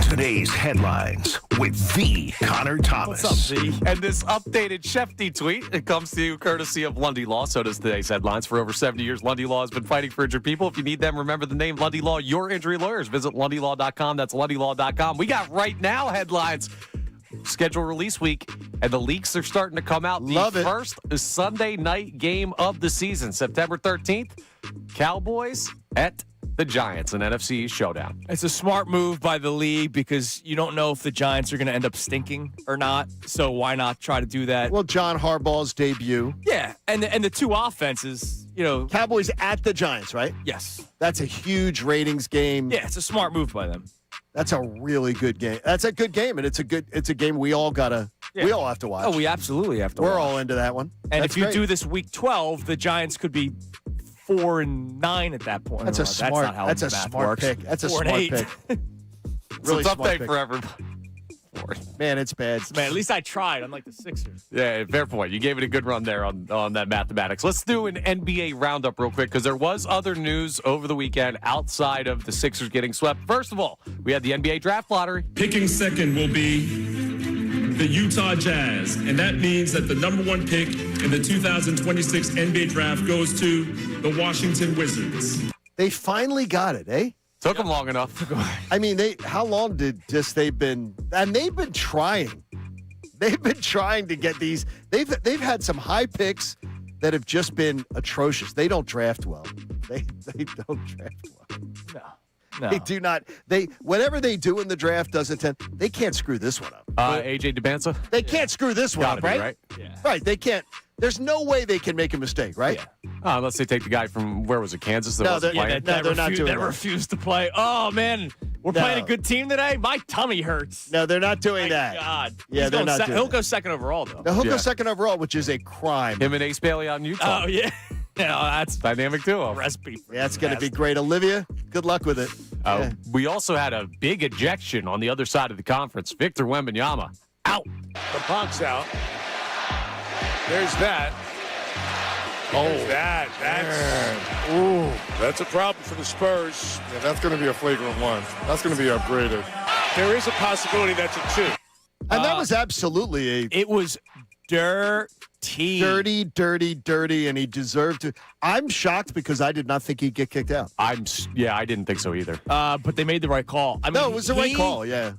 Today's headlines with the Connor Thomas. What's up, Z? And this updated Shefty tweet, it comes to you courtesy of Lundy Law. So does today's headlines. For over 70 years, Lundy Law has been fighting for injured people. If you need them, remember the name Lundy Law, your injury lawyers. Visit LundyLaw.com. That's LundyLaw.com. We got right now headlines. Schedule release week, and the leaks are starting to come out. The first Sunday night game of the season, September 13th, Cowboys at the Giants, an NFC showdown. It's a smart move by the league because you don't know if the Giants are going to end up stinking or not, so why not try to do that? Well, John Harbaugh's debut. Yeah, and the two offenses, Cowboys at the Giants, right? Yes. That's a huge ratings game. Yeah, it's a smart move by them. That's a really good game. That's a good game, and it's a game we all we all have to watch. Oh, we absolutely have to watch. We're all into that one. And That's if you great. do this week 12, the Giants could be 4-9 at that point. That's a smart. That's not how that's a math smart works. pick. That's a 4 and smart 8. pick. So Really it's smart update pick. for everybody. Man, it's bad. Man, at least I tried, unlike the Sixers. Yeah, fair point. You gave it a good run there on that mathematics. Let's do an NBA roundup real quick because there was other news over the weekend outside of the Sixers getting swept. First of all, we had the NBA draft lottery. Picking second will be the Utah Jazz, and that means that the number one pick in the 2026 NBA draft goes to the Washington Wizards. They finally got it, eh? Took them long enough. I mean, how long they've been trying. They've been trying to get these. They've had some high picks that have just been atrocious. They don't draft well. They don't draft well. No. They do not. Whatever they do in the draft doesn't tend. They can't screw this one up. AJ DeBanza? They can't screw this one Gotta up, be, right? right? Yeah. Right. They can't. There's no way they can make a mistake, right? Yeah. Unless they take the guy from, where was it, Kansas? That No, wasn't playing? they're not doing that that. refused to play. Oh, man. We're playing a good team today? My tummy hurts. No, they're not doing My that. God. Yeah, they're not doing He'll that. go second overall, though. No, he'll go Yeah. second overall, which is a crime. Him and Ace Bailey out in Utah. Oh, yeah. No, that's Dynamic duo. recipe. Yeah, it's going to be great. Olivia, good luck with it. Yeah. We also had a big ejection on the other side of the conference. Victor Wembanyama out. The punk's out. There's that. There's that. That's a problem for the Spurs. Yeah, that's going to be a flagrant one. That's going to be upgraded. There is a possibility that's a 2. And that was absolutely It was dirty. dirty, and he deserved to. I'm shocked because I did not think he'd get kicked out. I didn't think so either. But they made the right call. I mean, No, it was the right call, yeah.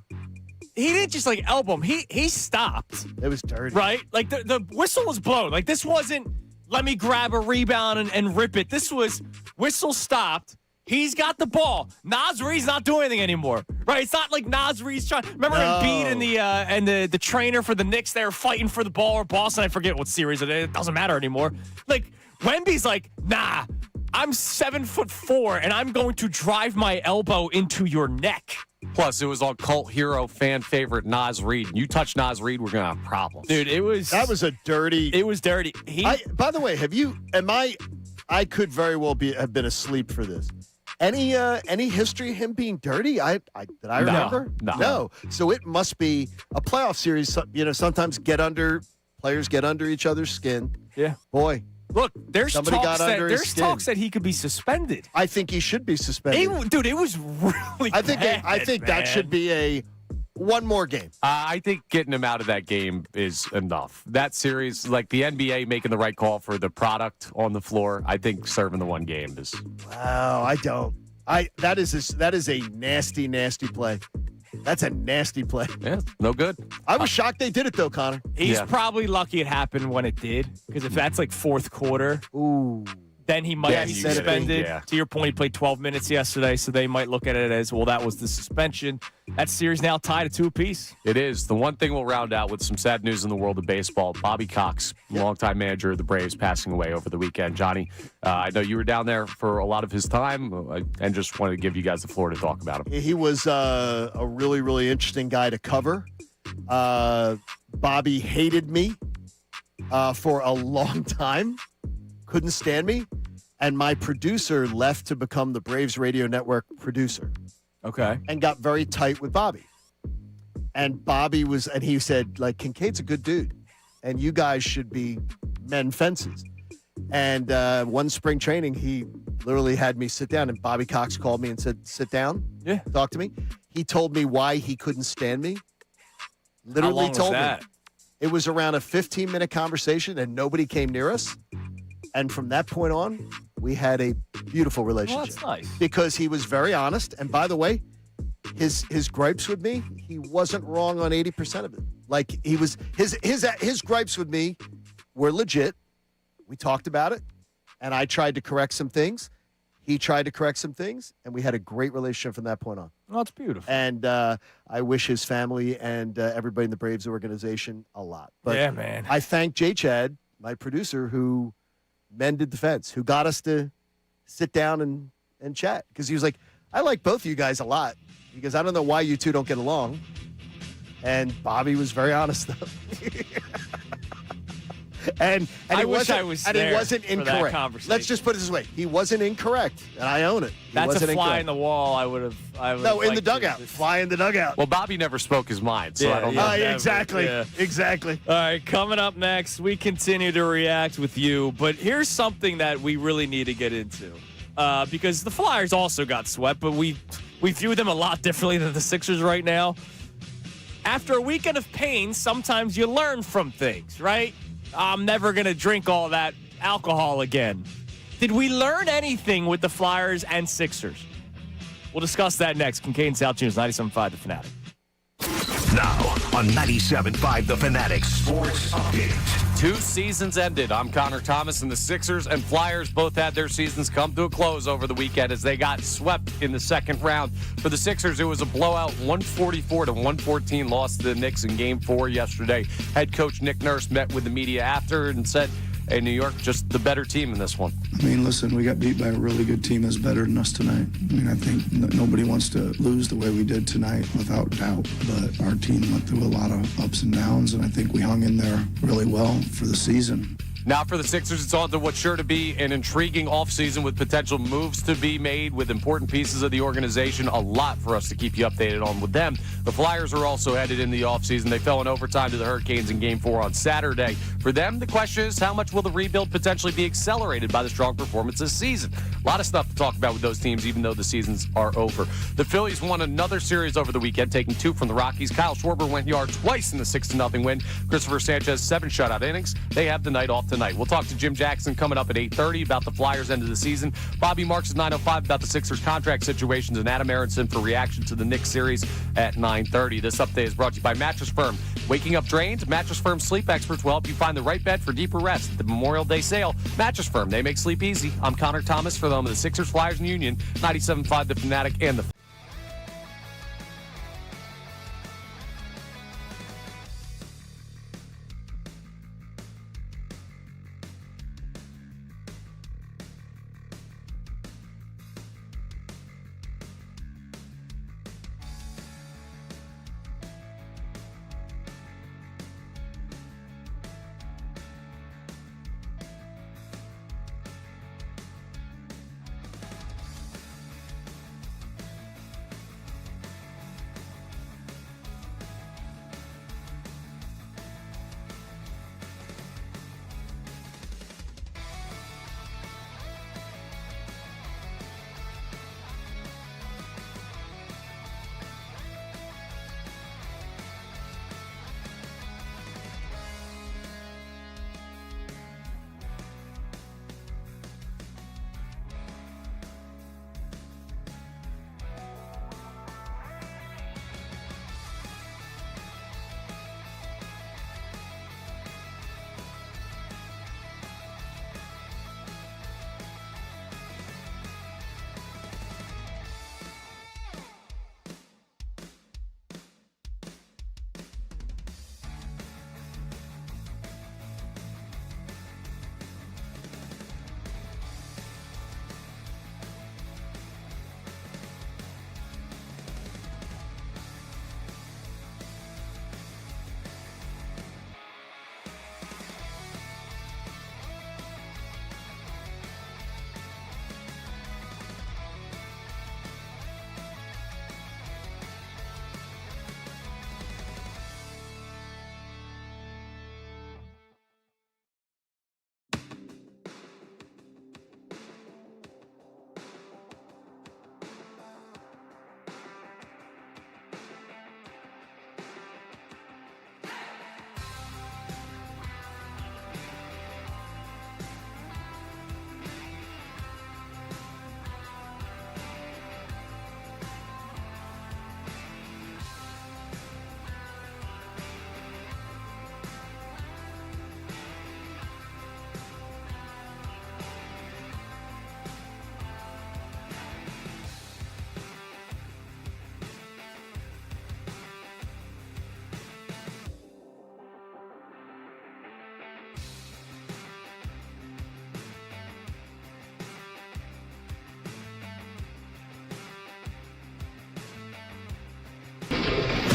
He didn't just like elbow him. He stopped. It was dirty. Right? Like the whistle was blown. Like this wasn't let me grab a rebound and rip it. This was whistle stopped. He's got the ball. Nasri's not doing anything anymore. Right? It's not like Nasri's trying. Remember Embiid and the trainer for the Knicks, they were fighting for the ball, or Boston, I forget what series it is. It doesn't matter anymore. Like Wemby's like, nah, I'm 7'4" and I'm going to drive my elbow into your neck. Plus, it was on cult hero, fan favorite Nas Reed. You touch Nas Reed, we're gonna have problems. Dude, That was a dirty. It was dirty. By the way, I could very well have been asleep for this. Any history of him being dirty? Did I remember? No. So it must be a playoff series. Sometimes players get under each other's skin. Yeah. Boy. Look, there's Somebody got under his skin. talks that he could be suspended. I think he should be suspended. It was really I think bad, that should be a one more game. I think getting him out of that game is enough. That series, like the NBA making the right call for the product on the floor, I think serving the one game is. Wow, I don't. That is a nasty, nasty play. That's a nasty play. Yeah, no good. I was shocked they did it though, Connor. He's probably lucky it happened when it did, because if that's like fourth quarter, then he might be suspended. Yeah. To your point, he played 12 minutes yesterday, so they might look at it as, well, that was the suspension. That series now tied at 2 apiece. It is. The one thing we'll round out with some sad news in the world of baseball. Bobby Cox, longtime manager of the Braves, passing away over the weekend. Johnny, I know you were down there for a lot of his time, and just wanted to give you guys the floor to talk about him. He was a really, really interesting guy to cover. Bobby hated me for a long time. Couldn't stand me. And my producer left to become the Braves Radio Network producer. Okay. And got very tight with Bobby. And he said, like, Kincade's a good dude. And you guys should be men fences. And one spring training, he literally had me sit down. And Bobby Cox called me and said, sit down. Yeah. Talk to me. He told me why he couldn't stand me. Literally How long told was that? me. It was around a 15-minute conversation, and nobody came near us. And from that point on, we had a beautiful relationship. Well, that's nice. Because he was very honest. And by the way, his gripes with me, he wasn't wrong on 80% of it. Like he was his gripes with me were legit. We talked about it, and I tried to correct some things. He tried to correct some things, and we had a great relationship from that point on. Oh, it's beautiful. And I wish his family and everybody in the Braves organization a lot. But yeah, man. I thank J. Chad, my producer, who mended the fence, who got us to sit down and chat. Because he was like, I like both of you guys a lot. Because I don't know why you two don't get along. And Bobby was very honest, though. and I he wish I wasn't, was and he there wasn't for that incorrect. conversation. Let's just put it this way. He wasn't incorrect, and I own it. He That's wasn't a fly incorrect. in the wall. I would have. No, in the dugout. Fly in the dugout. Well, Bobby never spoke his mind, so I don't know. Yeah, exactly. Yeah. Exactly. All right, coming up next, we continue to react with you. But here's something that we really need to get into. Because the Flyers also got swept, but we view them a lot differently than the Sixers right now. After a weekend of pain, sometimes you learn from things, right? I'm never going to drink all that alcohol again. Did we learn anything with the Flyers and Sixers? We'll discuss that next. Kincade Salciunas, 97.5 The Fanatic. Now on 97.5 The Fanatic Sports Update. 2 seasons ended. I'm Connor Thomas, and the Sixers and Flyers both had their seasons come to a close over the weekend as they got swept in the second round. For the Sixers, it was a blowout 144-114 loss to the Knicks in Game 4 yesterday. Head coach Nick Nurse met with the media after and said, hey, New York, just the better team in this one. I mean, listen, we got beat by a really good team that's better than us tonight. I mean, I think nobody wants to lose the way we did tonight, without doubt. But our team went through a lot of ups and downs, and I think we hung in there really well for the season. Now for the Sixers, it's on to what's sure to be an intriguing offseason with potential moves to be made with important pieces of the organization. A lot for us to keep you updated on with them. The Flyers are also headed in the offseason. They fell in overtime to the Hurricanes in Game 4 on Saturday. For them, the question is, how much will the rebuild potentially be accelerated by the strong performance this season? A lot of stuff to talk about with those teams, even though the seasons are over. The Phillies won another series over the weekend, taking 2 from the Rockies. Kyle Schwarber went yard twice in the 6-0 win. Christopher Sanchez, 7 shutout innings. They have the night off tonight. We'll talk to Jim Jackson coming up at 8:30 about the Flyers' end of the season. Bobby Marks at 9:05 about the Sixers' contract situations, and Adam Aronson for reaction to the Knicks series at 9:30. This update is brought to you by Mattress Firm. Waking up drained? Mattress Firm sleep experts will help you find the right bed for deeper rest at the Memorial Day sale. Mattress Firm, they make sleep easy. I'm Connor Thomas for the home of the Sixers, Flyers, and Union. 97.5 The Fanatic and the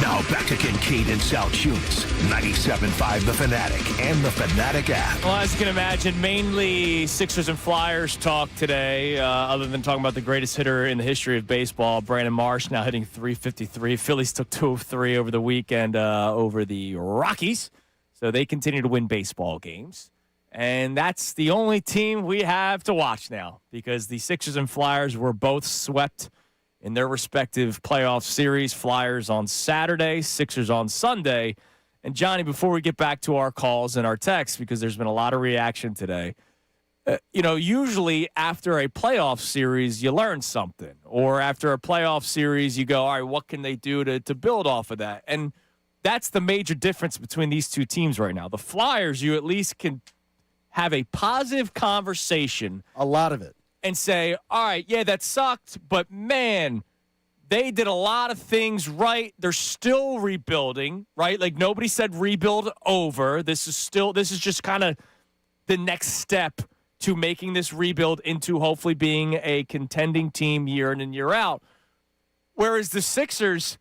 Now back to Kincade and Salciunas, 97.5 The Fanatic and the Fanatic app. Well, as you can imagine, mainly Sixers and Flyers talk today, other than talking about the greatest hitter in the history of baseball, Brandon Marsh, now hitting .353. Phillies took 2 of 3 over the weekend over the Rockies, so they continue to win baseball games. And that's the only team we have to watch now because the Sixers and Flyers were both swept in their respective playoff series. Flyers on Saturday, Sixers on Sunday. And Johnny, before we get back to our calls and our texts, because there's been a lot of reaction today, usually after a playoff series, you learn something. Or after a playoff series, you go, all right, what can they do to build off of that? And That's the major difference between these two teams right now. The Flyers, you at least can have a positive conversation. A lot of it. And say, all right, yeah, that sucked, but man, they did a lot of things right. They're still rebuilding, right? Like nobody said rebuild over. This is just kind of the next step to making this rebuild into hopefully being a contending team year in and year out. Whereas the Sixers,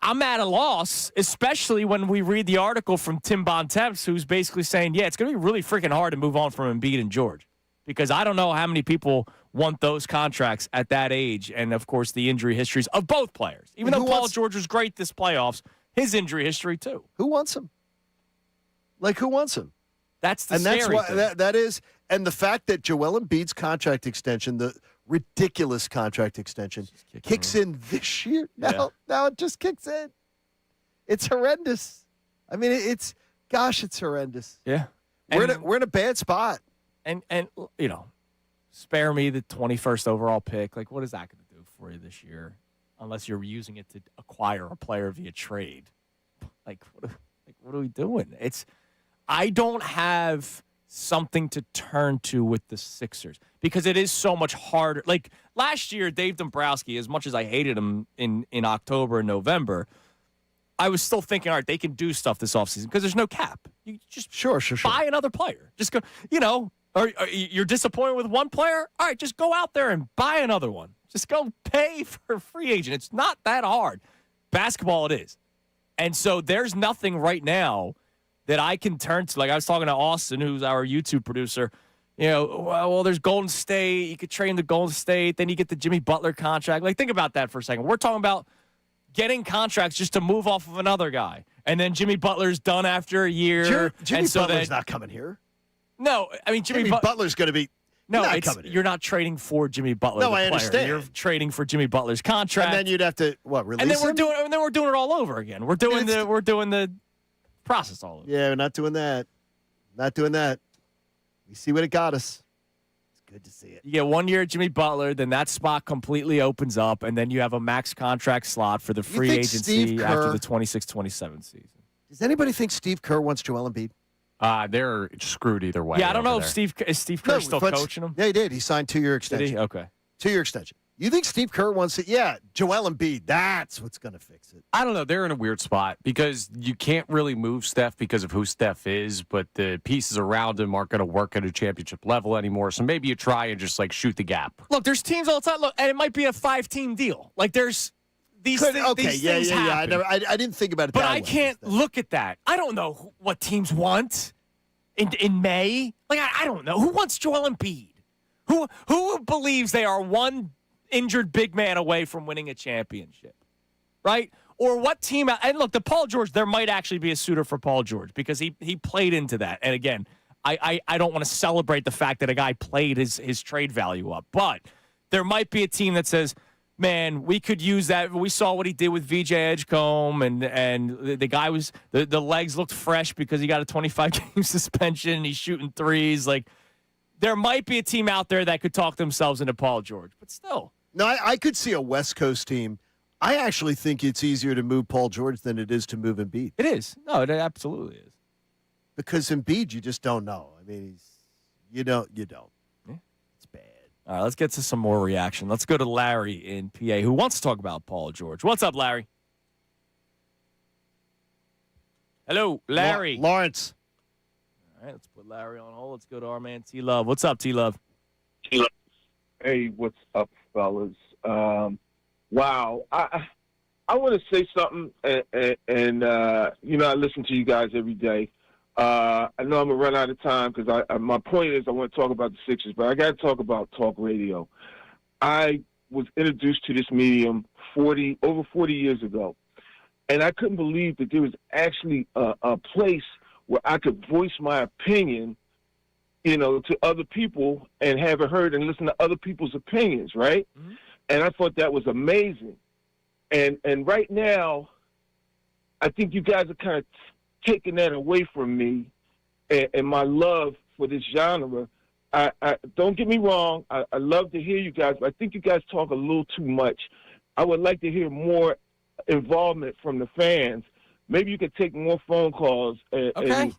I'm at a loss, especially when we read the article from Tim Bontemps, who's basically saying, yeah, it's going to be really freaking hard to move on from Embiid and George. Because I don't know how many people want those contracts at that age. And, of course, the injury histories of both players. Even though Paul George was great this playoffs, his injury history, too. Who wants him? Like, who wants him? That's the scary thing. That is. And the fact that Joel Embiid's contract extension, the ridiculous contract extension, kicks in this year. Now it just kicks in. It's horrendous. I mean, it's horrendous. Yeah. We're in a bad spot. And you know, spare me the 21st overall pick. Like, what is that going to do for you this year? Unless you're using it to acquire a player via trade. Like, what are we doing? I don't have something to turn to with the Sixers because it is so much harder. Like, last year, Dave Dombrowski, as much as I hated him in October and November, I was still thinking, all right, they can do stuff this offseason because there's no cap. You just sure. buy another player. Just go, or you're disappointed with one player? All right, just go out there and buy another one. Just go pay for a free agent. It's not that hard. Basketball, it is. And so there's nothing right now that I can turn to. Like I was talking to Austin, who's our YouTube producer. Well, there's Golden State. You could trade the Golden State. Then you get the Jimmy Butler contract. Like, think about that for a second. We're talking about getting contracts just to move off of another guy. And then Jimmy Butler's done after a year. Jimmy Butler's not coming here. No, I mean, Jimmy Butler's going to be you're not trading for Jimmy Butler. No, I understand. You're trading for Jimmy Butler's contract. And then you'd have to release and then him? we're doing it all over again. We're doing the process all over. Yeah, we're not doing that. Not doing that. We see what it got us. It's good to see it. You get 1 year at Jimmy Butler, then that spot completely opens up, and then you have a max contract slot for the free agency after the 26-27 season. Does anybody think Steve Kerr wants Joel Embiid? They're screwed either way. Yeah, I don't know if Steve Kerr still coaching him. Yeah, he did. He signed 2-year extension. Did he? Okay. 2-year extension. You think Steve Kerr wants it? Yeah, Joel Embiid. That's what's going to fix it. I don't know. They're in a weird spot because you can't really move Steph because of who Steph is, but the pieces around him aren't going to work at a championship level anymore. So maybe you try and just shoot the gap. Look, there's teams all the time. Look, and it might be a 5-team deal. Like there's these things. Okay, these things happen. I didn't think about it. But I can't look at that. I don't know what teams want in May. Like I don't know who wants Joel Embiid. Who believes they are one injured big man away from winning a championship, right? Or what team? And look, the Paul George, there might actually be a suitor for Paul George because he played into that. And again, I don't want to celebrate the fact that a guy played his trade value up, but there might be a team that says, man, we could use that. We saw what he did with VJ Edgecombe, and the guy was the legs looked fresh because he got a 25-game suspension. He's shooting threes. Like, there might be a team out there that could talk themselves into Paul George, but still. No, I could see a West Coast team. I actually think it's easier to move Paul George than it is to move Embiid. It is. No, it absolutely is. Because Embiid, you just don't know. I mean, you don't. Yeah. It's bad. All right, let's get to some more reaction. Let's go to Larry in PA who wants to talk about Paul George. What's up, Larry? Hello, Larry. Lawrence. All right, let's put Larry on hold. Let's go to our man T-Love. What's up, T-Love? Hey, what's up, fellas? Wow. I want to say something, and I listen to you guys every day. I know I'm going to run out of time because my point is I want to talk about the Sixers, but I got to talk about talk radio. I was introduced to this medium over 40 years ago, and I couldn't believe that there was actually a place where I could voice my opinion, to other people and have it heard and listen to other people's opinions, right? Mm-hmm. And I thought that was amazing. And right now, I think you guys are kind of taking that away from me and my love for this genre. I don't get me wrong. I love to hear you guys, but I think you guys talk a little too much. I would like to hear more involvement from the fans maybe you could take more phone calls. T-Love,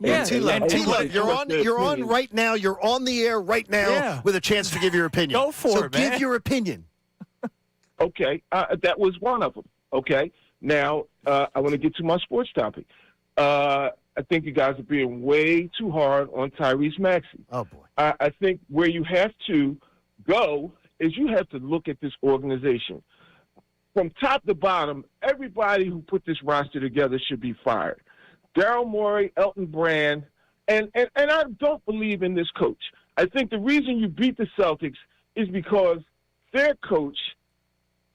you're on right now. You're on the air right now with a chance to give your opinion. Go for it, man. Give your opinion. Okay, that was one of them. Okay, now I want to get to my sports topic. I think you guys are being way too hard on Tyrese Maxey. Oh, boy. I think where you have to go is you have to look at this organization. From top to bottom, everybody who put this roster together should be fired. Daryl Morey, Elton Brand, and I don't believe in this coach. I think the reason you beat the Celtics is because their coach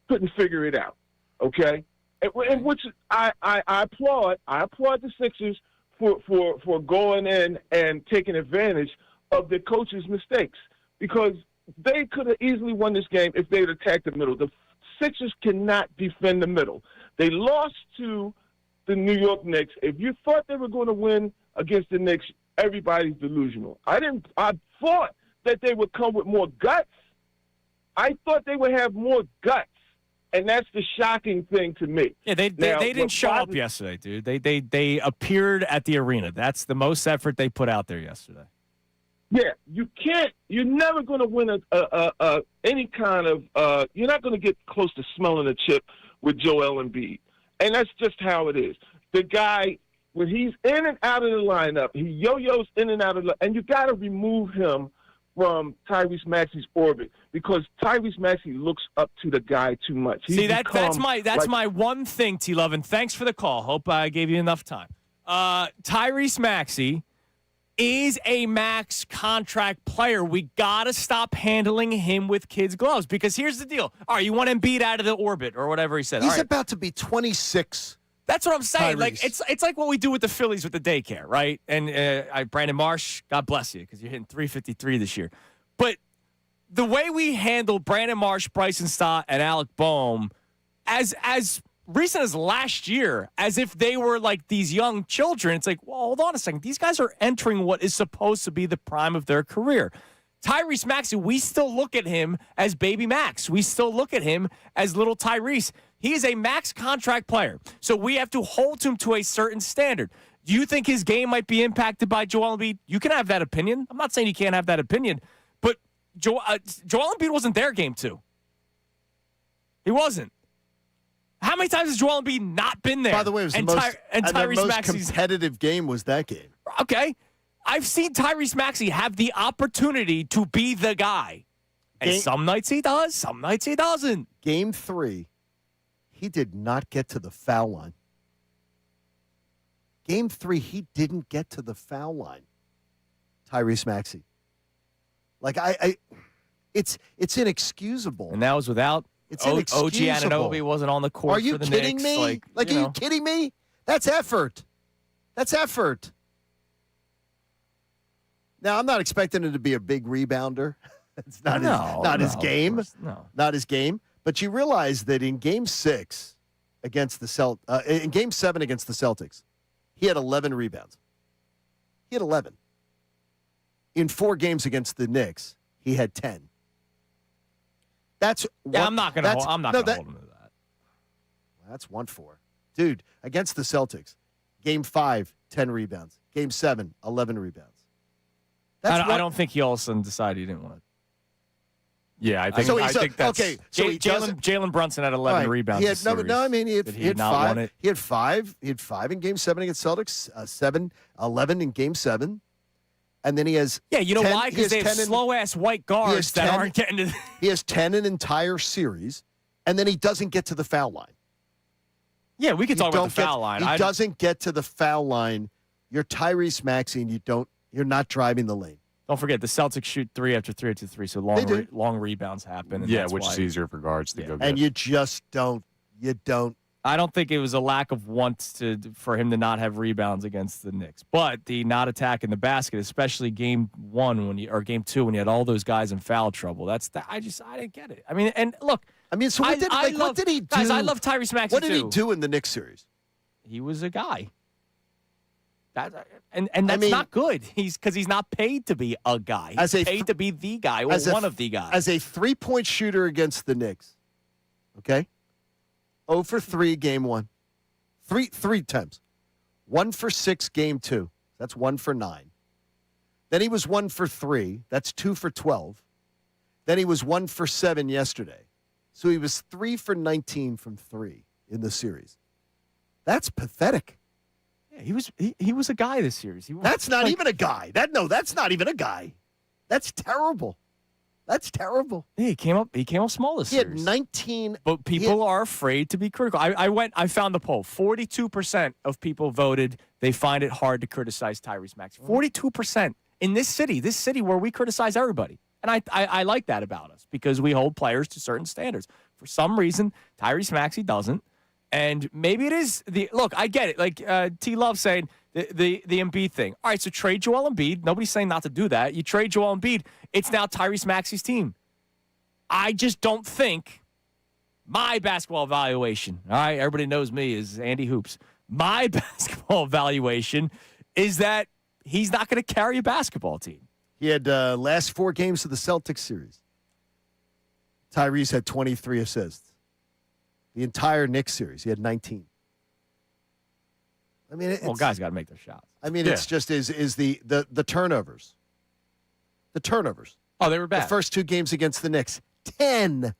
couldn't figure it out, okay? And which I applaud. I applaud the Sixers for going in and taking advantage of the coach's mistakes, because they could have easily won this game if they had attacked the middle. The Sixers cannot defend the middle. They lost to the New York Knicks. If you thought they were going to win against the Knicks, everybody's delusional. I thought that they would come with more guts. I thought they would have more guts. And that's the shocking thing to me. Yeah, they didn't show up yesterday, dude. They appeared at the arena. That's the most effort they put out there yesterday. Yeah, you can't. You're never going to win any kind of. You're not going to get close to smelling a chip with Joel Embiid, and that's just how it is. The guy, when he's in and out of the lineup, he yo-yos in and out of the, and you got to remove him from Tyrese Maxey's orbit, because Tyrese Maxey looks up to the guy too much. See, that's my one thing, T-Love, and thanks for the call. Hope I gave you enough time. Tyrese Maxey is a max contract player. We got to stop handling him with kids' gloves, because here's the deal. All right, you want Embiid out of the orbit or whatever he said. He's about to be 26. That's what I'm saying. Tyrese. Like it's like what we do with the Phillies with the daycare, right? And Brandon Marsh, God bless you, because you're hitting 353 this year. But the way we handled Brandon Marsh, Bryson Stott, and Alec Boehm as recent as last year, as if they were like these young children, it's like, well, hold on a second. These guys are entering what is supposed to be the prime of their career. Tyrese Maxey, we still look at him as baby Max. We still look at him as little Tyrese. He is a max contract player, so we have to hold him to a certain standard. Do you think his game might be impacted by Joel Embiid? You can have that opinion. I'm not saying you can't have that opinion, but Joel Embiid wasn't there game 2. He wasn't. How many times has Joel Embiid not been there? By the way, it was the most competitive game was that game. Okay. I've seen Tyrese Maxey have the opportunity to be the guy. And some nights he does, some nights he doesn't. Game 3, he did not get to the foul line. Game 3, he didn't get to the foul line. Tyrese Maxey. Like, it's inexcusable. And that was without OG Anunoby wasn't on the court. Are you for the kidding Knicks. me? Are you kidding me? That's effort. That's effort. Now, I'm not expecting him to be a big rebounder. It's not his game. Not his game. But you realize that in Game 6 against the in Game 7 against the Celtics, he had 11 rebounds. He had 11. In 4 games against the Knicks, he had 10. I'm not going to hold him to that. That's 1-4. Dude, against the Celtics, Game 5, 10 rebounds. Game 7, 11 rebounds. I don't think he all of a sudden decided he didn't want it. Yeah, I think that's okay. So Jalen Brunson had 11 rebounds. He had he had 5. He had 5. He had 5 in Game 7 against Celtics. 11 in Game 7. And then he has you know 10, why? Because they have slow-ass white guards that aren't getting to He has 10 an entire series, and then he doesn't get to the foul line. Yeah, we can talk about the foul line. He doesn't get to the foul line. You're Tyrese Maxey, and you're not driving the lane. Don't forget, the Celtics shoot 3 after 3 after 3, so long rebounds happen. And which is easier for guards to go get. And you just don't. You don't. I don't think it was a lack of want for him to not have rebounds against the Knicks, but the not attacking the basket, especially Game 1 or Game 2 when you had all those guys in foul trouble. I didn't get it. I mean, and look, so what did he do? Guys, I love Tyrese Maxey. What did he do in the Knicks series? He was a guy. And that's not good. Because he's not paid to be a guy. He's paid to be the guy or one of the guys. As a 3-point shooter against the Knicks, okay? 0 for 3 Game 1. Three times. 1 for 6 game 2. That's 1 for 9. Then he was 1 for 3. That's 2 for 12. Then he was 1 for 7 yesterday. So he was 3 for 19 from 3 in the series. That's pathetic. Yeah, he was a guy this series. That's not even a guy. That's not even a guy. That's terrible. That's terrible. Yeah, he came up small this series. He had 19. But people are afraid to be critical. I found the poll. 42% of people voted they find it hard to criticize Tyrese Maxey. 42% in this city where we criticize everybody. And I like that about us because we hold players to certain standards. For some reason, Tyrese Maxey doesn't. And maybe it is look, I get it. Like T Love saying the Embiid thing. All right, so trade Joel Embiid. Nobody's saying not to do that. You trade Joel Embiid, it's now Tyrese Maxey's team. I just don't think my basketball evaluation, all right, everybody knows me as Andy Hoops. My basketball evaluation is that he's not going to carry a basketball team. He had last 4 games of the Celtics series. Tyrese had 23 assists. The entire Knicks series, he had 19. I mean, guys got to make their shots. I mean, it's just is the turnovers. The turnovers. Oh, they were bad. The first 2 games against the Knicks, 10.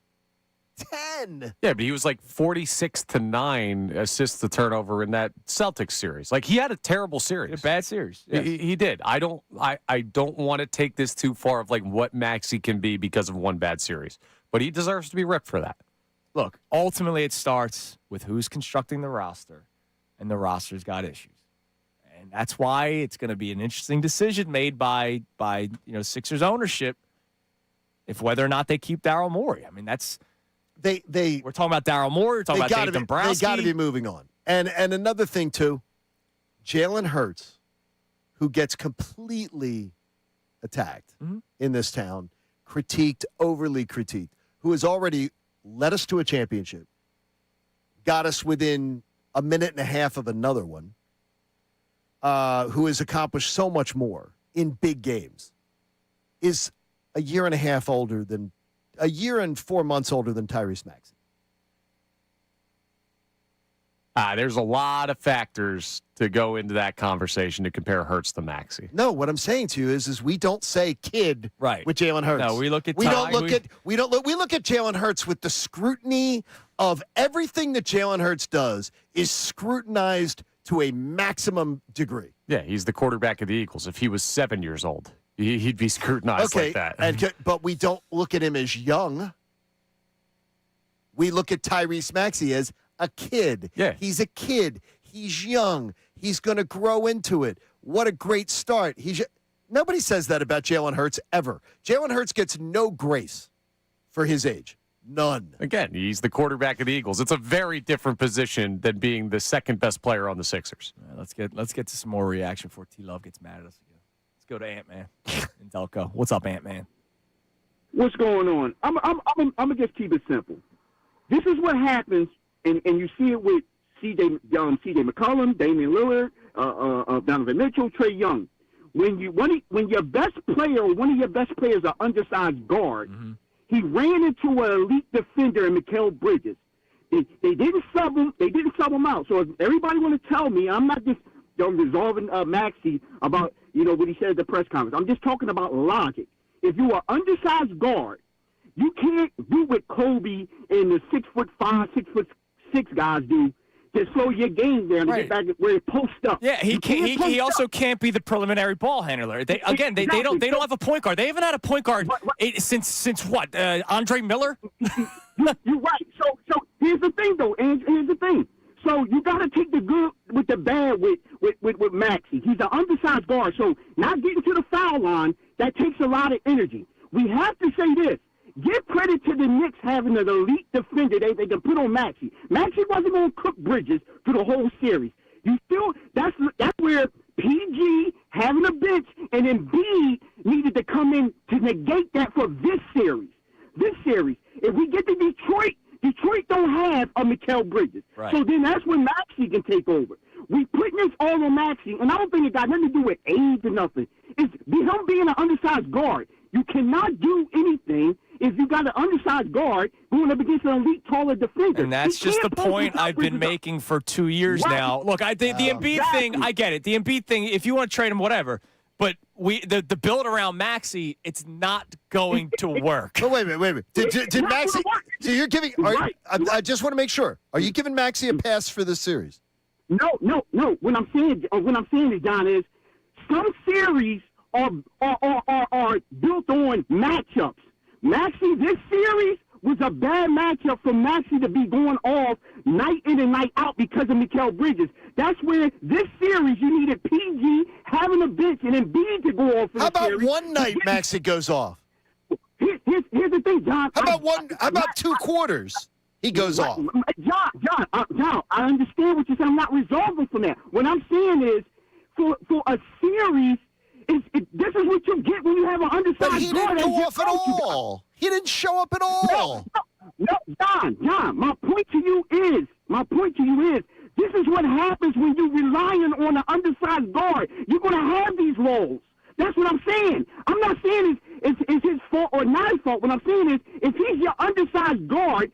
Yeah, but he was like 46-9 assists to turnover in that Celtics series. Like he had a terrible series, a bad series. Yes. He did. I don't want to take this too far of like what Maxey can be because of one bad series, but he deserves to be ripped for that. Look, ultimately it starts with who's constructing the roster, and the roster's got issues. And that's why it's going to be an interesting decision made by Sixers ownership if whether or not they keep Daryl Morey. I mean, that's we're talking about Daryl Morey, we're talking about Dave Dombrowski. They got to be moving on. And another thing too, Jalen Hurts, who gets completely attacked in this town, overly critiqued, who has already led us to a championship, got us within a minute and a half of another one, who has accomplished so much more in big games, is a year and 4 months older than Tyrese Maxey. There's a lot of factors to go into that conversation to compare Hurts to Maxey. No, what I'm saying to you is we don't say kid with Jalen Hurts. No, we look at we look at Jalen Hurts with the scrutiny of everything that Jalen Hurts does is scrutinized to a maximum degree. Yeah, he's the quarterback of the Eagles. If he was 7 years old, he'd be scrutinized like that. But we don't look at him as young. We look at Tyrese Maxey as a kid. Yeah. He's a kid. He's young. He's going to grow into it. What a great start. Nobody says that about Jalen Hurts ever. Jalen Hurts gets no grace for his age. None. Again, he's the quarterback of the Eagles. It's a very different position than being the second best player on the Sixers. Let's get to some more reaction before T Love gets mad at us again. Let's go to Ant-Man in Delco. What's up, Ant-Man? What's going on? I'm gonna just keep it simple. This is what happens, and you see it with C.J. McCollum, Damian Lillard, Donovan Mitchell, Trae Young. When your best player or one of your best players are undersized guard, he ran into an elite defender in Mikal Bridges. They didn't sub him. They didn't sub him out. So if everybody want to tell me, I'm not just resolving Maxey about what he said at the press conference. I'm just talking about logic. If you are undersized guard, you can't do what Kobe and the 6'5", 6'6" guys do to slow your game down to get back where it post up. Yeah, he also can't be the preliminary ball handler. They don't have a point guard. They haven't had a point guard since what? Andre Miller? You're right. So here's the thing though, and here's the thing. So you got to take the good with the bad with Maxey. He's an undersized guard, so not getting to the foul line, that takes a lot of energy. We have to say this. Give credit to the Knicks having an elite defender they can put on Maxey. Maxey wasn't going to cook Bridges through the whole series. That's where PG having a bench and Embiid needed to come in to negate that for this series. If we get to Detroit don't have a Mikal Bridges. Right. So then that's when Maxey can take over. We putting this all on Maxey, and I don't think it got nothing to do with age or nothing. It's him being an undersized guard. You cannot do anything, is you got an undersized guard going up against an elite, taller defender. And that's just the point I've been making for 2 years now. Look, the Embiid thing, I get it. The Embiid thing, if you want to trade him, whatever. But the build around Maxey, it's not going to work. But wait a minute. Did Maxey? So you're giving? I just want to make sure. Are you giving Maxey a pass for this series? No. What I'm saying is, John, is some series are built on matchups. Maxey, this series was a bad matchup for Maxey to be going off night in and night out because of Mikal Bridges. That's where this series you needed PG having a bench and Embiid to go off. How about one night Maxey goes off? Here's the thing, John. How about 2 quarters he goes off? John, I understand what you're saying. I'm not resolving from that. What I'm saying is, for a series, this is what you get when you have an undersized guard. But he didn't go off at all. He didn't show up at all. No, John. My point to you is, this is what happens when you're relying on an undersized guard. You're going to have these roles. That's what I'm saying. I'm not saying it's his fault or not his fault. What I'm saying is, if he's your undersized guard,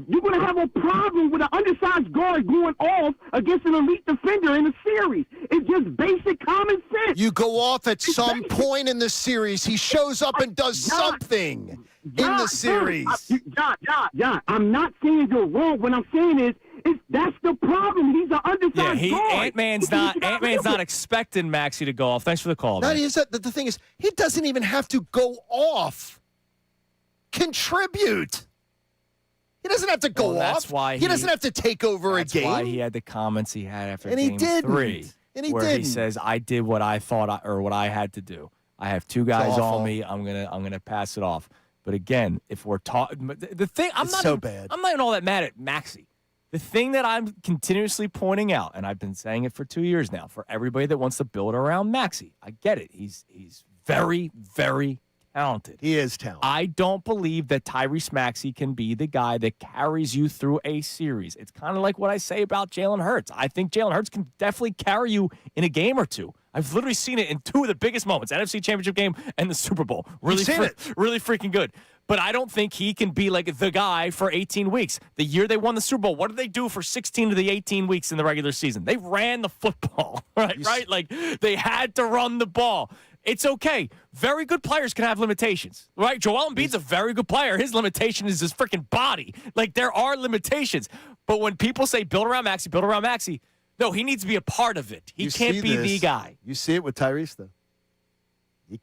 you're going to have a problem with an undersized guard going off against an elite defender in a series. It's just basic common sense. You go off at some point in the series. He shows up and does something in the series. John, I'm not saying you're wrong. What I'm saying is that's the problem. He's an undersized guard. Ant-Man's not expecting Maxey to go off. Thanks for the call. No, the thing is, he doesn't even have to go off. Contribute. He doesn't have to go off. That's why he doesn't have to take over a game. That's why he had the comments he had after and Game 3. And he where didn't. He says, I did what I thought or what I had to do. I have 2 guys on me. I'm gonna pass it off. But again, if we're talking, the thing I'm not so bad. I'm not even all that mad at Maxey. The thing that I'm continuously pointing out, and I've been saying it for 2 years now, for everybody that wants to build around Maxey, I get it. He's very, very talented. He is talented. I don't believe that Tyrese Maxey can be the guy that carries you through a series. It's kind of like what I say about Jalen Hurts. I think Jalen Hurts can definitely carry you in a game or two. I've literally seen it in 2 of the biggest moments, NFC Championship game and the Super Bowl. Really freaking good. But I don't think he can be like the guy for 18 weeks. The year they won the Super Bowl, what did they do for 16 of the 18 weeks in the regular season? They ran the football, right? Like, they had to run the ball. It's okay. Very good players can have limitations, right? Joel Embiid's a very good player. His limitation is his freaking body. Like, there are limitations. But when people say build around Maxey, no, he needs to be a part of it. He can't be the guy. You see it with Tyrese, though. He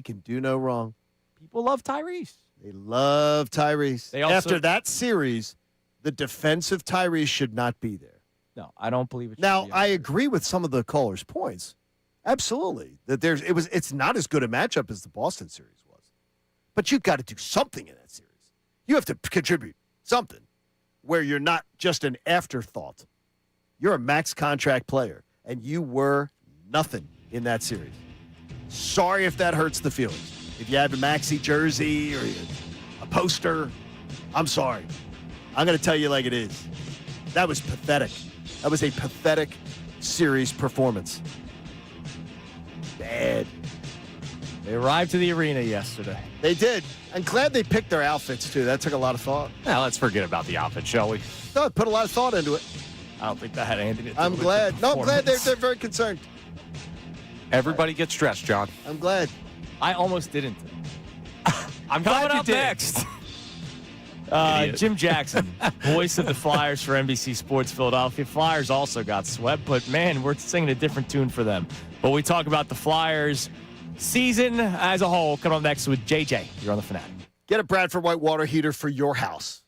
can do no wrong. People love Tyrese. They love Tyrese. After that series, the defensive Tyrese should not be there. No, I don't believe it. Now, I agree with some of the callers' points. Absolutely. That it's not as good a matchup as the Boston series was. But you've got to do something in that series. You have to contribute something where you're not just an afterthought. You're a max contract player, and you were nothing in that series. Sorry if that hurts the feelings. If you had a Maxey jersey or a poster, I'm sorry. I'm going to tell you like it is. That was pathetic. That was a pathetic series performance. Bad. They arrived to the arena yesterday. They did. I'm glad they picked their outfits, too. That took a lot of thought. Now, let's forget about the outfit, shall we? No, put a lot of thought into it. I don't think that had anything to do I'm with glad. the No, I'm glad performance. they're very concerned. Everybody gets dressed, John. I'm glad. I almost didn't. I'm Coming glad you up did. next. Jim Jackson, voice of the Flyers for NBC Sports Philadelphia. Flyers also got swept, but man, we're singing a different tune for them. But we talk about the Flyers season as a whole. Come on next with JJ. You're on the Fanatic. Get a Bradford White water heater for your house.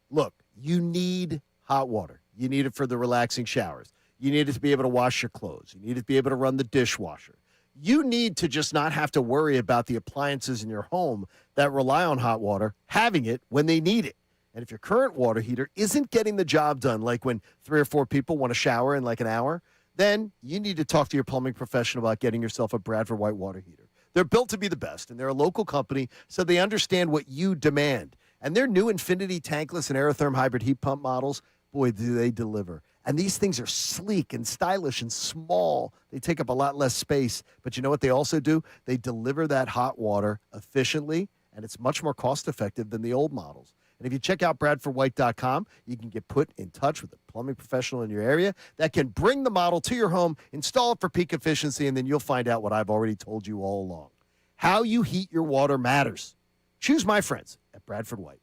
Look, you need hot water. You need it for the relaxing showers. You need it to be able to wash your clothes. You need it to be able to run the dishwasher. You need to just not have to worry about the appliances in your home that rely on hot water having it when they need it. And if your current water heater isn't getting the job done, like when 3 or 4 people want to shower in like an hour, then you need to talk to your plumbing professional about getting yourself a Bradford White water heater. They're built to be the best, and they're a local company, so they understand what you demand. And their new Infinity tankless and Aerotherm hybrid heat pump models, boy, do they deliver. And these things are sleek and stylish and small. They take up a lot less space. But you know what they also do? They deliver that hot water efficiently, and it's much more cost-effective than the old models. And if you check out BradfordWhite.com, you can get put in touch with a plumbing professional in your area that can bring the model to your home, install it for peak efficiency, and then you'll find out what I've already told you all along. How you heat your water matters. Choose my friends at Bradford White.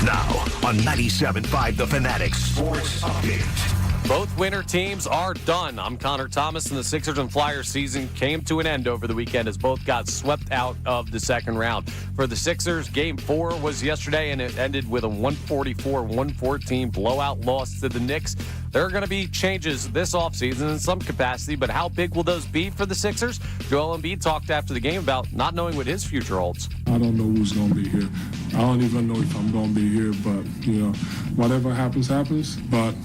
Now on 97.5 The Fanatic Sports Update. Both winter teams are done. I'm Connor Thomas, and the Sixers and Flyers season came to an end over the weekend as both got swept out of the second round. For the Sixers, Game 4 was yesterday, and it ended with a 144-114 blowout loss to the Knicks. There are going to be changes this offseason in some capacity, but how big will those be for the Sixers? Joel Embiid talked after the game about not knowing what his future holds. I don't know who's going to be here. I don't even know if I'm going to be here, but, whatever happens, happens. But,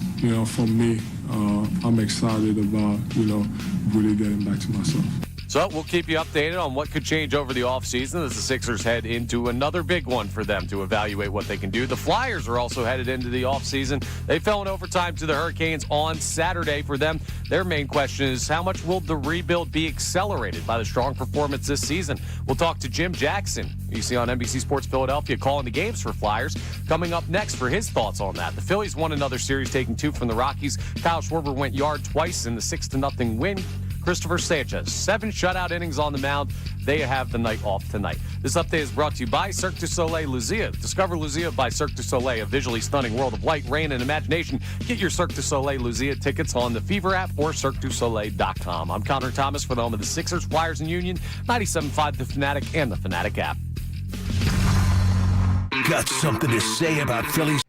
for me, I'm excited about, really getting back to myself. So we'll keep you updated on what could change over the offseason as the Sixers head into another big one for them to evaluate what they can do. The Flyers are also headed into the offseason. They fell in overtime to the Hurricanes on Saturday. For them, their main question is how much will the rebuild be accelerated by the strong performance this season? We'll talk to Jim Jackson, you see on NBC Sports Philadelphia, calling the games for Flyers. Coming up next for his thoughts on that. The Phillies won another series, taking 2 from the Rockies. Kyle Schwarber went yard twice in the 6-0 win. Christopher Sanchez, 7 shutout innings on the mound. They have the night off tonight. This update is brought to you by Cirque du Soleil Lucia. Discover Lucia by Cirque du Soleil, a visually stunning world of light, rain, and imagination. Get your Cirque du Soleil Lucia tickets on the Fever app or CirqueDuSoleil.com. I'm Connor Thomas for the home of the Sixers, Flyers, and Union, 97.5 The Fanatic and the Fanatic app. Got something to say about Phillies?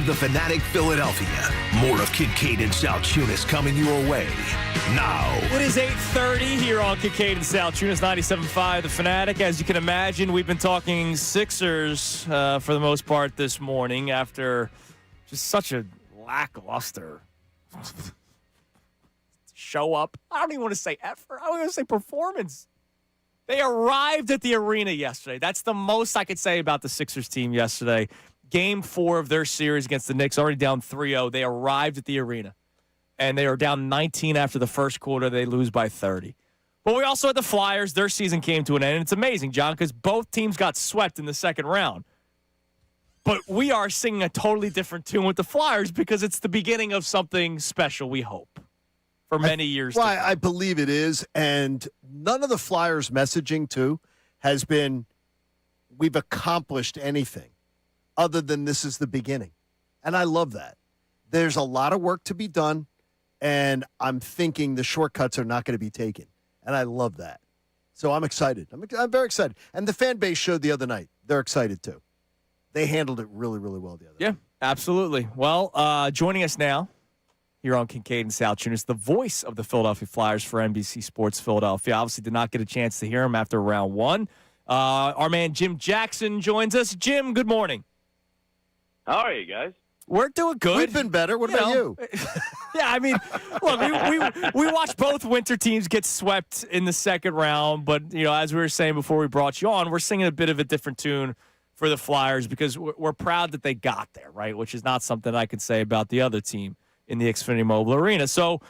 the Fanatic Philadelphia. More of Kincade and Salciunas coming your way now. It is 8:30 here on Kincade and Salciunas, 97.5 The Fanatic. As you can imagine, we've been talking Sixers for the most part this morning after just such a lackluster show up. I don't even want to say effort. I want to say performance. They arrived at the arena yesterday. That's the most I could say about the Sixers team yesterday. Game 4 of their series against the Knicks, already down 3-0. They arrived at the arena, and they are down 19 after the first quarter. They lose by 30. But we also had the Flyers. Their season came to an end, and it's amazing, John, because both teams got swept in the second round. But we are singing a totally different tune with the Flyers because it's the beginning of something special, we hope, for many years. Well, I believe it is, and none of the Flyers' messaging, too, has been, we've accomplished anything other than this is the beginning. And I love that. There's a lot of work to be done, and I'm thinking the shortcuts are not going to be taken. And I love that. So I'm excited. I'm very excited. And the fan base showed the other night. They're excited, too. They handled it really, really well the other night. Yeah, absolutely. Well, joining us now here on Kincade and Salciunas, the voice of the Philadelphia Flyers for NBC Sports Philadelphia. Obviously did not get a chance to hear him after round 1. Our man Jim Jackson joins us. Jim, good morning. How are you guys? We're doing good. We've been better. What about you? Yeah, I mean, look, we watched both winter teams get swept in the second round, but, as we were saying before we brought you on, we're singing a bit of a different tune for the Flyers because we're proud that they got there, right, which is not something I can say about the other team in the Xfinity Mobile Arena. So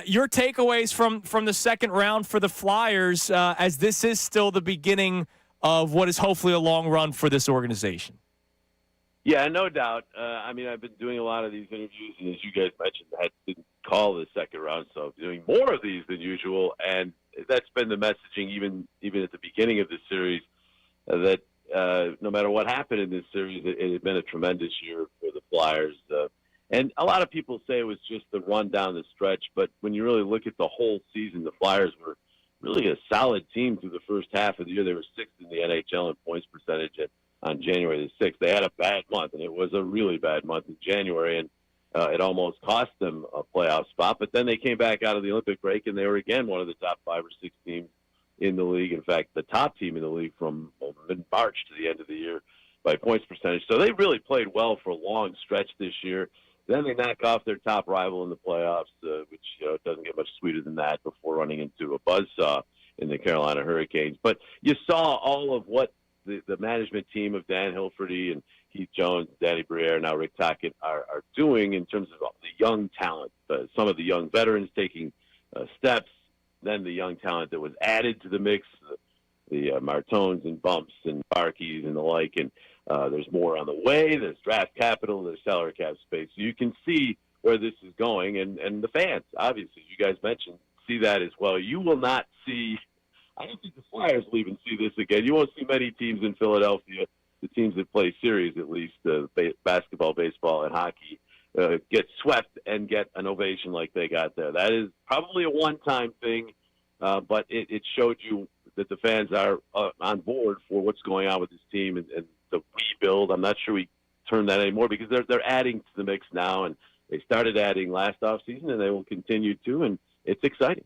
your takeaways from the second round for the Flyers as this is still the beginning of what is hopefully a long run for this organization. Yeah, no doubt. I've been doing a lot of these interviews, and as you guys mentioned, I didn't call the second round, so I'm doing more of these than usual, and that's been the messaging even at the beginning of this series, that no matter what happened in this series, it had been a tremendous year for the Flyers. And a lot of people say it was just the run down the stretch, but when you really look at the whole season, the Flyers were really a solid team through the first half of the year. They were 6th in the NHL in points percentage on January the 6th. They had a bad month, and it was a really bad month in January, and it almost cost them a playoff spot. But then they came back out of the Olympic break, and they were again one of the top 5 or 6 teams in the league. In fact, the top team in the league from mid-March to the end of the year by points percentage. So they really played well for a long stretch this year. Then they knock off their top rival in the playoffs, which doesn't get much sweeter than that, before running into a buzzsaw in the Carolina Hurricanes. But you saw all of what the management team of Dan Hilferty and Keith Jones, Danny Briere, now Rick Tocchet are doing in terms of the young talent. Some of the young veterans taking steps, then the young talent that was added to the mix, the Martones and Bumps and Barkeys and the like. And there's more on the way. There's draft capital. There's salary cap space. So you can see where this is going. And the fans, obviously, you guys mentioned, see that as well. You will not see – I don't think the Flyers will even see this again. You won't see many teams in Philadelphia, the teams that play series at least, basketball, baseball, and hockey, get swept and get an ovation like they got there. That is probably a one-time thing, but it showed you that the fans are on board for what's going on with this team and the rebuild. I'm not sure we turn that anymore because they're adding to the mix now, and they started adding last offseason, and they will continue to, and it's exciting.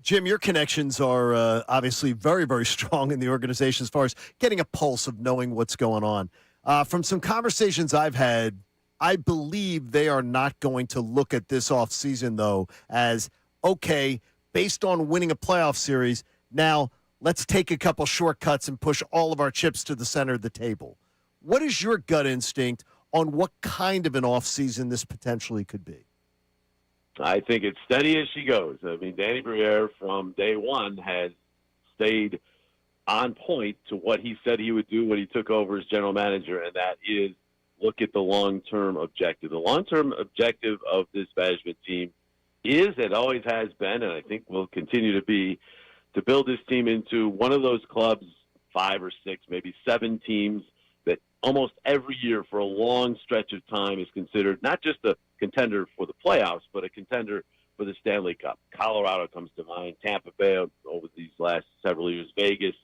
Jim, your connections are obviously very, very strong in the organization as far as getting a pulse of knowing what's going on. From some conversations I've had, I believe they are not going to look at this offseason, though, as, okay, based on winning a playoff series, now let's take a couple shortcuts and push all of our chips to the center of the table. What is your gut instinct on what kind of an offseason this potentially could be? I think it's steady as she goes. I mean, Danny Briere from day one has stayed on point to what he said he would do when he took over as general manager, and that is look at the long-term objective. The long-term objective of this management team is, and always has been, and I think will continue to be, to build this team into one of those clubs, 5 or 6, maybe 7 teams that almost every year for a long stretch of time is considered not just a contender for the playoffs, but a contender for the Stanley Cup. Colorado comes to mind, Tampa Bay over these last several years, Vegas.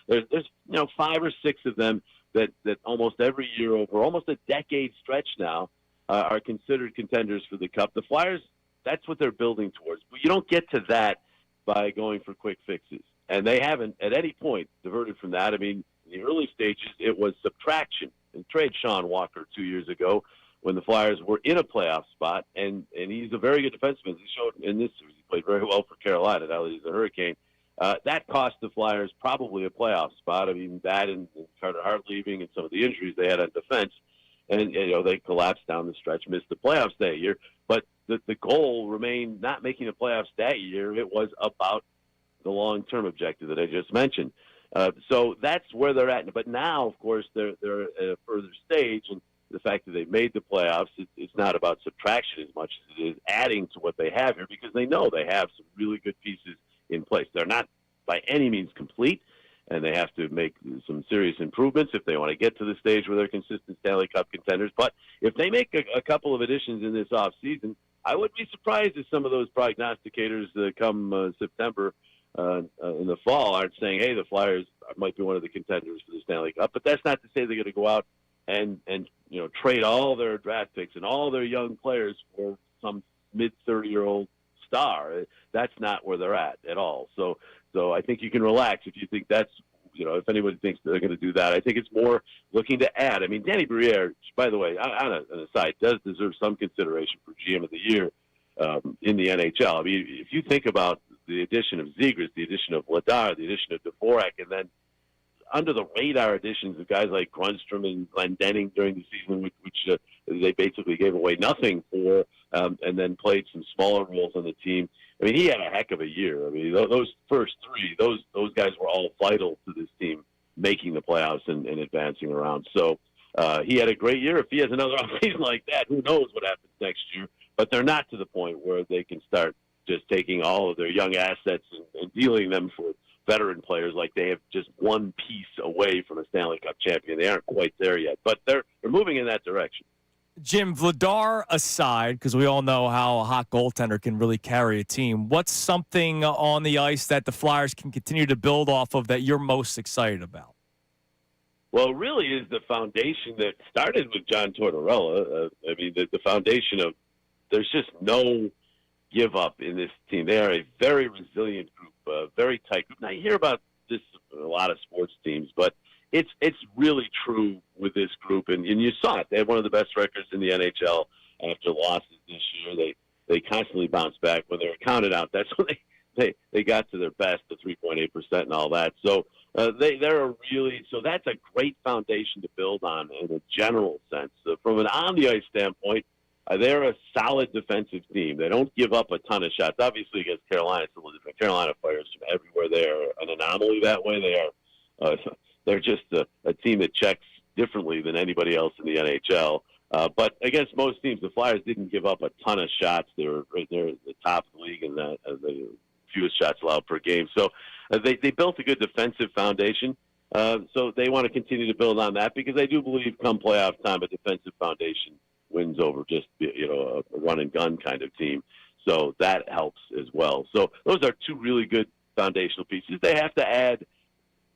There's 5 or 6 of them that almost every year over almost a decade stretch now are considered contenders for the Cup. The Flyers, that's what they're building towards. But you don't get to that by going for quick fixes. And they haven't at any point diverted from that. I mean, in the early stages, it was subtraction. And trade Sean Walker 2 years ago when the Flyers were in a playoff spot, and he's a very good defenseman. He showed in this series. He played very well for Carolina. Now he's a Hurricane. That cost the Flyers probably a playoff spot. I mean, that and Carter Hart leaving and some of the injuries they had on defense. And, they collapsed down the stretch, missed the playoffs that year. But the goal remained not making the playoffs that year. It was about the long-term objective that I just mentioned. So that's where they're at. But now, of course, they're at a further stage, and the fact that they've made the playoffs, it's not about subtraction as much as it is adding to what they have here, because they know they have some really good pieces in place. They're not by any means complete, and they have to make some serious improvements if they want to get to the stage where they're consistent Stanley Cup contenders. But if they make a couple of additions in this offseason, I wouldn't be surprised if some of those prognosticators come September in the fall aren't saying, hey, the Flyers might be one of the contenders for the Stanley Cup. But that's not to say they're going to go out and trade all their draft picks and all their young players for some mid-30-year-old star. That's not where they're at all. So I think you can relax if you think that's, if anybody thinks they're going to do that. I think it's more looking to add. I mean, Danny Briere, by the way, on an aside, does deserve some consideration for GM of the Year in the NHL. I mean, if you think about the addition of Zegras, the addition of Vladar, the addition of Dvorak, and then under the radar additions of guys like Grunstrom and Glendening during the season, which they basically gave away nothing for, and then played some smaller roles on the team. I mean, he had a heck of a year. I mean, those first three, those guys were all vital to this team making the playoffs and advancing around. So he had a great year. If he has another offseason like that, who knows what happens next year? But they're not to the point where they can start just taking all of their young assets and dealing them for veteran players like they have just one piece away from a Stanley Cup champion. They aren't quite there yet, but they're moving in that direction. Jim, Vladar aside, because we all know how a hot goaltender can really carry a team, what's something on the ice that the Flyers can continue to build off of that you're most excited about? Well, it really is the foundation that started with John Tortorella. I mean, the foundation of there's just no give up in this team. They are a very resilient group, a very tight group. Now, you hear about this in a lot of sports teams, but it's really true with this group, and you saw it. They had one of the best records in the NHL after losses this year. They constantly bounce back. When they were counted out, that's when they got to their best, the 3.8% and all that. So they're a really – so that's a great foundation to build on in a general sense. From an on-the-ice standpoint, they're a solid defensive team. They don't give up a ton of shots. Obviously, against Carolina, it's a little different. Carolina fires from everywhere. They are an anomaly that way. They're just a team that checks differently than anybody else in the NHL. But against most teams, the Flyers didn't give up a ton of shots. They were right there at the top of the league in the fewest shots allowed per game. So they built a good defensive foundation. So they want to continue to build on that because I do believe come playoff time, a defensive foundation wins over just a run-and-gun kind of team. So that helps as well. So those are two really good foundational pieces. They have to add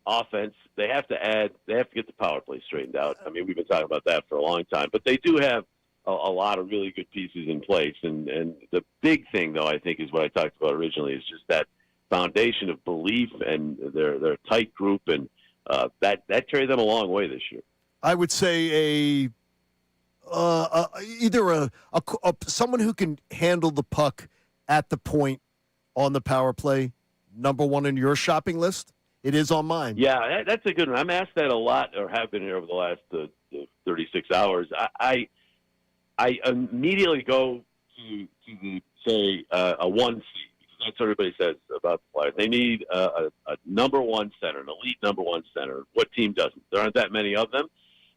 offense. They have to get the power play straightened out. I mean, we've been talking about that for a long time, but they do have a lot of really good pieces in place. And the big thing, though, I think is what I talked about originally, is just that foundation of belief and their tight group, and that carried them a long way this year. I would say either someone who can handle the puck at the point on the power play, number one in your shopping list. It is on mine. Yeah, that's a good one. I'm asked that a lot, or have been here over the last 36 hours. I immediately go to say a 1C, because that's what everybody says about the Flyers. They need a number one center, an elite number one center. What team doesn't? There aren't that many of them.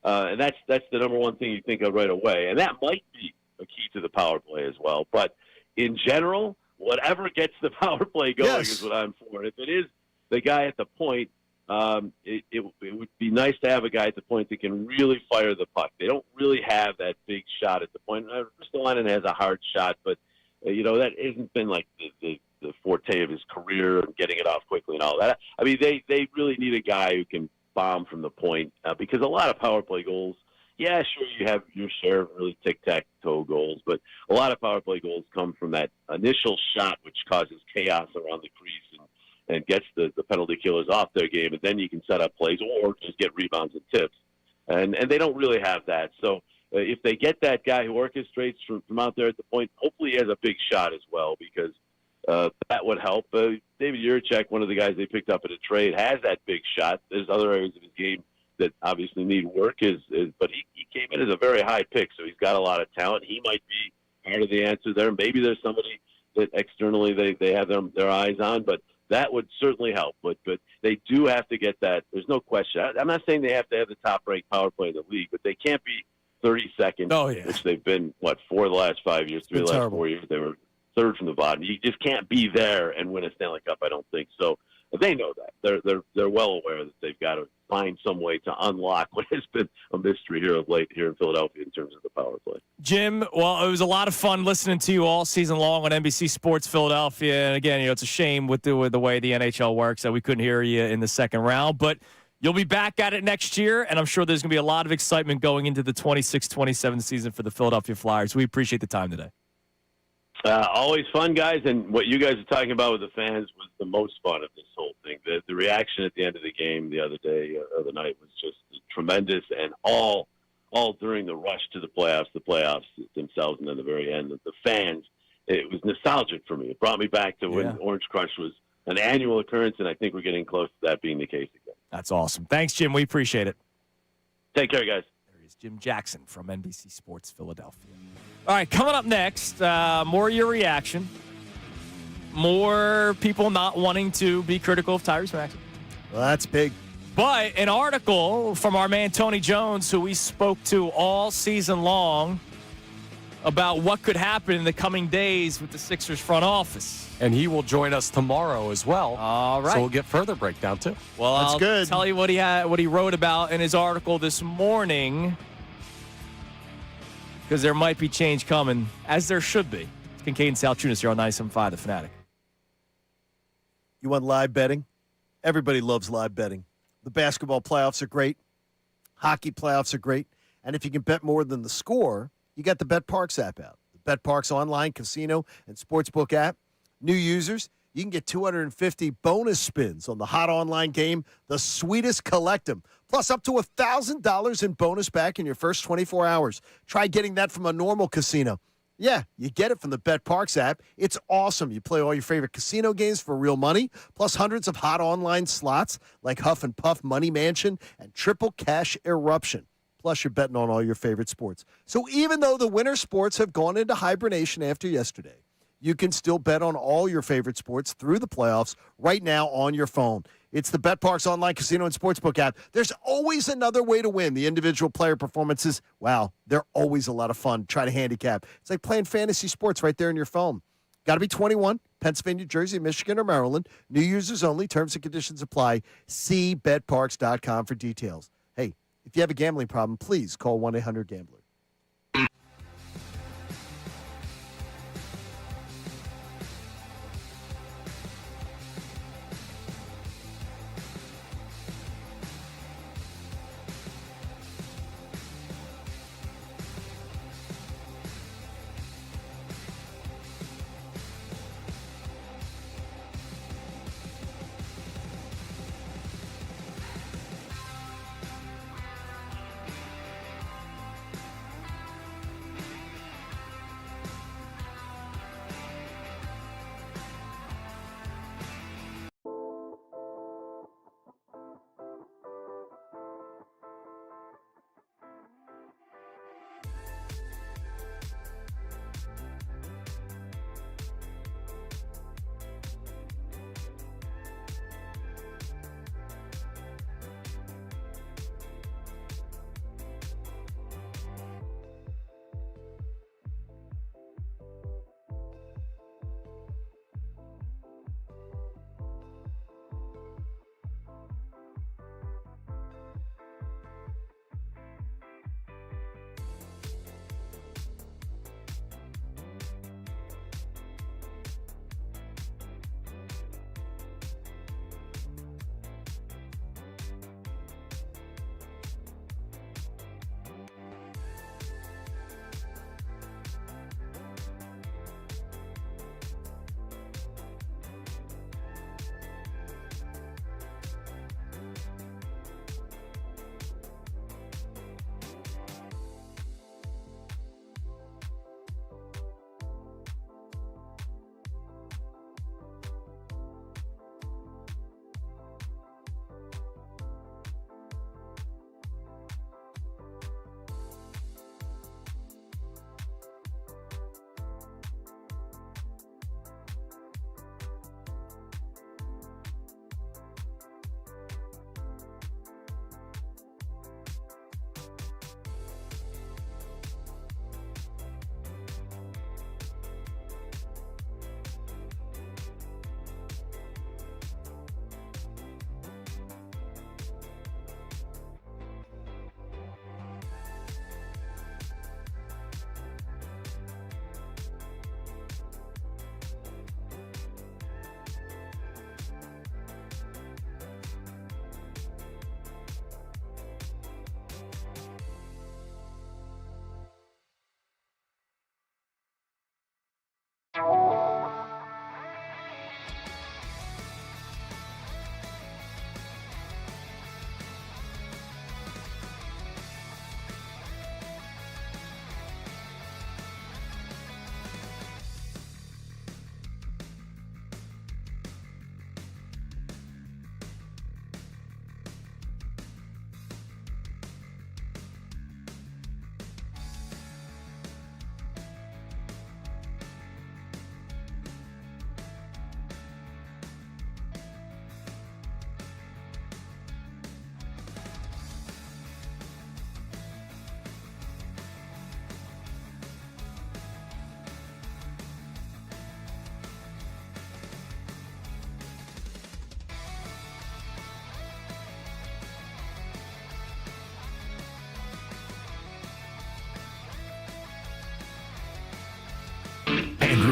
And that's the number one thing you think of right away. And that might be a key to the power play as well. But in general, whatever gets the power play going is what I'm for. If it is the guy at the point, it would be nice to have a guy at the point that can really fire the puck. They don't really have that big shot at the point. Ristolainen has a hard shot, but that hasn't been like the forte of his career and getting it off quickly and all that. I mean, they really need a guy who can bomb from the point because a lot of power play goals, yeah, sure, you have your share of really tic-tac-toe goals, but a lot of power play goals come from that initial shot, which causes chaos around the crease and gets the penalty killers off their game, and then you can set up plays or just get rebounds and tips. And they don't really have that. So if they get that guy who orchestrates from out there at the point, hopefully he has a big shot as well because that would help. David Juracek, one of the guys they picked up at a trade, has that big shot. There's other areas of his game that obviously need work, but he came in as a very high pick, so he's got a lot of talent. He might be part of the answer there. Maybe there's somebody that externally they have their eyes on, but that would certainly help. But they do have to get that. There's no question. I'm not saying they have to have the top-ranked power play in the league, but they can't be 32nd, which they've been, 4 of the last 5 years, 3 of the last 4 years. They were third from the bottom. You just can't be there and win a Stanley Cup, I don't think. So they know that. They're well aware that they've got to find some way to unlock what has been a mystery here of late here in Philadelphia in terms of the power play. Jim, well, it was a lot of fun listening to you all season long on NBC Sports Philadelphia. And again, it's a shame with the way the NHL works that we couldn't hear you in the second round. But you'll be back at it next year, and I'm sure there's going to be a lot of excitement going into the 26-27 season for the Philadelphia Flyers. We appreciate the time today. Always fun, guys, and what you guys are talking about with the fans was the most fun of this whole thing. The reaction at the end of the game the other day, or the night, was just tremendous, and all during the rush to the playoffs themselves, and then the very end, the fans, it was nostalgic for me. It brought me back to when Orange Crush was an annual occurrence, and I think we're getting close to that being the case again. That's awesome. Thanks, Jim. We appreciate it. Take care, guys. There is Jim Jackson from NBC Sports Philadelphia. All right, coming up next, more of your reaction. More people not wanting to be critical of Tyrese Maxey. Well, that's big. But an article from our man Tony Jones, who we spoke to all season long, about what could happen in the coming days with the Sixers front office. And he will join us tomorrow as well. All right. So we'll get further breakdown, too. Well, That's I'll good. tell you what he wrote about in his article this morning, because there might be change coming, as there should be. It's Kincade Salciunas here on 97.5 The Fanatic. You want live betting? Everybody loves live betting. The basketball playoffs are great. Hockey playoffs are great. And if you can bet more than the score, you got the BetParx app out. The BetParx online casino and sportsbook app. New users, you can get 250 bonus spins on the hot online game, The Sweetest Collectum, plus up to $1,000 in bonus back in your first 24 hours. Try getting that from a normal casino. Yeah, you get it from the BetParx app. It's awesome. You play all your favorite casino games for real money, plus hundreds of hot online slots like Huff and Puff Money Mansion and Triple Cash Eruption. Plus, you're betting on all your favorite sports. So even though the winter sports have gone into hibernation after yesterday, you can still bet on all your favorite sports through the playoffs right now on your phone. It's the BetParx online casino and sportsbook app. There's always another way to win. The individual player performances, wow, they're always a lot of fun. Try to handicap. It's like playing fantasy sports right there on your phone. Got to be 21, Pennsylvania, Jersey, Michigan, or Maryland. New users only. Terms and conditions apply. See betparx.com for details. Hey, if you have a gambling problem, please call 1-800-GAMBLER.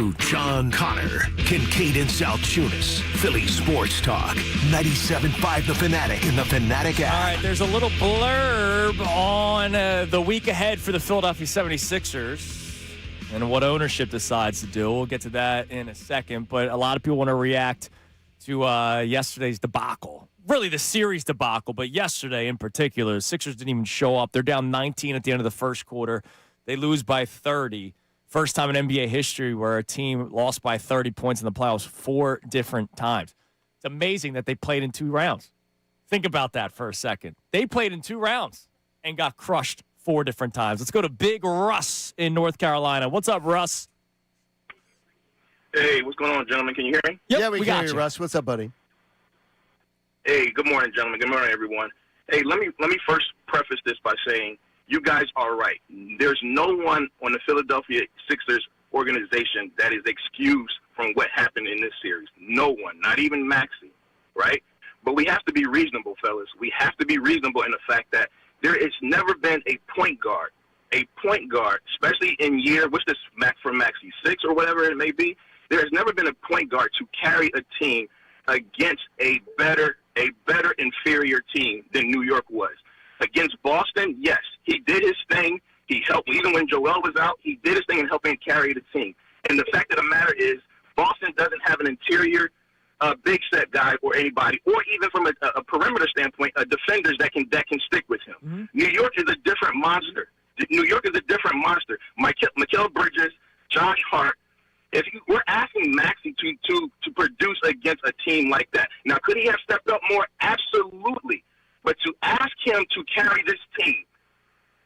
Andrew John Connor, Kincade and Salciunas, Philly Sports Talk, 97.5 The Fanatic and the Fanatic app. All right, there's a little blurb on the week ahead for the Philadelphia 76ers and what ownership decides to do. We'll get to that in a second, but a lot of people want to react to yesterday's debacle. Really the series debacle, but yesterday in particular, the Sixers didn't even show up. They're down 19 at the end of the first quarter. They lose by 30. First time in NBA history where a team lost by 30 points in the playoffs 4 different times. It's amazing that they played in 2 rounds. Think about that for a second. They played in 2 rounds and got crushed 4 different times. Let's go to Big Russ in North Carolina. What's up, Russ? Hey, what's going on, gentlemen? Can you hear me? Yep, yeah, we can got hear you, Russ. What's up, buddy? Hey, good morning, gentlemen. Good morning, everyone. Hey, let me first preface this by saying you guys are right. There's no one on the Philadelphia Sixers organization that is excused from what happened in this series. No one, not even Maxey, right? But we have to be reasonable, fellas. We have to be reasonable in the fact that there has never been a point guard, especially in year, what's this for Maxey, 6 or whatever it may be. There has never been a point guard to carry a team against a better inferior team than New York was. Against Boston, yes, he did his thing. He helped, even when Joel was out, he did his thing in helping carry the team. And the fact of the matter is, Boston doesn't have an interior big set guy or anybody, or even from a perimeter standpoint, defenders that can stick with him. Mm-hmm. New York is a different monster. New York is a different monster. Mikal Bridges, Josh Hart. We're asking Maxey to produce against a team like that. Now, could he have stepped up more? Absolutely. But to ask him to carry this team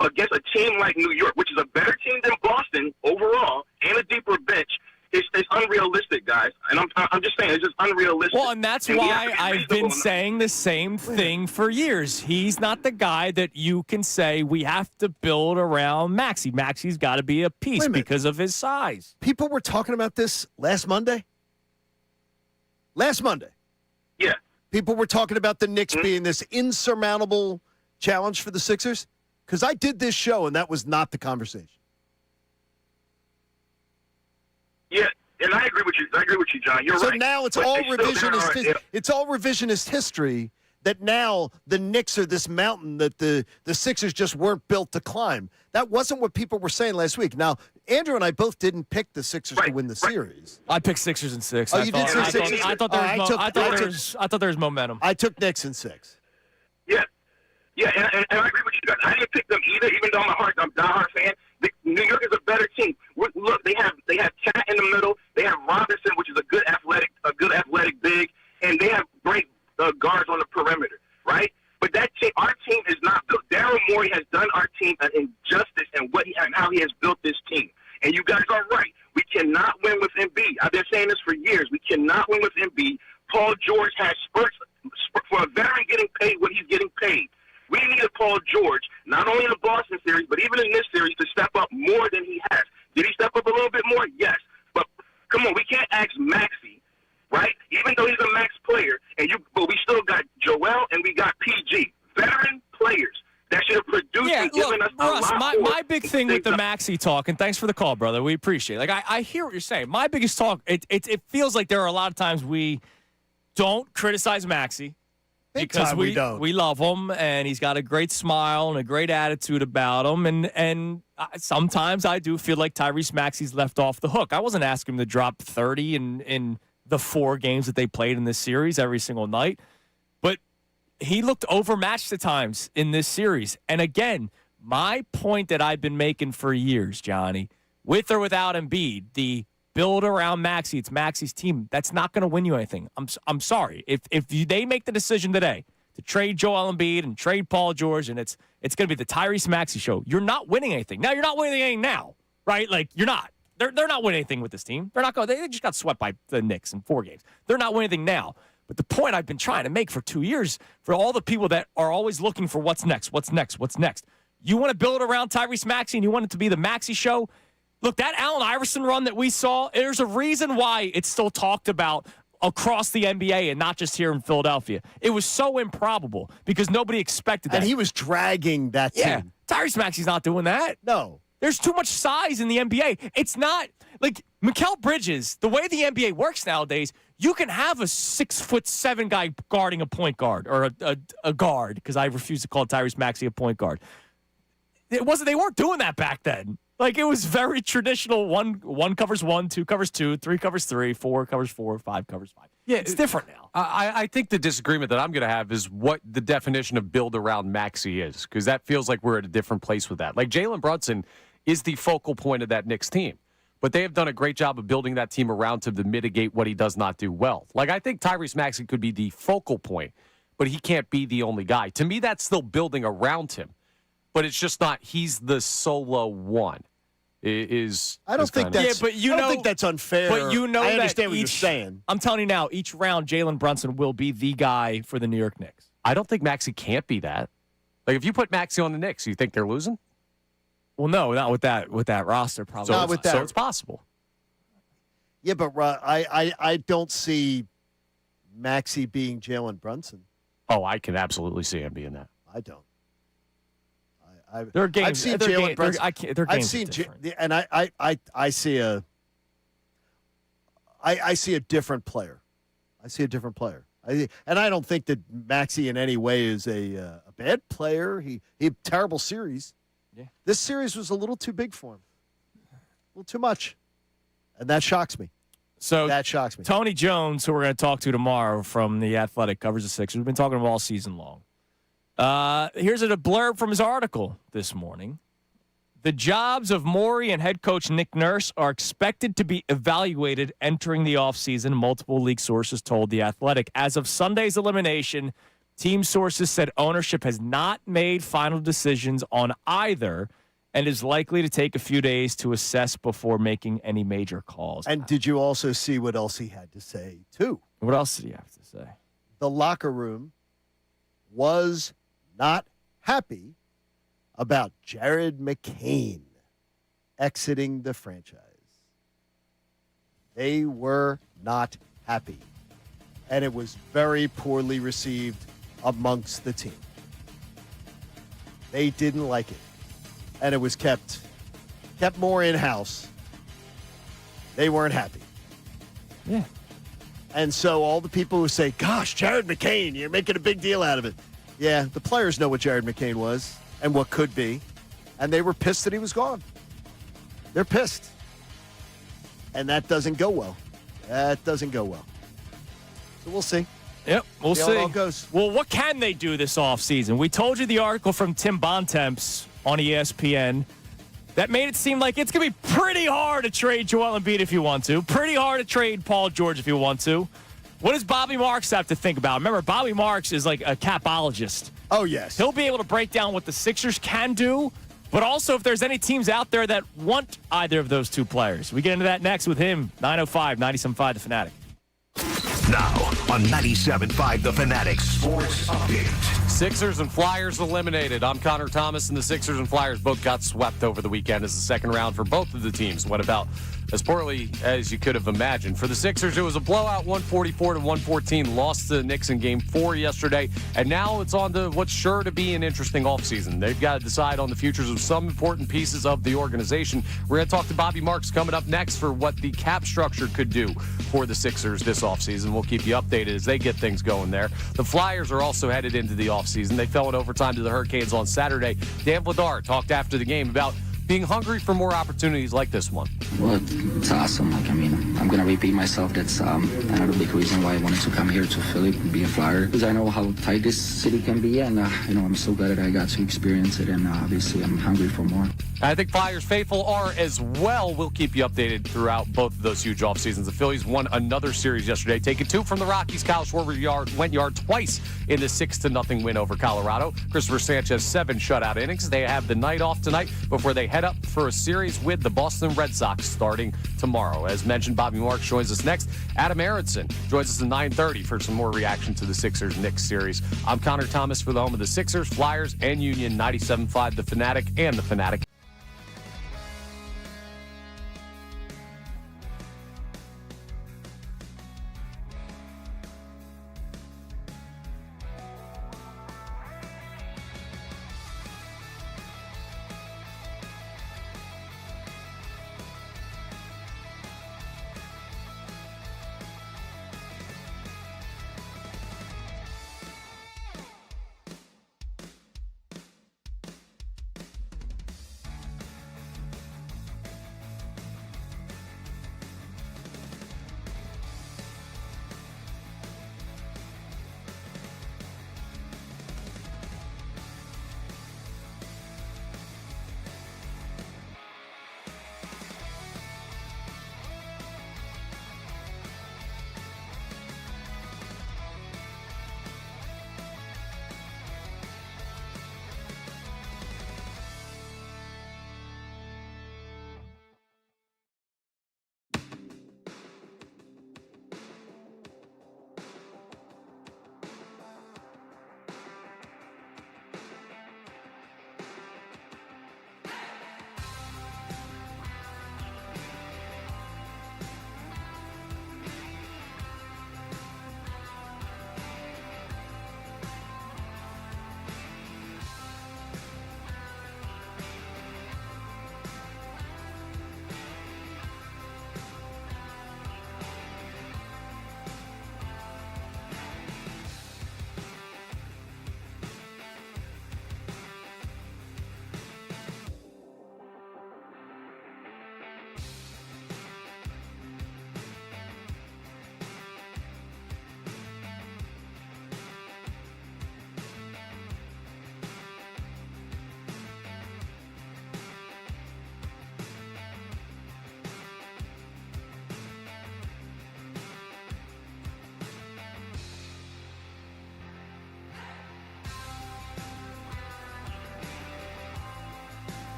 against a team like New York, which is a better team than Boston overall, and a deeper bench, it's unrealistic, guys. And I'm just saying, it's just unrealistic. Well, and that's why I've been saying the same thing for years. He's not the guy that you can say we have to build around Maxey. Maxey's got to be a piece because of his size. People were talking about this last Monday. Last Monday. Yeah. People were talking about the Knicks being this insurmountable challenge for the Sixers. Because I did this show, and that was not the conversation. Yeah, and I agree with you, John. You're right. So now it's all revisionist. It's all revisionist history that now the Knicks are this mountain that the Sixers just weren't built to climb. That wasn't what people were saying last week. Now, Andrew and I both didn't pick the Sixers to win the series. I picked Sixers in 6. Oh, you did Sixers? I thought there was momentum. I took Knicks in 6. Yeah, and I agree with you guys. I didn't pick them either, even though I'm a diehard fan. New York is a better team. Look, they have Cat in the middle. They have Robinson, which is a good athletic big, and they have great guards on the perimeter, right? But that team, our team is not built. Daryl Morey has done our team an injustice in how he has built this team. And you guys are right. We cannot win with Embiid. I've been saying this for years. We cannot win with Embiid. Paul George has spurts for a veteran getting paid what he's getting paid. We needed Paul George, not only in the Boston series, but even in this series, to step up more than he has. Did he step up a little bit more? Yes. But come on, we can't ask Maxey, right? Even though he's a max player, but we still got Joel and we got PG, veteran players that should have produced and given us a lot more. My big thing with the Maxey talk, and thanks for the call, brother. We appreciate it. Like I hear what you're saying. My biggest talk, it feels like there are a lot of times we don't criticize Maxey. Because we love him, and he's got a great smile and a great attitude about him. And sometimes I do feel like Tyrese Maxey's left off the hook. I wasn't asking him to drop 30 in the 4 games that they played in this series every single night. But he looked overmatched at times in this series. And again, my point that I've been making for years, Johnny, with or without Embiid, the build around Maxey. It's Maxey's team. That's not going to win you anything. I'm sorry. If they make the decision today to trade Joel Embiid and trade Paul George, and it's going to be the Tyrese Maxey show, you're not winning anything. Now, you're not winning anything now, right? Like, you're not. They're not winning anything with this team. They're not going. They just got swept by the Knicks in 4 games. They're not winning anything now. But the point I've been trying to make for 2 years, for all the people that are always looking for what's next, you want to build around Tyrese Maxey and you want it to be the Maxey show. Look, that Allen Iverson run that we saw, there's a reason why it's still talked about across the NBA and not just here in Philadelphia. It was so improbable because nobody expected that. And he was dragging that team. Yeah, Tyrese Maxey's not doing that. No. There's too much size in the NBA. It's not like Mikal Bridges, the way the NBA works nowadays, you can have a 6'7" guy guarding a point guard or a guard, because I refuse to call Tyrese Maxey a point guard. They weren't doing that back then. Like, it was very traditional. One covers one, two covers two, three covers three, four covers four, five covers five. Yeah, it's different now. I think the disagreement that I'm going to have is what the definition of build around Maxey is, because that feels like we're at a different place with that. Like, Jalen Brunson is the focal point of that Knicks team, but they have done a great job of building that team around him to mitigate what he does not do well. Like, I think Tyrese Maxey could be the focal point, but he can't be the only guy. To me, that's still building around him, but it's just not he's the solo one. I don't think that's unfair. But you know, I understand what you're saying. I'm telling you now, each round, Jalen Brunson will be the guy for the New York Knicks. I don't think Maxey can't be that. Like, if you put Maxey on the Knicks, you think they're losing? Well, no, not with that roster. Probably not with that. So it's possible. Yeah, but I don't see Maxey being Jalen Brunson. Oh, I can absolutely see him being that. I don't. There are games. I've seen Jalen Brunson. I've seen and I see a different player. I see a different player. And I don't think that Maxey in any way is a bad player. He had a terrible series. Yeah. This series was a little too big for him. A little too much. And that shocks me. So that shocks me. Tony Jones, who we're going to talk to tomorrow from The Athletic, covers the Sixers. We've been talking to him all season long. Here's a blurb from his article this morning. The jobs of Morey and head coach Nick Nurse are expected to be evaluated entering the offseason, multiple league sources told The Athletic. As of Sunday's elimination, team sources said ownership has not made final decisions on either and is likely to take a few days to assess before making any major calls. And did you also see what else he had to say, too? What else did he have to say? The locker room was not happy about Jared McCain exiting the franchise. They were not happy. And it was very poorly received amongst the team. They didn't like it. And it was kept more in-house. They weren't happy. Yeah. And so all the people who say, gosh, Jared McCain, you're making a big deal out of it. Yeah, the players know what Jared McCain was and what could be. And they were pissed that he was gone. They're pissed. And that doesn't go well. That doesn't go well. So we'll see. Yep, we'll see. How it all goes. Well, what can they do this offseason? We told you the article from Tim Bontemps on ESPN that made it seem like it's going to be pretty hard to trade Joel Embiid if you want to. Pretty hard to trade Paul George if you want to. What does Bobby Marks have to think about? Remember, Bobby Marks is like a capologist. Oh, yes. He'll be able to break down what the Sixers can do, but also if there's any teams out there that want either of those two players. We get into that next with him, 905, 97.5 The Fanatic. Now on 97.5 The Fanatic Sports Update. Sixers and Flyers eliminated. I'm Connor Thomas, and the Sixers and Flyers both got swept over the weekend as the second round for both of the teams went about as poorly as you could have imagined. For the Sixers, it was a blowout, 144-114, lost to the Knicks in Game 4 yesterday, and now it's on to what's sure to be an interesting offseason. They've got to decide on the futures of some important pieces of the organization. We're going to talk to Bobby Marks coming up next for what the cap structure could do for the Sixers this offseason. We'll keep you updated as they get things going there. The Flyers are also headed into the offseason. They fell in overtime to the Hurricanes on Saturday. Dan Vladar talked after the game about being hungry for more opportunities like this one. Well, it's awesome. I'm going to repeat myself. That's another big reason why I wanted to come here to Philly, be a Flyer, because I know how tight this city can be, and I'm so glad that I got to experience it, and obviously I'm hungry for more. I think Flyers faithful are as well. We'll keep you updated throughout both of those huge off seasons. The Phillies won another series yesterday, taking 2 from the Rockies. Kyle Schwarber went yard twice in the 6-0 win over Colorado. Christopher Sanchez 7 shutout innings. They have the night off tonight before they head up for a series with the Boston Red Sox starting tomorrow. As mentioned, Bobby Marks joins us next. Adam Aronson joins us at 9:30 for some more reaction to the Sixers-Knicks series. I'm Connor Thomas for the home of the Sixers, Flyers, and Union, 97.5 The Fanatic and The Fanatic.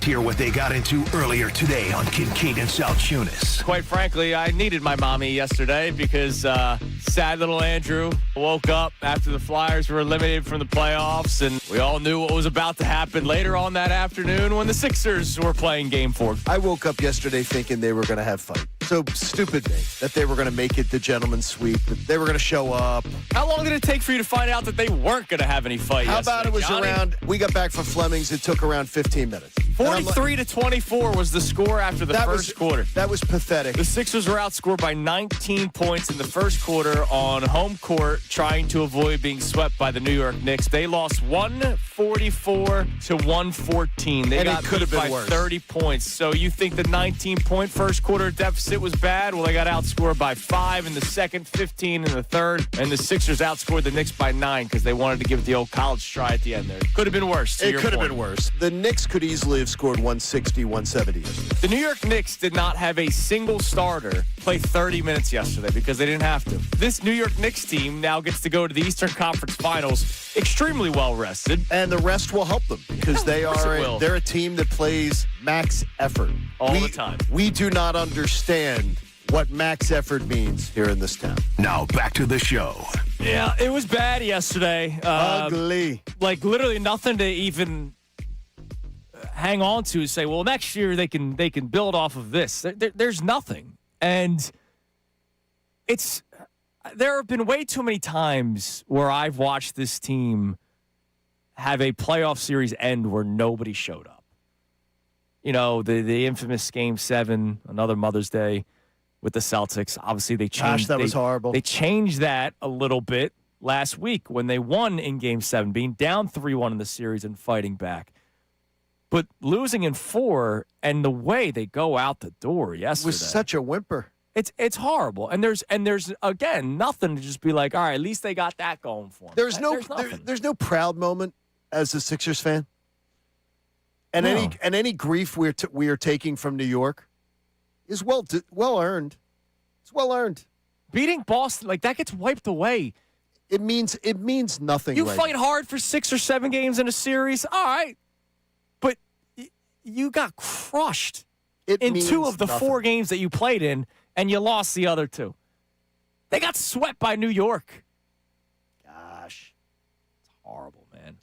Hear what they got into earlier today on Kincade and Salciunas. Quite frankly, I needed my mommy yesterday because sad little Andrew woke up after the Flyers were eliminated from the playoffs, and we all knew what was about to happen later on that afternoon when the Sixers were playing Game 4. I woke up yesterday thinking they were going to have fight. So stupid me that they were going to make it the gentleman's sweep, that they were going to show up. How long did it take for you to find out that they weren't going to have any fight How yesterday, about it was Johnny? around, we got back from Fleming's, it took around 15 minutes. 43-24 was the score after the first quarter. That was pathetic. The Sixers were outscored by 19 points in the first quarter on home court, trying to avoid being swept by the New York Knicks. They lost 144-114. They got beat by 30 points. So you think the 19-point first quarter deficit was bad? Well, they got outscored by 5 in the second, 15 in the third, and the Sixers outscored the Knicks by 9 because they wanted to give it the old college try at the end there. Could have been worse. It could have been worse. The Knicks could easily have scored 160, 170 yesterday. The New York Knicks did not have a single starter play 30 minutes yesterday because they didn't have to. This New York Knicks team now gets to go to the Eastern Conference Finals extremely well rested. And the rest will help them because they're a team that plays max effort. All the time. We do not understand what max effort means here in this town. Now back to the show. Yeah, it was bad yesterday. Ugly. Like literally nothing to even hang on to say, well, next year they can build off of this. There's nothing. And there have been way too many times where I've watched this team have a playoff series end where nobody showed up. You know, the infamous Game 7, another Mother's Day with the Celtics. Obviously, they changed. Gosh, that was horrible. They changed that a little bit last week when they won in Game 7, being down 3-1 in the series and fighting back. But losing in 4 and the way they go out the door yesterday was such a whimper. It's horrible. And there's again nothing to just be like, all right, at least they got that going for them. There's no proud moment as a Sixers fan. And any grief we are taking from New York is well earned. It's well earned. Beating Boston, like that gets wiped away. It means nothing. You right fight now. hard for 6 or 7 games in a series, all right. But you got crushed in 2 of the 4 games that you played in, and you lost the other 2. They got swept by New York. Gosh. It's horrible, man.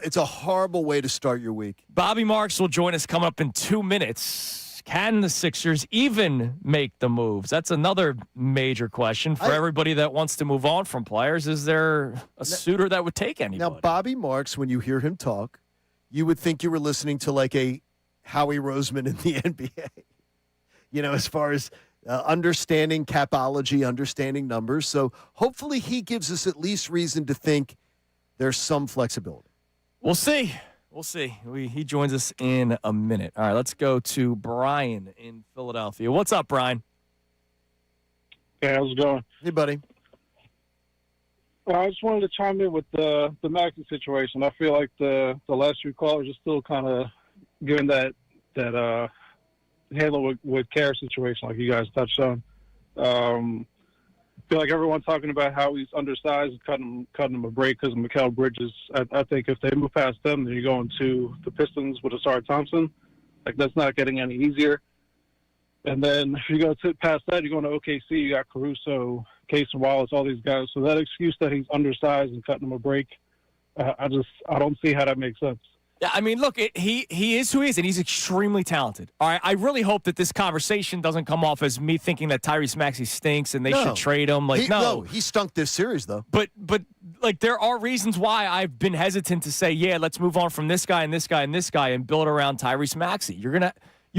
It's a horrible way to start your week. Bobby Marks will join us coming up in 2 minutes. Can the Sixers even make the moves? That's another major question for everybody that wants to move on from players. Is there a suitor that would take anybody? Now, Bobby Marks, when you hear him talk, you would think you were listening to like a Howie Roseman in the NBA. You know, as far as understanding capology, understanding numbers. So hopefully he gives us at least reason to think there's some flexibility. We'll see. We'll see. He joins us in a minute. All right, let's go to Brian in Philadelphia. What's up, Brian? Hey, how's it going? Hey, buddy. Well, I just wanted to chime in with the Maxey situation. I feel like the last few callers are still kind of giving that handle with care situation like you guys touched on. I feel like everyone's talking about how he's undersized and cutting him a break because of Mikal Bridges. I think if they move past them, then you're going to the Pistons with Asar Thompson. Like, that's not getting any easier. And then if you go past that, you're going to OKC. You got Caruso, Case and Wallace, all these guys. So that excuse that he's undersized and cutting him a break, I don't see how that makes sense. Yeah, I mean, look, he is who he is, and he's extremely talented. All right, I really hope that this conversation doesn't come off as me thinking that Tyrese Maxey stinks and they should trade him. Like, no, he stunk this series though. But like, there are reasons why I've been hesitant to say, yeah, let's move on from this guy and this guy and this guy and build around Tyrese Maxey. You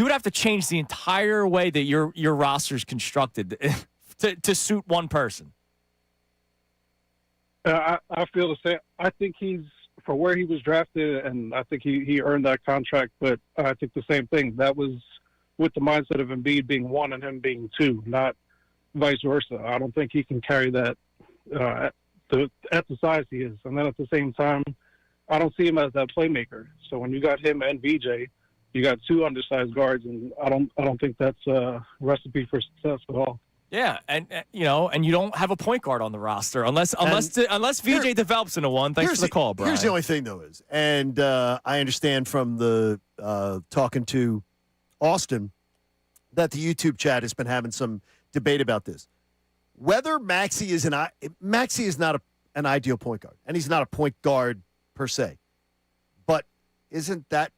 would have to change the entire way that your roster's constructed to suit one person. I feel the same. I think he's, for where he was drafted, and I think he earned that contract, but I think the same thing. That was with the mindset of Embiid being 1 and him being 2, not vice versa. I don't think he can carry that at the size he is. And then at the same time, I don't see him as that playmaker. So when you got him and VJ, you got 2 undersized guards, and I don't think that's a recipe for success at all. Yeah, and you don't have a point guard on the roster unless VJ develops into one. Thanks for the call, Brian. Here's the only thing, though, is, and I understand from the talking to Austin that the YouTube chat has been having some debate about this. Whether Maxey is not an ideal point guard, and he's not a point guard per se, but isn't that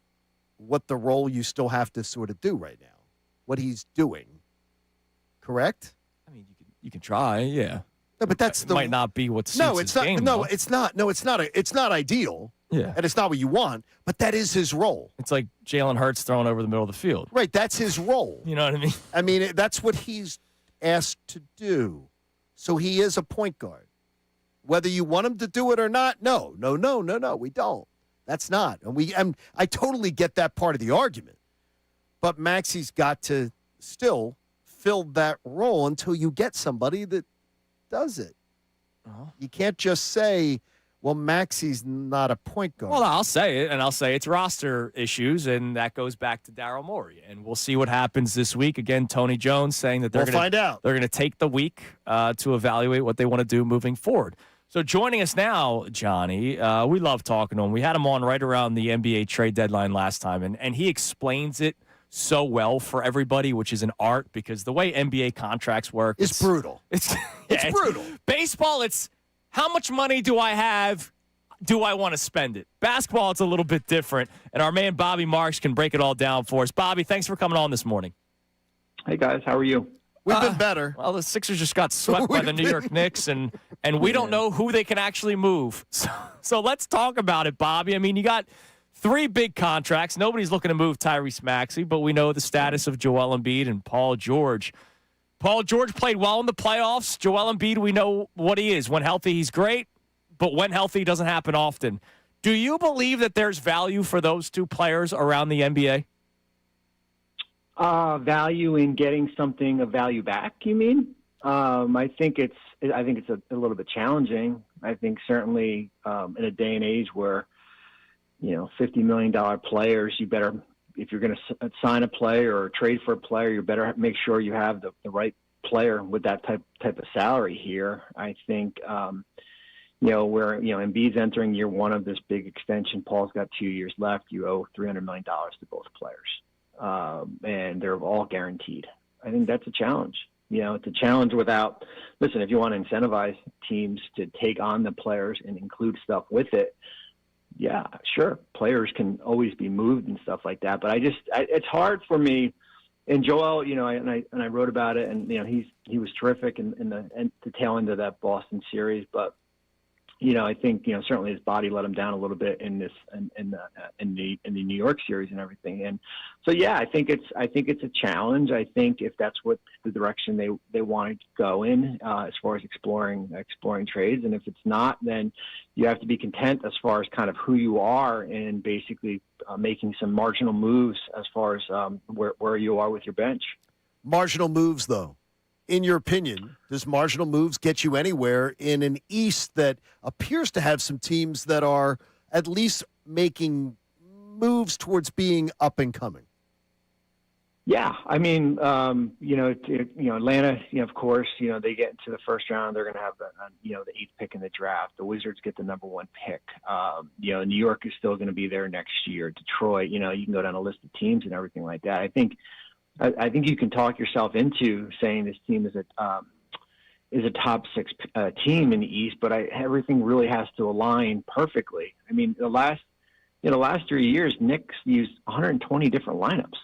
what the role you still have to sort of do right now? What he's doing, correct? I mean, you can try, yeah. No, but that's might not be what suits his game. No, it's not. No, it's not. It's not ideal. Yeah, and it's not what you want. But that is his role. It's like Jalen Hurts throwing over the middle of the field. Right, that's his role. You know what I mean? I mean, that's what he's asked to do. So he is a point guard. Whether you want him to do it or not, no, we don't. That's not. And I totally get that part of the argument. But Maxey's got to still fill that role until you get somebody that does it. You can't just say, well, Maxey's not a point guard. Well, I'll say it, and I'll say it's roster issues, and that goes back to Daryl Morey. And we'll see what happens this week. Again, Tony Jones saying that they're going to take the week to evaluate what they want to do moving forward. So joining us now, Johnny, we love talking to him. We had him on right around the NBA trade deadline last time, and he explains it so well for everybody, which is an art, because the way NBA contracts work, it's brutal. It's brutal. Baseball, it's how much money do I have? Do I want to spend it? Basketball, it's a little bit different, and our man Bobby Marks can break it all down for us. Bobby, thanks for coming on this morning. Hey, guys. How are you? We've been better. Well, the Sixers just got swept by the New York Knicks, and we don't know who they can actually move. So let's talk about it, Bobby. I mean, you got 3 big contracts. Nobody's looking to move Tyrese Maxey, but we know the status of Joel Embiid and Paul George. Paul George played well in the playoffs. Joel Embiid, we know what he is. When healthy, he's great, but when healthy, doesn't happen often. Do you believe that there's value for those 2 players around the NBA? Value in getting something of value back, you mean? I think it's a little bit challenging. I think certainly in a day and age where, $50 million players, you better, if you're going to sign a player or trade for a player, you better make sure you have the right player with that type of salary here. I think, where, Embiid's entering year 1 of this big extension. Paul's got 2 years left. You owe $300 million to both players. And they're all guaranteed. I think that's a challenge. It's a challenge without, listen, if you want to incentivize teams to take on the players and include stuff with it, yeah, sure. Players can always be moved and stuff like that. But it's hard for me. And Joel, and I wrote about it, and he was terrific in the tail end of that Boston series. But I think certainly his body let him down a little bit in the New York series and everything. And so yeah, I think it's a challenge. I think if that's what the direction they want to go in as far as exploring trades, and if it's not, then you have to be content as far as kind of who you are and basically making some marginal moves as far as where you are with your bench. Marginal moves, though. In your opinion, does marginal moves get you anywhere in an East that appears to have some teams that are at least making moves towards being up and coming? Yeah, I mean, Atlanta, of course, they get into the first round. They're going to have the 8th pick in the draft. The Wizards get the number 1 pick. New York is still going to be there next year. Detroit, you can go down a list of teams and everything like that. I think you can talk yourself into saying this team is a top 6 team in the East, but everything really has to align perfectly. I mean, the last 3 years, Knicks used 120 different lineups.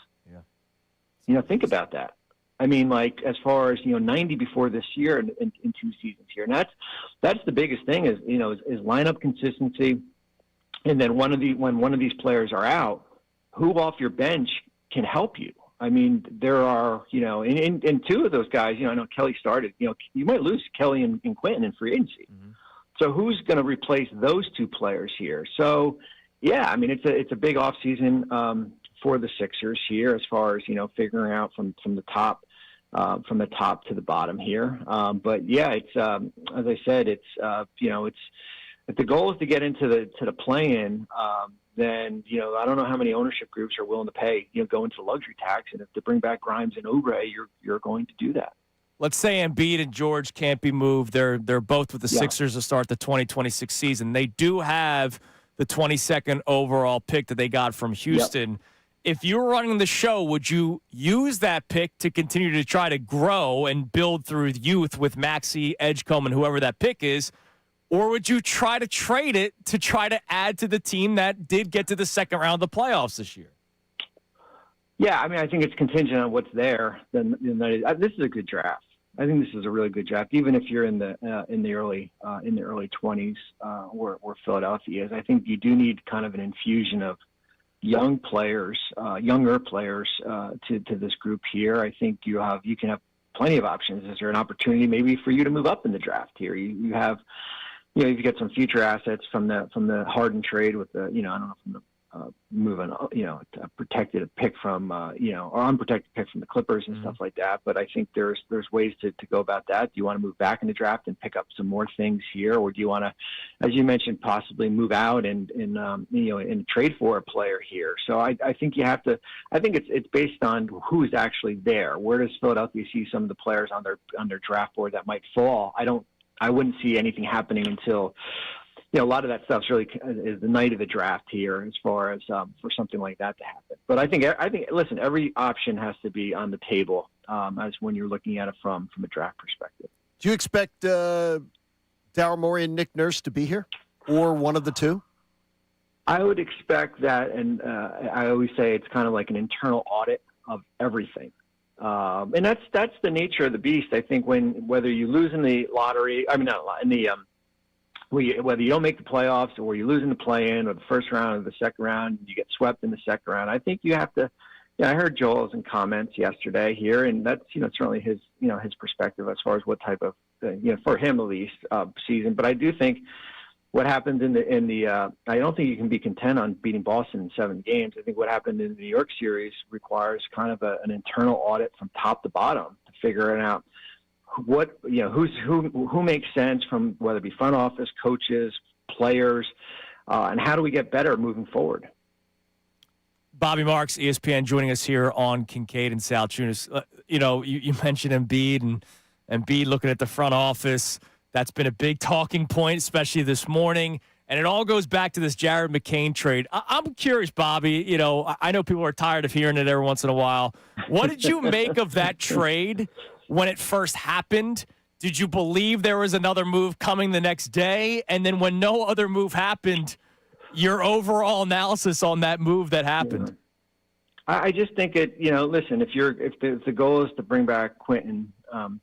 Yeah. Think about that. I mean, like as far as 90 before this year and 2 seasons here, and that's the biggest thing is lineup consistency, and then when one of these players are out, who off your bench can help you? I mean, there are, and 2 of those guys, I know Kelly started, you might lose Kelly and Quentin in free agency. Mm-hmm. So who's going to replace those 2 players here? So, yeah, I mean, it's a big offseason for the Sixers here as far as, figuring out from the top to the bottom here. But yeah, it's, as I said, it's if the goal is to get into the play-in, then, I don't know how many ownership groups are willing to pay, go into the luxury tax. And if to bring back Grimes and Oubre, you're going to do that. let's say Embiid and George can't be moved. They're both with the Yeah. Sixers to start the 2026 season. They do have the 22nd overall pick that they got from Houston. If you were running the show, would you use that pick to continue to try to grow and build through youth with Maxey, Edgecombe, and whoever that pick is? Or would you try to trade it to try to add to the team that did get to the second round of the playoffs this year? Yeah, I mean, I think it's contingent on what's there. This is a good draft. I think this is a really good draft, even if you're in the early 20s, where Philadelphia is. I think you do need kind of an infusion of younger players to this group here. I think you can have plenty of options. Is there an opportunity maybe for you to move up in the draft here? You have, you've got some future assets from the Harden trade with the, I don't know, from the moving, a protected pick from, or unprotected pick from the Clippers and stuff like that. But I think there's ways to go about that. Do you want to move back in the draft and pick up some more things here, or do you want to, as you mentioned, possibly move out and trade for a player here? So I think you have to. I think it's based on who's actually there. Where does Philadelphia see some of the players on their draft board that might fall? I wouldn't see anything happening until. A lot of that stuff really is the night of the draft here, as far as for something like that to happen. But I think, listen, every option has to be on the table as when you're looking at it from a draft perspective. Do you expect Daryl Morey and Nick Nurse to be here, or one of the two? I would expect that, and I always say it's kind of like an internal audit of everything. And that's the nature of the beast. I think whether you lose in the lottery, whether you don't make the playoffs or you lose in the play-in or the first round or the second round, you get swept in the second round. I think you have to. I heard Joel's comments yesterday here, and that's certainly his perspective as far as what type of for him at least season. But I do think what happened in the I don't think you can be content on beating Boston in 7 games. I think what happened in the New York series requires kind of an internal audit from top to bottom to figure it out. Who makes sense from whether it be front office, coaches, players, and how do we get better moving forward? Bobby Marks, ESPN, joining us here on Kincade and Salciunas. You mentioned Embiid and Embiid looking at the front office. That's been a big talking point, especially this morning. And it all goes back to this Jared McCain trade. I'm curious, Bobby. I know people are tired of hearing it every once in a while. What did you make of that trade? When it first happened, did you believe there was another move coming the next day? And then when no other move happened, your overall analysis on that move that happened? I just think listen, if the goal is to bring back Quentin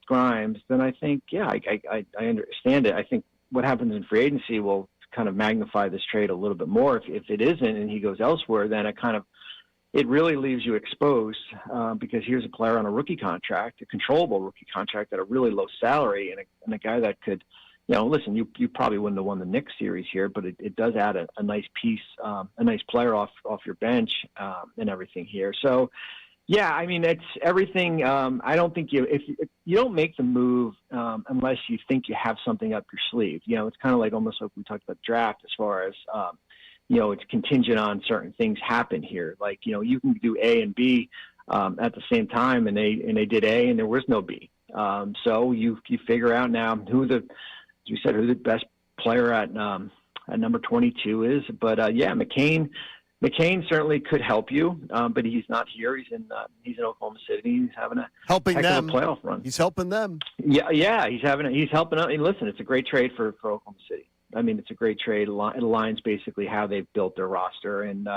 Grimes, then I think, I understand it. I think what happens in free agency will kind of magnify this trade a little bit more. If it isn't and he goes elsewhere, then it really leaves you exposed because here's a player on a rookie contract, a controllable rookie contract at a really low salary, and a guy that could, listen, you probably wouldn't have won the Knicks series here, but it does add a nice piece, a nice player off your bench and everything here. So, I mean, it's everything. I don't think if you don't make the move unless you think you have something up your sleeve. It's kind of like almost like we talked about draft as far as it's contingent on certain things happen here. Like, you can do A and B at the same time, and they did A, and there was no B. So you figure out now who the best player at number 22 is. But McCain certainly could help you, but he's not here. He's in Oklahoma City. He's having a helping heck them of a playoff run. He's helping them. Yeah. He's helping out. And listen, it's a great trade for Oklahoma City. I mean, it's a great trade. It aligns basically how they've built their roster and,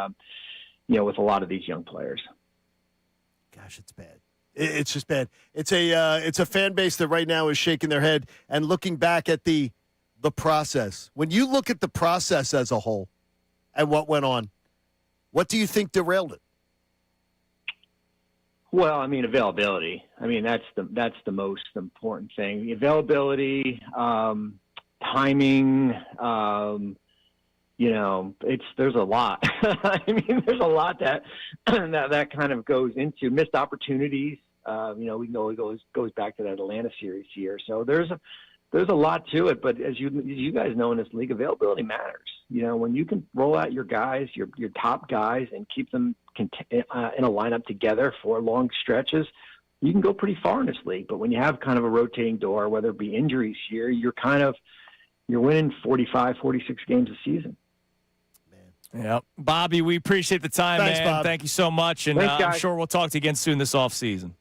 with a lot of these young players. Gosh, it's bad. It's just bad. It's a fan base that right now is shaking their head and looking back at the process. When you look at the process as a whole and what went on, what do you think derailed it? Well, I mean, availability. I mean, that's the most important thing. The availability, timing, there's a lot. I mean, there's a lot that kind of goes into missed opportunities. We know it goes back to that Atlanta series here. So there's a lot to it. But as you guys know in this league, availability matters. When you can roll out your guys, your top guys, and keep them in a lineup together for long stretches, you can go pretty far in this league. But when you have kind of a rotating door, whether it be injuries here, you're winning 45, 46 games a season. Yep. Bobby, we appreciate the time, Thanks, man. Bob. Thank you so much. And Thanks, I'm guys. sure we'll talk to you again soon this offseason.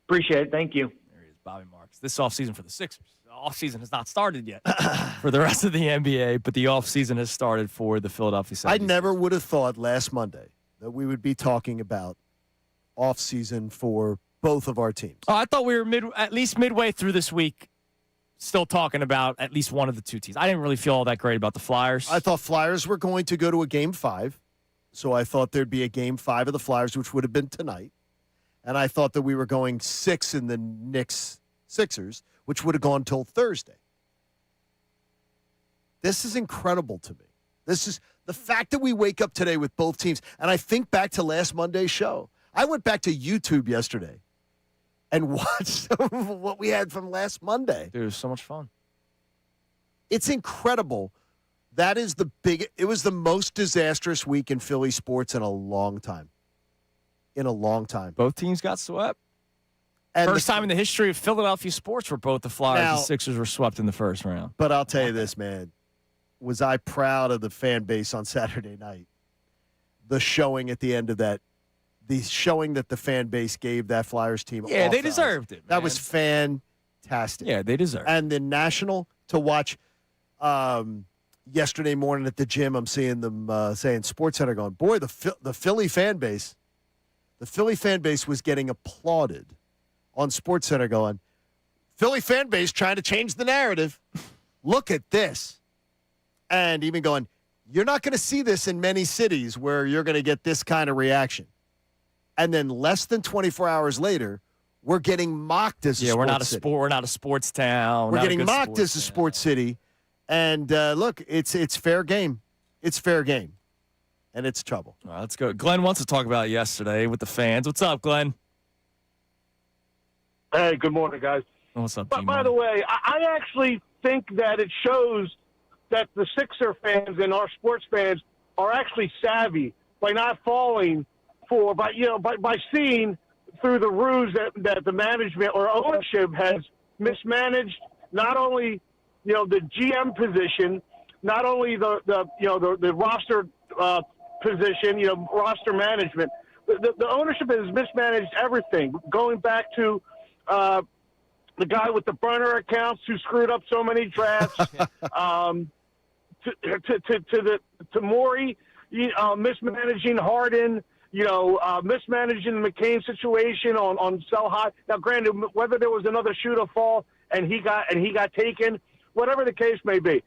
Appreciate it. Thank you. There he is, Bobby Marks. This offseason for the Sixers. The offseason has not started yet for the rest of the NBA, but the offseason has started for the Philadelphia 76ers. I never would have thought last Monday that we would be talking about offseason for both of our teams. Oh, I thought we were at least midway through this week still talking about at least one of the two teams. I didn't really feel all that great about the Flyers. I thought Flyers were going to go to a Game 5, so I thought there'd be a Game 5 of the Flyers, which would have been tonight. And I thought that we were going 6 in the Knicks-Sixers, which would have gone till Thursday. This is incredible to me. This is the fact that we wake up today with both teams. And I think back to last Monday's show. I went back to YouTube yesterday and watched some of what we had from last Monday. Dude, it was so much fun. It's incredible. That is it was the most disastrous week in Philly sports in a long time. Both teams got swept. And first time in the history of Philadelphia sports where both the Flyers Now- and Sixers were swept in the first round. But I'll tell you this, man. Was I proud of the fan base on Saturday night? The showing at the end of that, the showing that the fan base gave that Flyers team. Yeah, off they the ice. deserved it, That man. was fantastic. Yeah, they deserved it. And the National to watch yesterday morning at the gym, I'm seeing them saying SportsCenter going, boy, the Philly fan base, was getting applauded on SportsCenter going, Philly fan base trying to change the narrative. Look at this. And even going, you're not going to see this in many cities where you're going to get this kind of reaction. And then less than 24 hours later, we're getting mocked as a sports we're not a city. we're not a sports town. We're not a getting good mocked as a sports sports city. And look, it's fair game. It's fair game. And it's trouble. All right, let's go. Glenn wants to talk about it yesterday with the fans. What's up, Glenn? Hey, good morning, guys. What's up, But by the way, I actually think that it shows that the Sixer fans and our sports fans are actually savvy by not falling for, by seeing through the ruse that the management or ownership has mismanaged not only the GM position, not only the roster position, roster management. The ownership has mismanaged everything, going back to the guy with the burner accounts who screwed up so many drafts, to Morey, mismanaging Harden, mismanaging the McCain situation on sell high. Now, granted, whether there was another shooter fall and he got taken, whatever the case may be.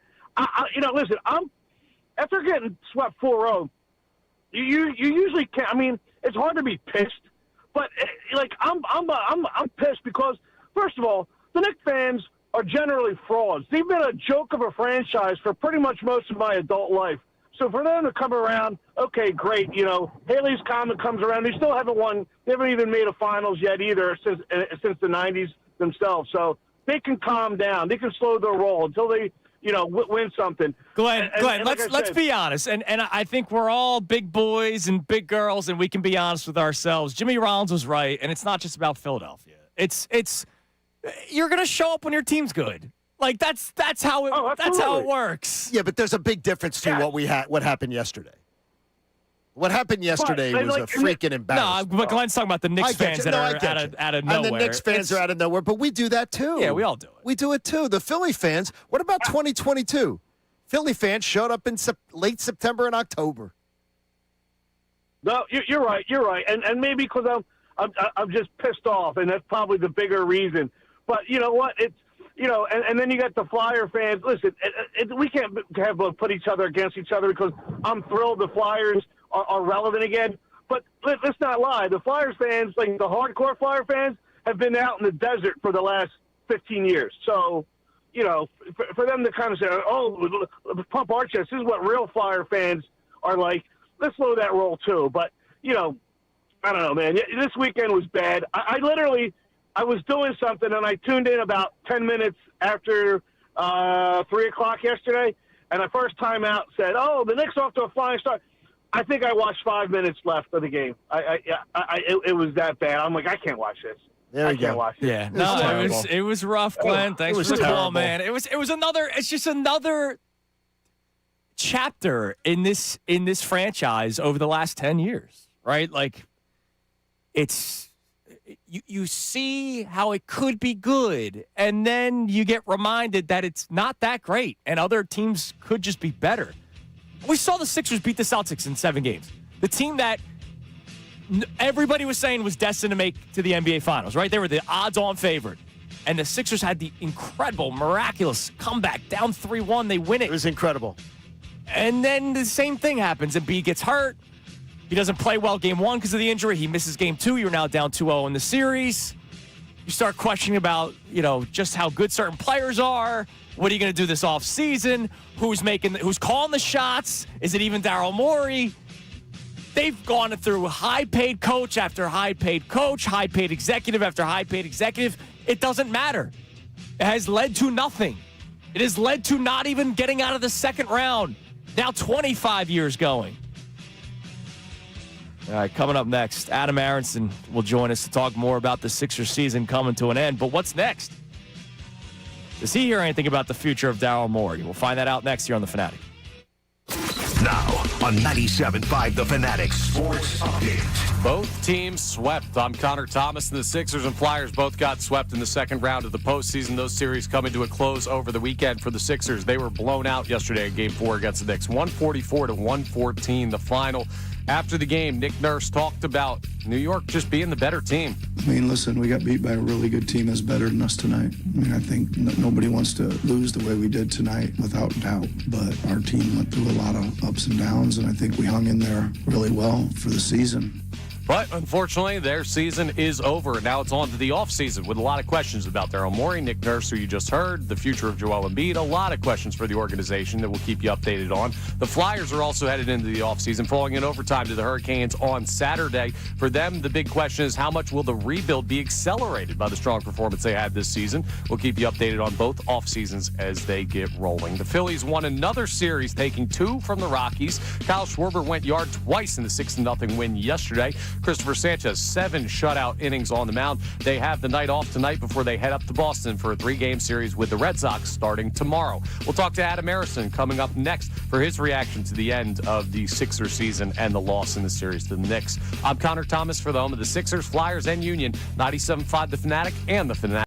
Listen, after getting swept 4-0, you usually can't. I mean, it's hard to be pissed, but I'm pissed because first of all, the Knicks fans are generally frauds. They've been a joke of a franchise for pretty much most of my adult life. So for them to come around, okay, great. Haley's Comet comes around. They still haven't won. They haven't even made a finals yet either since the 90s themselves. So they can calm down. They can slow their roll until they, win something. Glenn, And like let's said, be honest, and I think we're all big boys and big girls, and we can be honest with ourselves. Jimmy Rollins was right, and it's not just about Philadelphia. It's you're gonna show up when your team's good. Like that's how it works. Yeah, but there's a big difference to what happened yesterday. What happened yesterday was a freaking embarrassment. No, but Glenn's talking about the Knicks fans that are out of nowhere. And the Knicks fans are out of nowhere, but we do that too. Yeah, we all do it. We do it too. The Philly fans, what about 2022? Philly fans showed up in late September and October. No, you're right. You're right. And maybe because I'm just pissed off, and that's probably the bigger reason. But you know what? It's and then you got the Flyer fans. Listen, we can't put each other against each other because I'm thrilled the Flyers are relevant again. But let's not lie. The Flyers fans, like the hardcore Flyer fans, have been out in the desert for the last 15 years. So, for them to kind of say, oh, pump our chest, this is what real Flyer fans are like, let's slow that roll too. But, I don't know, man. This weekend was bad. I literally was doing something, and I tuned in about 10 minutes after 3 o'clock yesterday, and the first time out said, oh, the Knicks off to a flying start. I think I watched 5 minutes left of the game. It was that bad. I'm like, I can't watch this. There I we can't go. watch it. Yeah, no, it was rough, Glenn. Thanks was for the call, terrible. man. It's just another chapter in this franchise over the last 10 years, right? Like, it's you see how it could be good, and then you get reminded that it's not that great, and other teams could just be better. We saw the Sixers beat the Celtics in 7 games. The team that everybody was saying was destined to make to the NBA Finals, right? They were the odds-on favorite. And the Sixers had the incredible, miraculous comeback. Down 3-1, they win it. It was incredible. And then the same thing happens. Embiid gets hurt. He doesn't play well game 1 because of the injury. He misses game 2. You're now down 2-0 in the series. You start questioning about, just how good certain players are. What are you going to do this offseason? Who's calling the shots? Is it even Daryl Morey? They've gone through high-paid coach after high-paid coach, high-paid executive after high-paid executive. It doesn't matter. It has led to nothing. It has led to not even getting out of the second round. Now 25 years going. All right, coming up next, Adam Aronson will join us to talk more about the Sixers season coming to an end. But what's next? Does he hear anything about the future of Daryl Morey? We'll find that out next year on The Fanatic. Now on 97.5 The Fanatic Sports Update. Both teams swept. I'm Connor Thomas, and the Sixers and Flyers both got swept in the second round of the postseason. Those series coming to a close over the weekend for the Sixers. They were blown out yesterday in Game 4 against the Knicks. 144-114, the final. After the game, Nick Nurse talked about New York just being the better team. I mean, listen, we got beat by a really good team that's better than us tonight. I mean, I think nobody wants to lose the way we did tonight, without doubt. But our team went through a lot of ups and downs, and I think we hung in there really well for the season. But unfortunately, their season is over. Now it's on to the offseason with a lot of questions about Daryl Morey, Nick Nurse, who you just heard, the future of Joel Embiid, a lot of questions for the organization that we'll keep you updated on. The Flyers are also headed into the offseason, falling in overtime to the Hurricanes on Saturday. For them, the big question is how much will the rebuild be accelerated by the strong performance they had this season? We'll keep you updated on both offseasons as they get rolling. The Phillies won another series, taking 2 from the Rockies. Kyle Schwarber went yard twice in the 6-0 win yesterday. Christopher Sanchez, 7 shutout innings on the mound. They have the night off tonight before they head up to Boston for a 3-game series with the Red Sox starting tomorrow. We'll talk to Adam Aronson coming up next for his reaction to the end of the Sixers season and the loss in the series to the Knicks. I'm Connor Thomas for the home of the Sixers, Flyers, and Union, 97.5 The Fanatic and The Fanatic.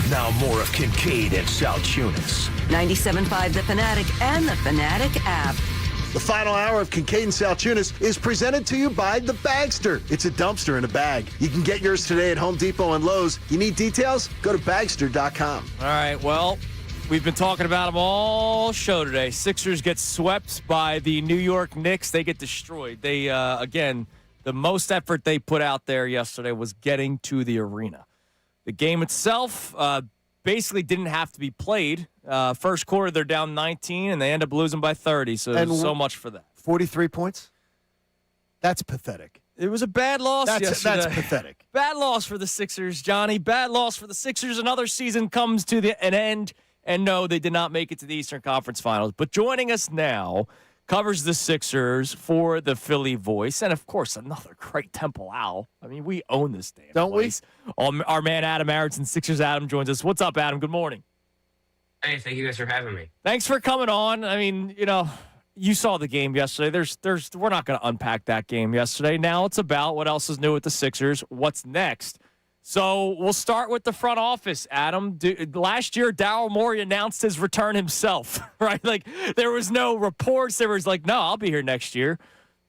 Now more of Kincade and Salciunas. 97.5 The Fanatic and the Fanatic app. The final hour of Kincade and Salciunas is presented to you by The Bagster. It's a dumpster in a bag. You can get yours today at Home Depot and Lowe's. You need details? Go to Bagster.com. All right, well, we've been talking about them all show today. Sixers get swept by the New York Knicks. They get destroyed. They, again, the most effort they put out there yesterday was getting to the arena. The game itself basically didn't have to be played. First quarter, they're down 19, and they end up losing by 30, so much for that. 43 points? That's pathetic. It was a bad loss yesterday. That's pathetic. Bad loss for the Sixers, Johnny. Bad loss for the Sixers. Another season comes to an end, and no, they did not make it to the Eastern Conference Finals. But joining us now covers the Sixers for the Philly Voice, and of course, another great Temple Owl. I mean, we own this damn Don't place. Our man Adam Aronson, Sixers Adam, joins us. What's up, Adam? Good morning. Hey, thank you guys for having me. Thanks for coming on. I mean, you saw the game yesterday. We're not going to unpack that game yesterday. Now it's about what else is new with the Sixers, what's next. So we'll start with the front office, Adam. Last year, Daryl Morey announced his return himself, right? Like, there was no reports. There was like, no, I'll be here next year.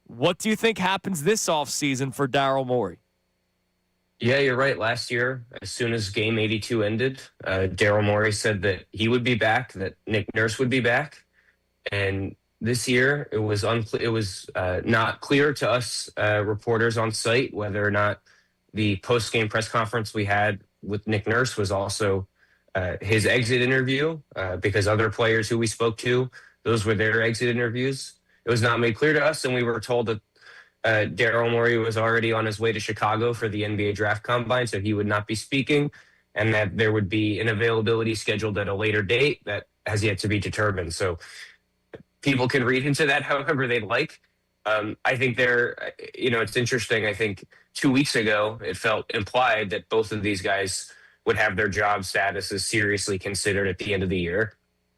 What do you think happens this offseason for Daryl Morey? Yeah, you're right. Last year, as soon as Game 82 ended, Daryl Morey said that he would be back, that Nick Nurse would be back. And this year, it was not clear to us reporters on site whether or not the post-game press conference we had with Nick Nurse was also his exit interview, because other players who we spoke to, those were their exit interviews. It was not made clear to us, and we were told that Daryl Morey was already on his way to Chicago for the NBA Draft Combine, so he would not be speaking, and that there would be an availability scheduled at a later date that has yet to be determined. So people can read into that however they'd like. I think it's interesting. I think 2 weeks ago, it felt implied that both of these guys would have their job statuses seriously considered at the end of the year.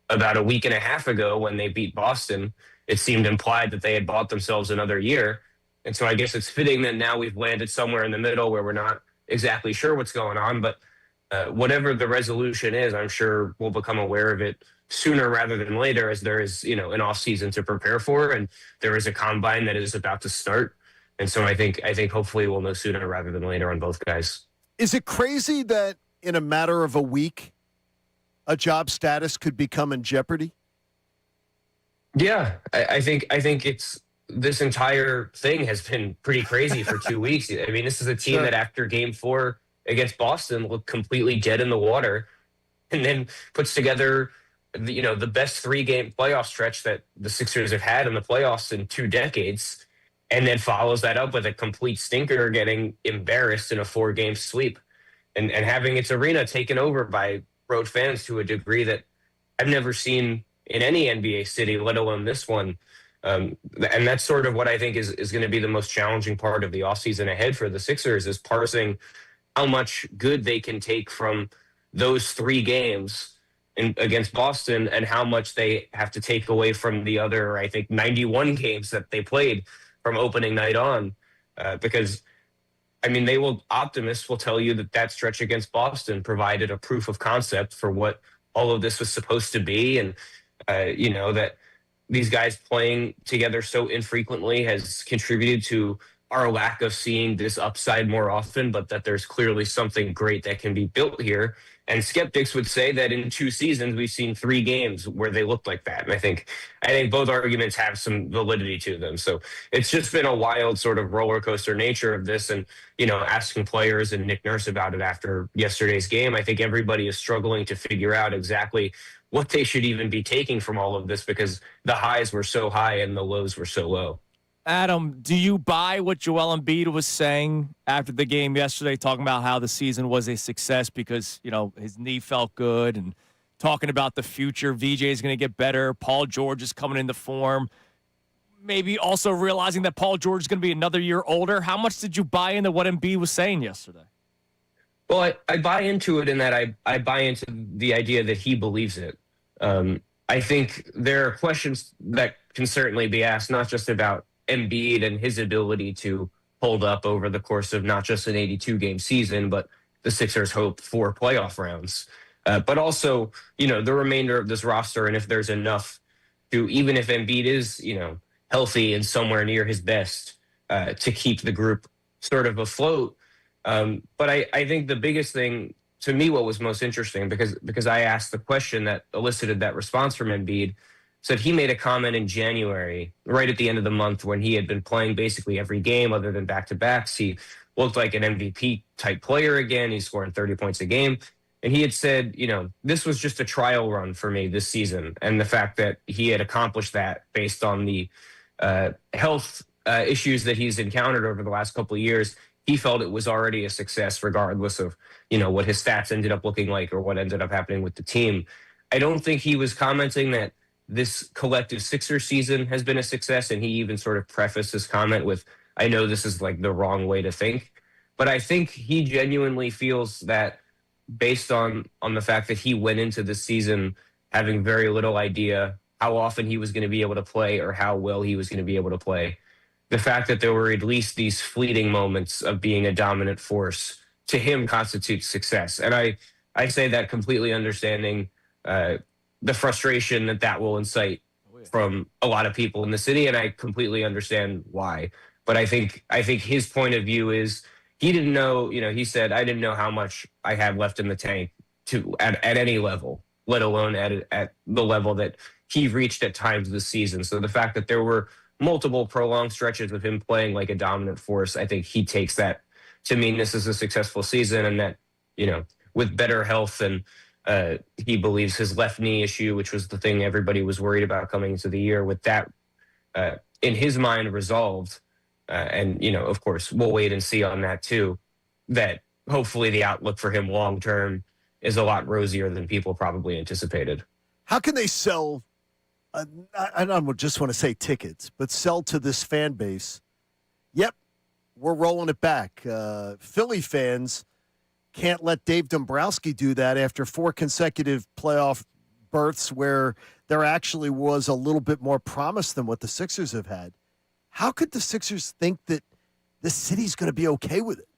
About a week and a half ago, when they beat Boston, it seemed implied that they had bought themselves another year. And so I guess it's fitting that now we've landed somewhere in the middle where we're not exactly sure what's going on. But whatever the resolution is, I'm sure we'll become aware of it sooner rather than later, as there is, an off season to prepare for, and there is a combine that is about to start. And so I think hopefully we'll know sooner rather than later on both guys. Is it crazy that in a matter of a week, a job status could become in jeopardy? Yeah, I think it's this entire thing has been pretty crazy for 2 weeks. I mean, this is a team that after Game 4 against Boston looked completely dead in the water, and then puts together the best 3-game playoff stretch that the Sixers have had in the playoffs in 2 decades, and then follows that up with a complete stinker, getting embarrassed in a 4-game sweep, and having its arena taken over by road fans to a degree that I've never seen in any NBA city, let alone this one. And that's sort of what I think is going to be the most challenging part of the offseason ahead for the Sixers, is parsing how much good they can take from those 3 games against Boston, and how much they have to take away from the other, I think, 91 games that they played from opening night on. Because, I mean, optimists will tell you that stretch against Boston provided a proof of concept for what all of this was supposed to be. And, that these guys playing together so infrequently has contributed to our lack of seeing this upside more often, but that there's clearly something great that can be built here. And skeptics would say that in 2 seasons, we've seen 3 games where they looked like that. And I think both arguments have some validity to them. So it's just been a wild sort of roller coaster nature of this. And, asking players and Nick Nurse about it after yesterday's game, I think everybody is struggling to figure out exactly what they should even be taking from all of this, because the highs were so high and the lows were so low. Adam, do you buy what Joel Embiid was saying after the game yesterday, talking about how the season was a success because, his knee felt good, and talking about the future? VJ is going to get better. Paul George is coming into form. Maybe also realizing that Paul George is going to be another year older. How much did you buy into what Embiid was saying yesterday? Well, I buy into it in that I buy into the idea that he believes it. I think there are questions that can certainly be asked, not just about Embiid and his ability to hold up over the course of not just an 82-game season, but the Sixers' hope for playoff rounds. But also, the remainder of this roster, and if there's enough to, even if Embiid is, healthy and somewhere near his best, to keep the group sort of afloat. But I think the biggest thing to me, what was most interesting, because I asked the question that elicited that response from Embiid, said he made a comment in January, right at the end of the month, when he had been playing basically every game other than back-to-backs. He looked like an MVP type player again. He's scoring 30 points a game. And he had said, this was just a trial run for me this season. And the fact that he had accomplished that based on the health issues that he's encountered over the last couple of years, he felt it was already a success regardless of, what his stats ended up looking like or what ended up happening with the team. I don't think he was commenting that this collective Sixers season has been a success. And he even sort of prefaced his comment with, I know this is like the wrong way to think. But I think he genuinely feels that, based on the fact that he went into this season having very little idea how often he was going to be able to play or how well he was going to be able to play, the fact that there were at least these fleeting moments of being a dominant force to him constitutes success. And I say that completely understanding the frustration that will incite from a lot of people in the city, and I completely understand why. But I think his point of view is, he didn't know, he said, I didn't know how much I had left in the tank at any level, let alone at the level that he reached at times this season. So the fact that there were multiple prolonged stretches of him playing like a dominant force, I think he takes that to mean this is a successful season, and that, with better health, and he believes his left knee issue, which was the thing everybody was worried about coming into the year, with that in his mind resolved. And, of course, we'll wait and see on that, too, that hopefully the outlook for him long term is a lot rosier than people probably anticipated. How can they sell, I don't just want to say tickets, but sell to this fan base? Yep, we're rolling it back. Philly fans can't let Dave Dombrowski do that after 4 consecutive playoff berths where there actually was a little bit more promise than what the Sixers have had. How could the Sixers think that the city's going to be okay with it?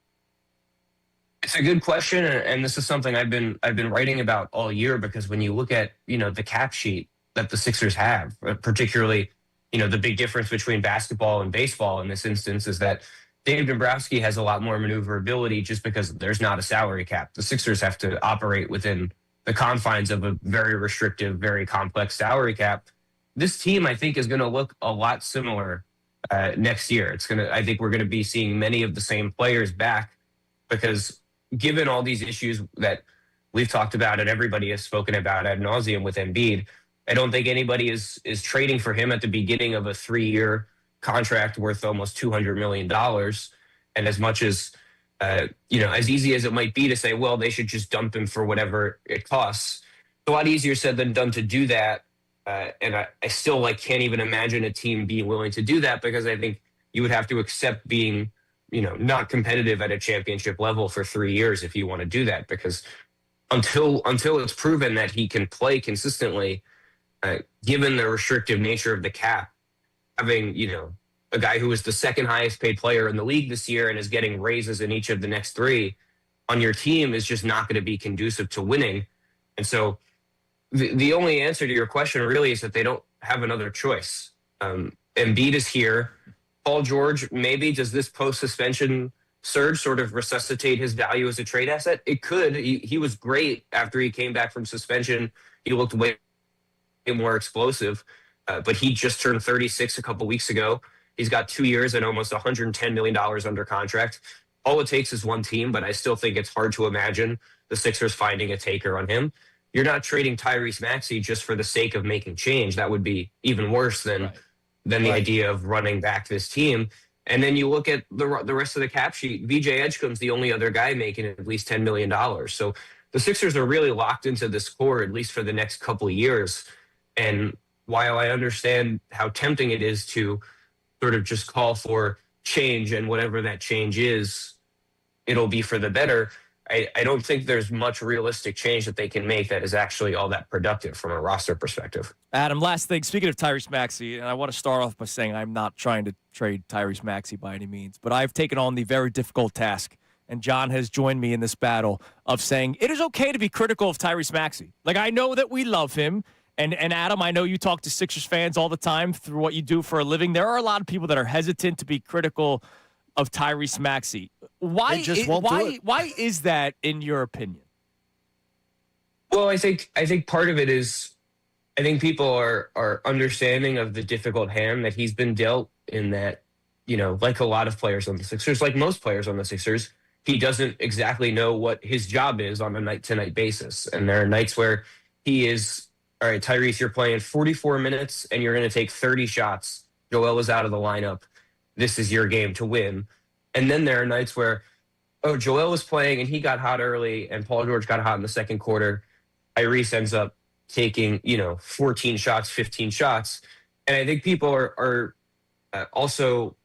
It's a good question, and this is something I've been writing about all year, because when you look at, the cap sheet that the Sixers have, particularly, the big difference between basketball and baseball in this instance is that Dave Dombrowski has a lot more maneuverability just because there's not a salary cap. The Sixers have to operate within the confines of a very restrictive, very complex salary cap. This team, I think, is going to look a lot similar next year. I think we're going to be seeing many of the same players back, because given all these issues that we've talked about and everybody has spoken about ad nauseum with Embiid, I don't think anybody is trading for him at the beginning of a 3-year contract worth almost $200 million. And as much as, as easy as it might be to say, well, they should just dump him for whatever it costs, it's a lot easier said than done to do that. And I still can't even imagine a team being willing to do that, because I think you would have to accept being, not competitive at a championship level for 3 years if you want to do that, because until it's proven that he can play consistently, given the restrictive nature of the cap, having, a guy who is the second highest paid player in the league this year and is getting raises in each of the next 3 on your team is just not going to be conducive to winning. And so the only answer to your question really is that they don't have another choice. Embiid is here. Paul George, maybe does this post-suspension surge sort of resuscitate his value as a trade asset? It could. He was great after he came back from suspension. He looked way more explosive, but he just turned 36 a couple weeks ago. He's got 2 years and almost $110 million under contract. All it takes is one team, but I still think it's hard to imagine the Sixers finding a taker on him. You're not trading Tyrese Maxey just for the sake of making change. That would be even worse than the idea of running back this team. And then you look at the rest of the cap sheet. VJ Edgecombe's the only other guy making at least $10 million. So the Sixers are really locked into this core, at least for the next couple of years. And while I understand how tempting it is to sort of just call for change, and whatever that change is, it'll be for the better, I don't think there's much realistic change that they can make that is actually all that productive from a roster perspective. Adam, last thing, speaking of Tyrese Maxey, and I want to start off by saying I'm not trying to trade Tyrese Maxey by any means, but I've taken on the very difficult task and John has joined me in this battle of saying it is okay to be critical of Tyrese Maxey. Like, I know that we love him. And Adam, I know you talk to Sixers fans all the time through what you do for a living. There are a lot of people that are hesitant to be critical of Tyrese Maxey. Why is that, in your opinion? Well, I think part of it is I think people are understanding of the difficult hand that he's been dealt in that, like a lot of players on the Sixers, like most players on the Sixers, he doesn't exactly know what his job is on a night-to-night basis. And there are nights where he is, all right, Tyrese, you're playing 44 minutes and you're going to take 30 shots. Joel is out of the lineup. This is your game to win. And then there are nights where, Joel was playing and he got hot early and Paul George got hot in the second quarter. Tyrese ends up taking, 14 shots, 15 shots. And I think people are also,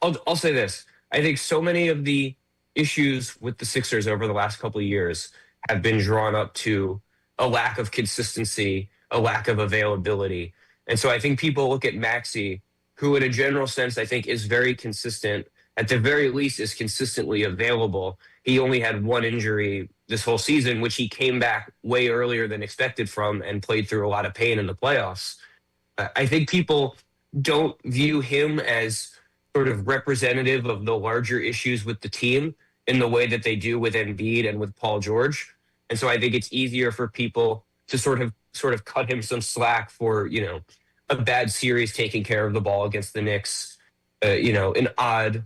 I'll say this. I think so many of the issues with the Sixers over the last couple of years have been drawn up to a lack of consistency, a lack of availability. And so I think people look at Maxey, who in a general sense, I think is very consistent, at the very least is consistently available. He only had one injury this whole season, which he came back way earlier than expected from and played through a lot of pain in the playoffs. I think people don't view him as sort of representative of the larger issues with the team in the way that they do with Embiid and with Paul George. And so I think it's easier for people to sort of cut him some slack for, a bad series taking care of the ball against the Knicks, an odd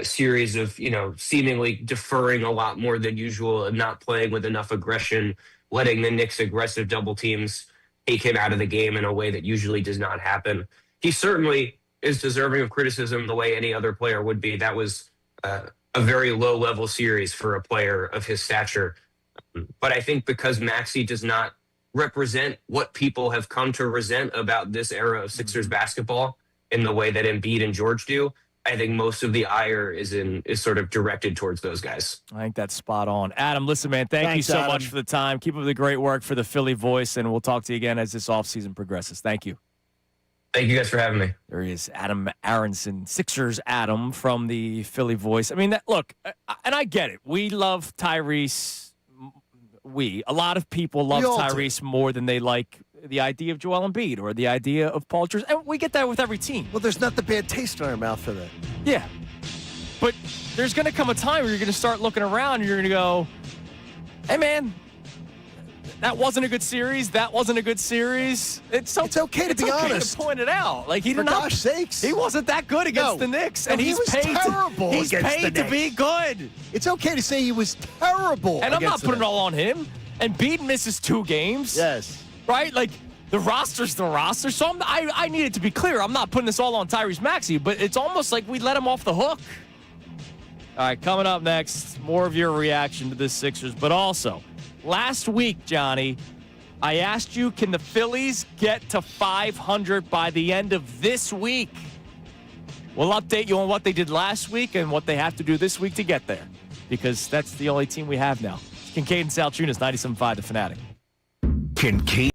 series of, seemingly deferring a lot more than usual and not playing with enough aggression, letting the Knicks' aggressive double teams take him out of the game in a way that usually does not happen. He certainly is deserving of criticism the way any other player would be. That was a very low-level series for a player of his stature. But I think because Maxey does not represent what people have come to resent about this era of Sixers basketball in the way that Embiid and George do, I think most of the ire is sort of directed towards those guys. I think that's spot on. Adam, listen, man, thank you so much for the time. Keep up the great work for the Philly Voice, and we'll talk to you again as this offseason progresses. Thank you. Thank you guys for having me. There he is, Adam Aronson, Sixers Adam from the Philly Voice. I mean, look, and I get it. We love Tyrese. A lot of people love Tyrese more than they like the idea of Joel Embiid or the idea of Paul George. And we get that with every team. Well, there's not the bad taste in our mouth for that. Yeah. But there's going to come a time where you're going to start looking around and you're going to go, hey, man, that wasn't a good series. That wasn't a good series. It's okay to be honest. To point it out. Like, For gosh sakes. He wasn't that good against the Knicks. And he was terrible He's against the paid to Knicks. be good. It's okay to say he was terrible. And I'm not against putting it the all on him. And Embiid misses 2 games. Yes. Right? Like, the roster's the roster. So I need it to be clear. I'm not putting this all on Tyrese Maxey, but it's almost like we let him off the hook. All right, coming up next, more of your reaction to this Sixers. But also, last week, Johnny, I asked you, can the Phillies get to 500 by the end of this week? We'll update you on what they did last week and what they have to do this week to get there, because that's the only team we have now. Kincade and Salciunas, 97.5 The Fanatic. Kincade.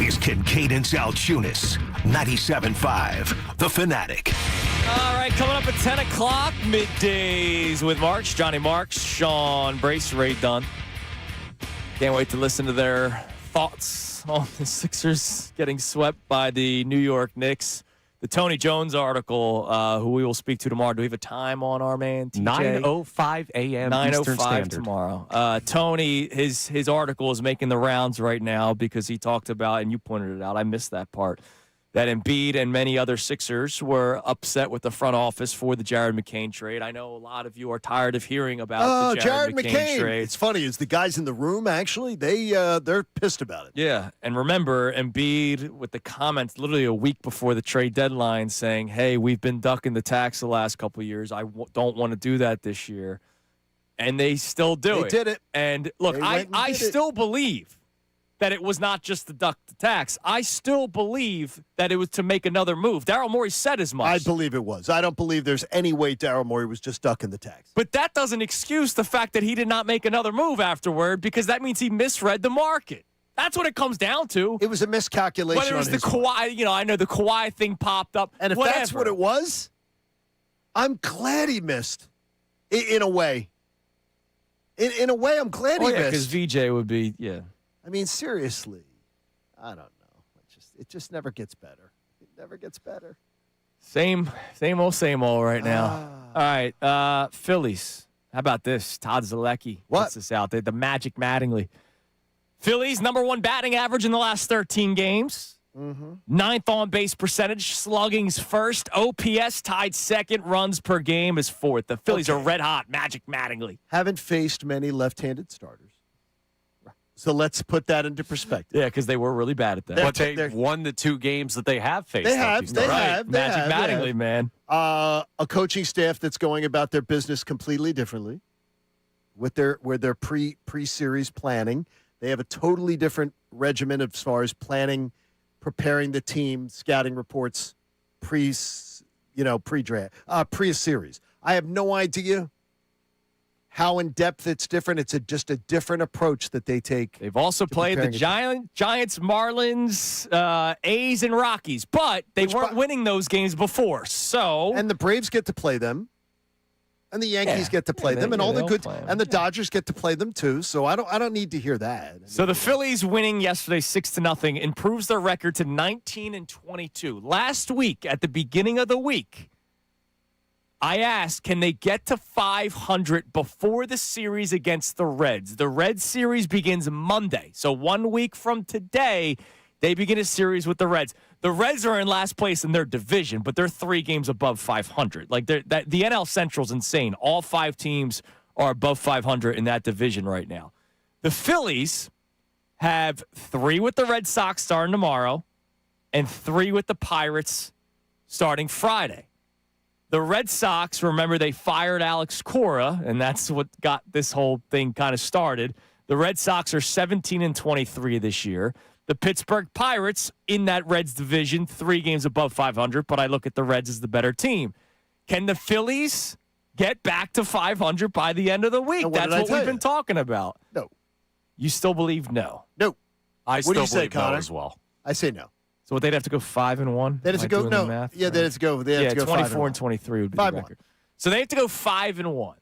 is Kincade and Salciunas, 97.5, The Fanatic. All right, coming up at 10 o'clock, Middays with Marks, Johnny Marks, Sean Brace, Ray Dunn. Can't wait to listen to their thoughts on the Sixers getting swept by the New York Knicks. The Tony Jones article, who we will speak to tomorrow. Do we have a time on our man, TJ? 9:05 a.m. Eastern 9:05 Standard. tomorrow. Tony, his article is making the rounds right now because he talked about, and you pointed it out, I missed that part, that Embiid and many other Sixers were upset with the front office for the Jared McCain trade. I know a lot of you are tired of hearing about the Jared McCain trade. It's funny. Is the guys in the room, actually, they're pissed about it. Yeah, and remember, Embiid with the comments literally a week before the trade deadline saying, hey, we've been ducking the tax the last couple of years. I don't want to do that this year. And they still do it. They did it. And look, I still believe that it was not just to duck the tax. I still believe that it was to make another move. Daryl Morey said as much. I believe it was. I don't believe there's any way Daryl Morey was just ducking the tax. But that doesn't excuse the fact that he did not make another move afterward, because that means he misread the market. That's what it comes down to. It was a miscalculation. Whether it was the Kawhi, I know the Kawhi thing popped up. And if that's what it was, I'm glad he missed. In a way. In a way, I'm glad he missed. Because VJ would be, I mean, seriously, I don't know. It just never gets better. It never gets better. Same old right now. All right, Phillies. How about this? Todd Zalecki puts this out there. The Magic Mattingly. Phillies, number one batting average in the last 13 games. Mm-hmm. Ninth on-base percentage. Slugging's first. OPS tied second. Runs per game is fourth. The Phillies are red hot. Magic Mattingly. Haven't faced many left-handed starters. So let's put that into perspective. Yeah, because they were really bad at that. But they won the two games that they have faced. They have. Magic Mattingly, man. A coaching staff that's going about their business completely differently with their pre-series planning. They have a totally different regimen as far as planning, preparing the team, scouting reports, pre-draft, pre-series. I have no idea how in depth it's different. It's just a different approach that they take. They've also played the Giants, Marlins, A's, and Rockies, but they weren't winning those games before. And the Braves get to play them, and the Yankees get to play them, and all the good, and the Dodgers get to play them too. So I don't need to hear that. So the Phillies winning yesterday 6-0 improves their record to 19-22. Last week, at the beginning of the week, I asked, can they get to 500 before the series against the Reds? The Reds series begins Monday. So 1 week from today, they begin a series with the Reds. The Reds are in last place in their division, but they're 3 games above 500. Like the NL Central's insane. All 5 teams are above 500 in that division right now. The Phillies have 3 with the Red Sox starting tomorrow and 3 with the Pirates starting Friday. The Red Sox, remember, they fired Alex Cora, and that's what got this whole thing kind of started. The Red Sox are 17-23 this year. The Pittsburgh Pirates in that Reds division, 3 games above 500, but I look at the Reds as the better team. Can the Phillies get back to 500 by the end of the week? That's what we've been talking about. No. You still believe no? No. I still believe no as well. I say no. So they'd have to go 5-1. They'd have to go no. Math, yeah, they'd have to go. They have to go 24 and 23 would be the record. So they have to go 5-1. All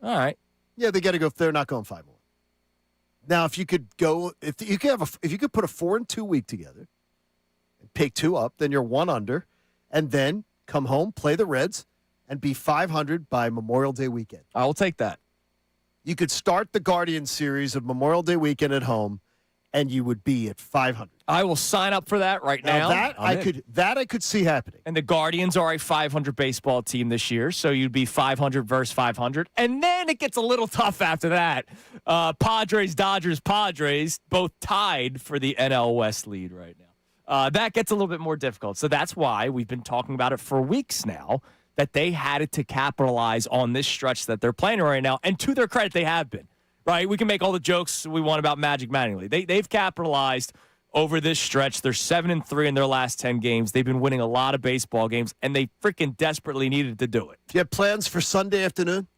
right. Yeah, they got to go. They're not going 5-1. Now, if you could go, if you could put a 4-2 week together, and pick 2 up, then you're 1 under, and then come home, play the Reds, and be 500 by Memorial Day weekend. I will take that. You could start the Guardians series of Memorial Day weekend at home, and you would be at 500. I will sign up for that right now. That I could see happening. And the Guardians are a 500 baseball team this year, so you'd be 500 versus 500. And then it gets a little tough after that. Padres, Dodgers, Padres, both tied for the NL West lead right now. That gets a little bit more difficult. So that's why we've been talking about it for weeks now, that they had it to capitalize on this stretch that they're playing right now. And to their credit, they have been. Right? We can make all the jokes we want about Magic Mattingly. They've capitalized over this stretch. They're 7-3 in their last 10 games. They've been winning a lot of baseball games, and they freaking desperately needed to do it. Do you have plans for Sunday afternoon?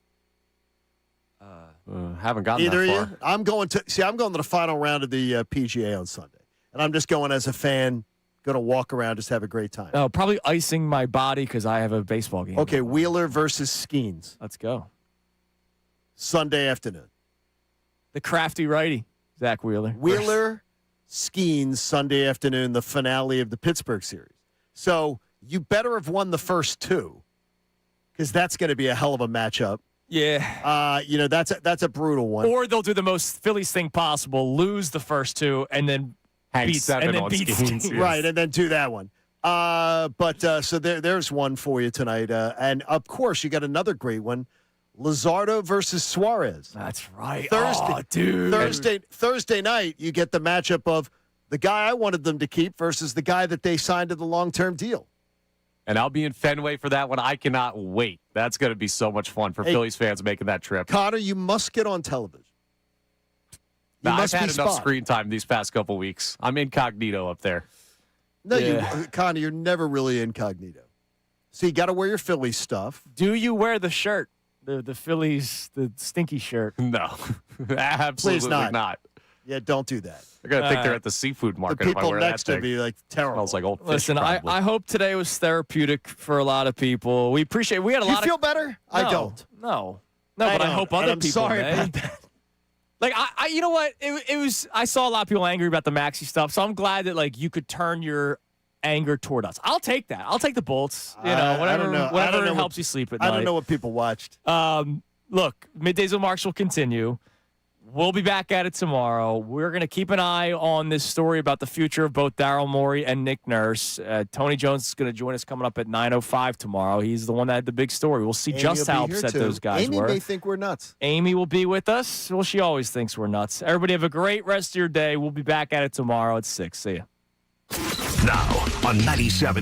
Haven't gotten Either that far. of you? I'm going to the final round of the PGA on Sunday. And I'm just going as a fan, going to walk around, just have a great time. Oh, probably icing my body because I have a baseball game. Okay, Wheeler versus Skeens. Let's go. Sunday afternoon. The crafty righty, Zach Wheeler. Wheeler, Skeens, Sunday afternoon, the finale of the Pittsburgh series. So you better have won the first two because that's going to be a hell of a matchup. Yeah. That's a brutal one. Or they'll do the most Phillies thing possible, lose the first two, and then Hang beat 7 on Skeens. Skeens. Right, and then do that one. So there's one for you tonight. And, of course, you got another great one, Luzardo versus Suarez. That's right. Thursday night, you get the matchup of the guy I wanted them to keep versus the guy that they signed to the long-term deal. And I'll be in Fenway for that one. I cannot wait. That's going to be so much fun for Phillies fans making that trip. Connor, you must get on television. I've had enough screen time these past couple weeks. I'm incognito up there. No, Connor, you're never really incognito. So you got to wear your Phillies stuff. Do you wear the shirt, the Phillies, the stinky shirt? No, absolutely Please not. Yeah, don't do that. They're going to think they're at the seafood market. The people if I wear next that to thing. be like terrible. Smells like old fish. Listen, I hope today was therapeutic for a lot of people. We appreciate. We had a lot. You feel better? No, I don't. No, but I hope other people. Sorry may. about that. Like I, you know what? It was. I saw a lot of people angry about the Maxey stuff, so I'm glad that like you could turn your anger toward us. I'll take that. I'll take the Bolts. Whatever helps you sleep at night. I don't know what people watched. Look, Middays with Marks will continue. We'll be back at it tomorrow. We're going to keep an eye on this story about the future of both Daryl Morey and Nick Nurse. Tony Jones is going to join us coming up at 9:05 tomorrow. He's the one that had the big story. We'll see Amy just how upset those guys Amy were. may think we're nuts. Amy will be with us. Well, she always thinks we're nuts. Everybody have a great rest of your day. We'll be back at it tomorrow at 6. See ya. Now on 97.